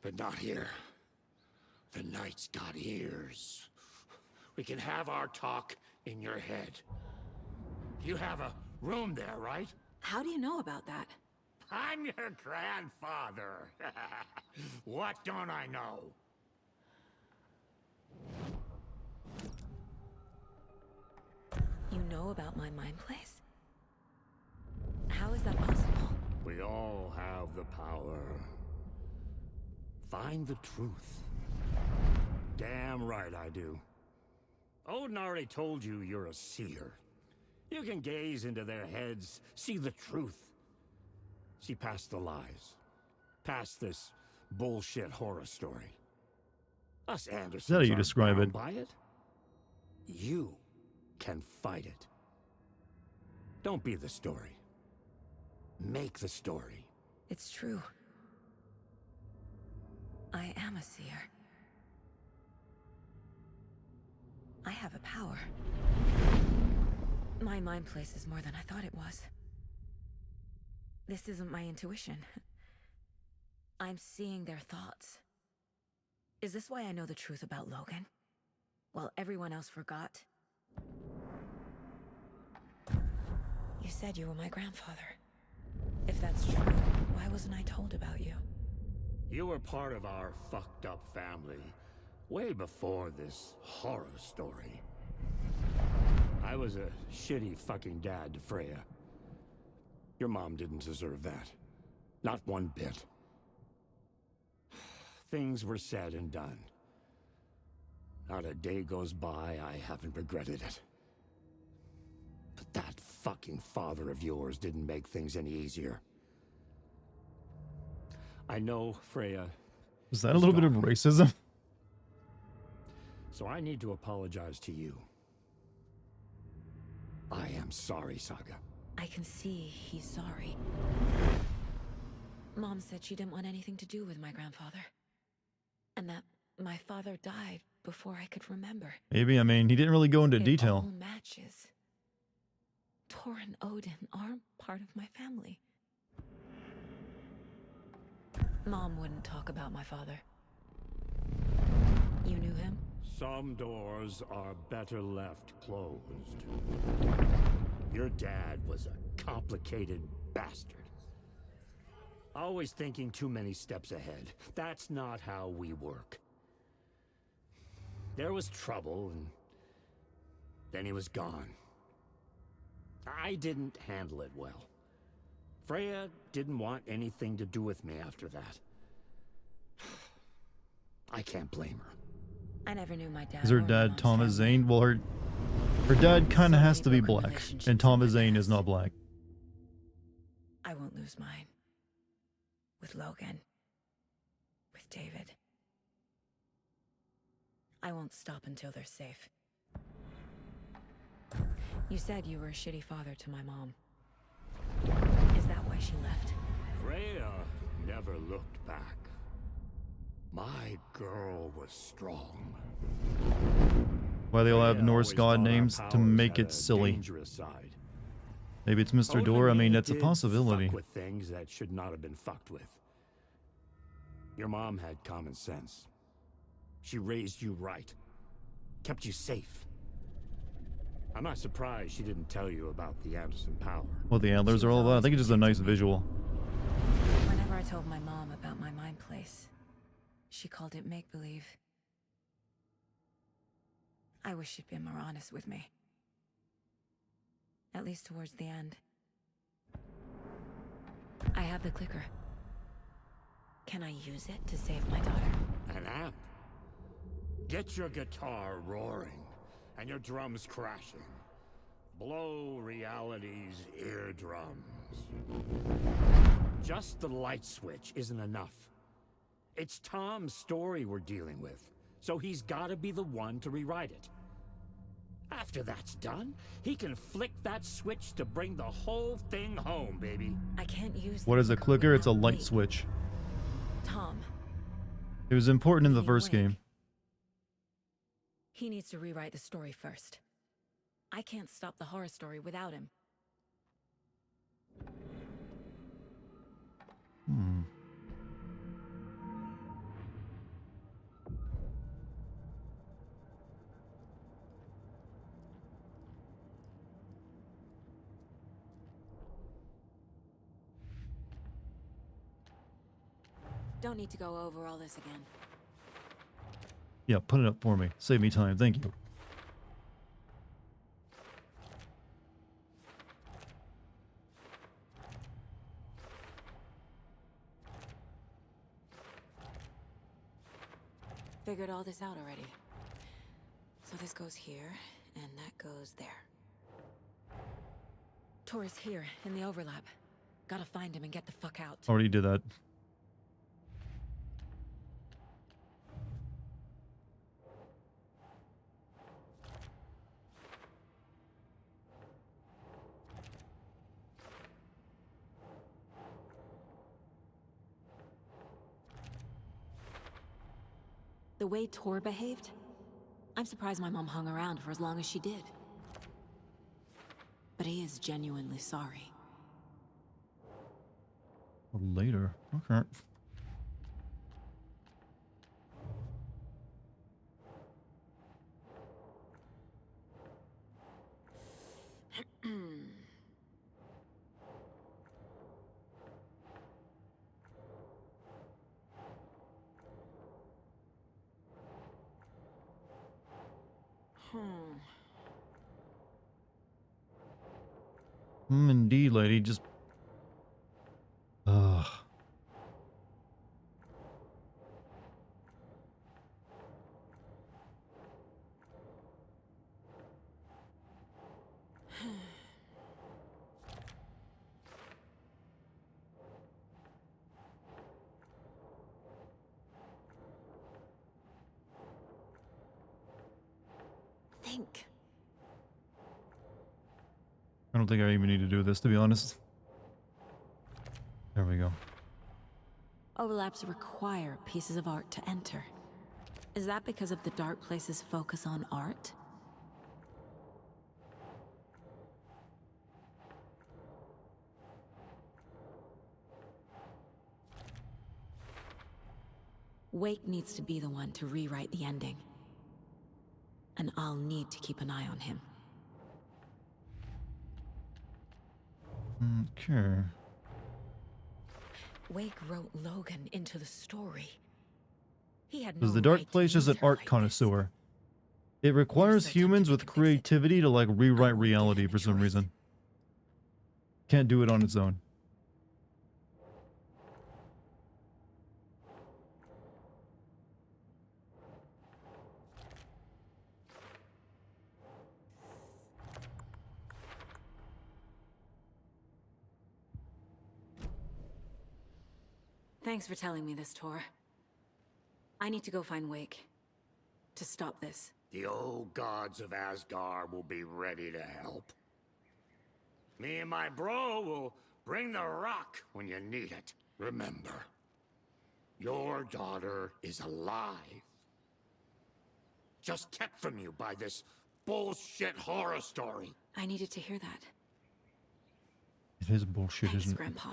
But not here. The night's got ears. We can have our talk in your head. You have a room there, right? How do you know about that? I'm your grandfather. What don't I know? You know about my mind place? How is that possible? We all have the power. Find the truth. Damn right I do. Odin already told you you're a seer. You can gaze into their heads, see the truth. See past the lies. Past this bullshit horror story. Us Andersons Is that how you aren't describe bound it? by it. You can fight it. Don't be the story. Make the story. It's true. I am a seer. I have a power. My mind place is more than I thought it was. This isn't my intuition. I'm seeing their thoughts. Is this why I know the truth about Logan? While everyone else forgot? You said you were my grandfather. If that's true, why wasn't I told about you? You were part of our fucked up family way before this horror story. I was a shitty fucking dad to Freya. Your mom didn't deserve that. Not one bit. Things were said and done. Not a day goes by I haven't regretted it. But that fucking father of yours didn't make things any easier. I know, Freya. Is that a little bit of racism? So I need to apologize to you. I am sorry, Saga. I can see he's sorry. Mom said she didn't want anything to do with my grandfather. And that my father died before I could remember. Maybe, I mean, he didn't really go into It detail. all matches. Tor and Odin are part of my family. Mom wouldn't talk about my father. You knew him? Some doors are better left closed. Your dad was a complicated bastard. Always thinking too many steps ahead. That's not how we work. There was trouble, and then he was gone. I didn't handle it well. Freya didn't want anything to do with me after that. I can't blame her. I never knew my dad. Is her or my dad mom's Thomas family. Zane? Well, her dad kind of So has to many be broken black, relationships and Thomas in my Zane is past. not black. I won't lose mine. With Logan. With David. I won't stop until they're safe. You said you were a shitty father to my mom. Is that why she left? Freya never looked back. My girl was strong. Why they all have Freya Norse always god thought our names to powers make had it a silly. dangerous side. Maybe it's Mr. Odin Door. I and mean, me that's a did possibility. Fuck with things that should not have been fucked with. Your mom had common sense. She raised you right. Kept you safe. I'm not surprised she didn't tell you about the Anderson power. What the antlers She are was all about. I always think it's just a nice protecting me. visual. Whenever I told my mom about my mind place, she called it make-believe. I wish she'd been more honest with me. At least towards the end. I have the clicker. Can I use it to save my daughter? An amp. Get your guitar roaring and your drums crashing. Blow reality's eardrums. Just the light switch isn't enough. It's Tom's story we're dealing with, so he's gotta be the one to rewrite it. After that's done, he can flick that switch to bring the whole thing home, baby. I can't use What is a clicker? It's a light switch. Tom. It was important in the He first awake. game. He needs to rewrite the story first. I can't stop the horror story without him. Don't need to go over all this again. Yeah, put it up for me. Save me time. Thank you. Figured all this out already. So this goes here, and that goes there. Tor's here, in the overlap. Gotta find him and get the fuck out. Already did that. The way Tor behaved? I'm surprised my mom hung around for as long as she did. But he is genuinely sorry. Later. Okay. Indeed, lady. Just... Ugh. Think. I don't think I even need to do this, to be honest. There we go. Overlaps require pieces of art to enter. Is that because of the Dark Place's focus on art? Wake needs to be the one to rewrite the ending. And I'll need to keep an eye on him. Okay. Wake wrote Logan into the story. He had no Because the Dark right to Place is use an her art like connoisseur. It requires humans with creativity to, like, rewrite reality for some reason. Can't do it on its own. Thanks for telling me this, Tor. I need to go find Wake. To stop this. The old gods of Asgard will be ready to help. Me and my bro will bring the rock when you need it. Remember, your daughter is alive. Just kept from you by this bullshit horror story. I needed to hear that. It is bullshit, Thanks, isn't it? Grandpa.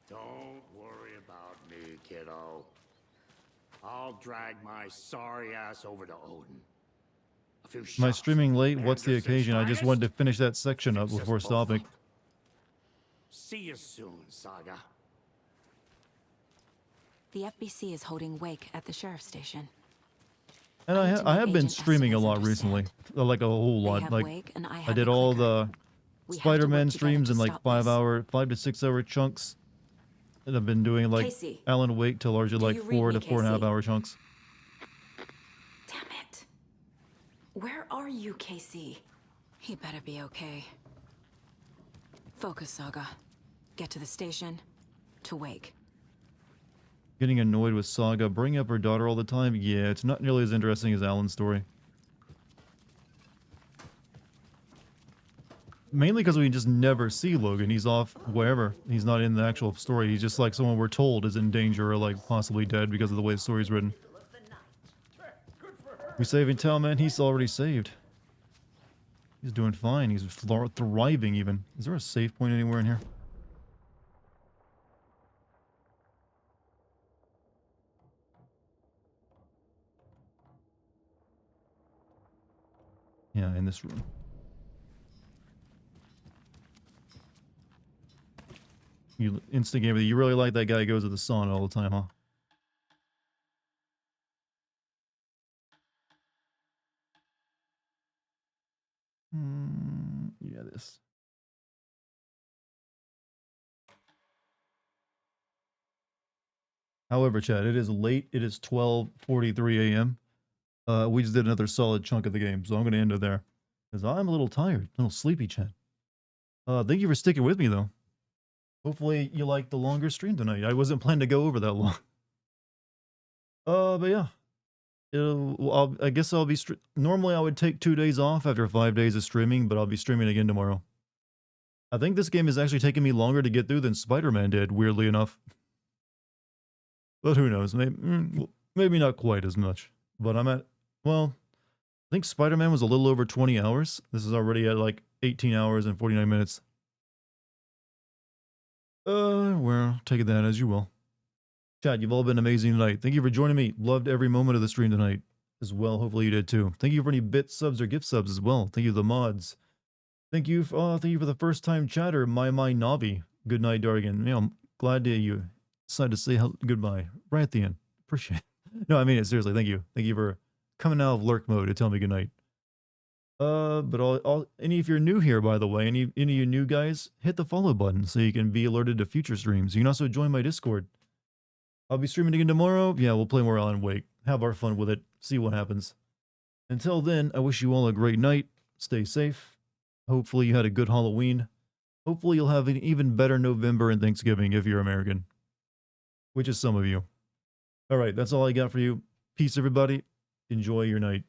Don't worry about me, kiddo. I'll drag my sorry ass over to Odin. A few Am I shots streaming from late? What's the Anderson's occasion? I just wanted to finish that section up Fix us before both stopping. up. See you soon, Saga. The FBC is holding Wake at the sheriff's station. And I have been Agent streaming a Estevez lot recently. Like a whole They lot. have Like, Wake and I I have did the all clicker. the We have to Spider-Man work together streams to in like stop 5 to 6 hour chunks. And I've been doing like Casey, Alan Wake to largely do like you read 4 me, to 4.5 Casey? hour chunks. Damn it. Where are you, Casey? He better be okay. Focus, Saga. Get to the station. To Wake. Getting annoyed with Saga, bring up her daughter all the time. Yeah, it's not nearly as interesting as Alan's story. Mainly because we just never see Logan. He's off wherever. He's not in the actual story. He's just like someone we're told is in danger or like possibly dead because of the way the story's written. We saving town, man. He's already saved. He's doing fine. He's thriving even. Is there a save point anywhere in here? Yeah, in this room. You instant gamer. You really like that guy who goes to the sauna all the time, huh? Yeah, this. However, Chad, it is late. It is 12:43 a.m. We just did another solid chunk of the game, so I'm going to end it there. Because I'm a little tired, a little sleepy, Chad. Thank you for sticking with me, though. Hopefully you like the longer stream tonight. I wasn't planning to go over that long. But yeah. I guess I'll be... Normally I would take 2 days off after 5 days of streaming, but I'll be streaming again tomorrow. I think this game is actually taking me longer to get through than Spider-Man did, weirdly enough. But who knows? Maybe not quite as much. But I'm at... Well, I think Spider-Man was a little over 20 hours. This is already at like 18 hours and 49 minutes. Well, take that as you will. Chad, you've all been amazing tonight. Thank you for joining me. Loved every moment of the stream tonight as well. Hopefully you did too. Thank you for any bit subs or gift subs as well. Thank you to the mods. Thank you for the first time chatter, my Navi. Good night, Dartigan. You know, I'm glad that you decided to say goodbye right at the end. Appreciate it. No, I mean it seriously. Thank you. Thank you for coming out of lurk mode to tell me good night. But if you're new here, by the way, any of you new guys, hit the follow button so you can be alerted to future streams. You can also join my Discord. I'll be streaming again tomorrow. Yeah, we'll play more Alan Wake. Have our fun with it. See what happens. Until then, I wish you all a great night. Stay safe. Hopefully you had a good Halloween. Hopefully you'll have an even better November and Thanksgiving if you're American. Which is some of you. All right, that's all I got for you. Peace, everybody. Enjoy your night.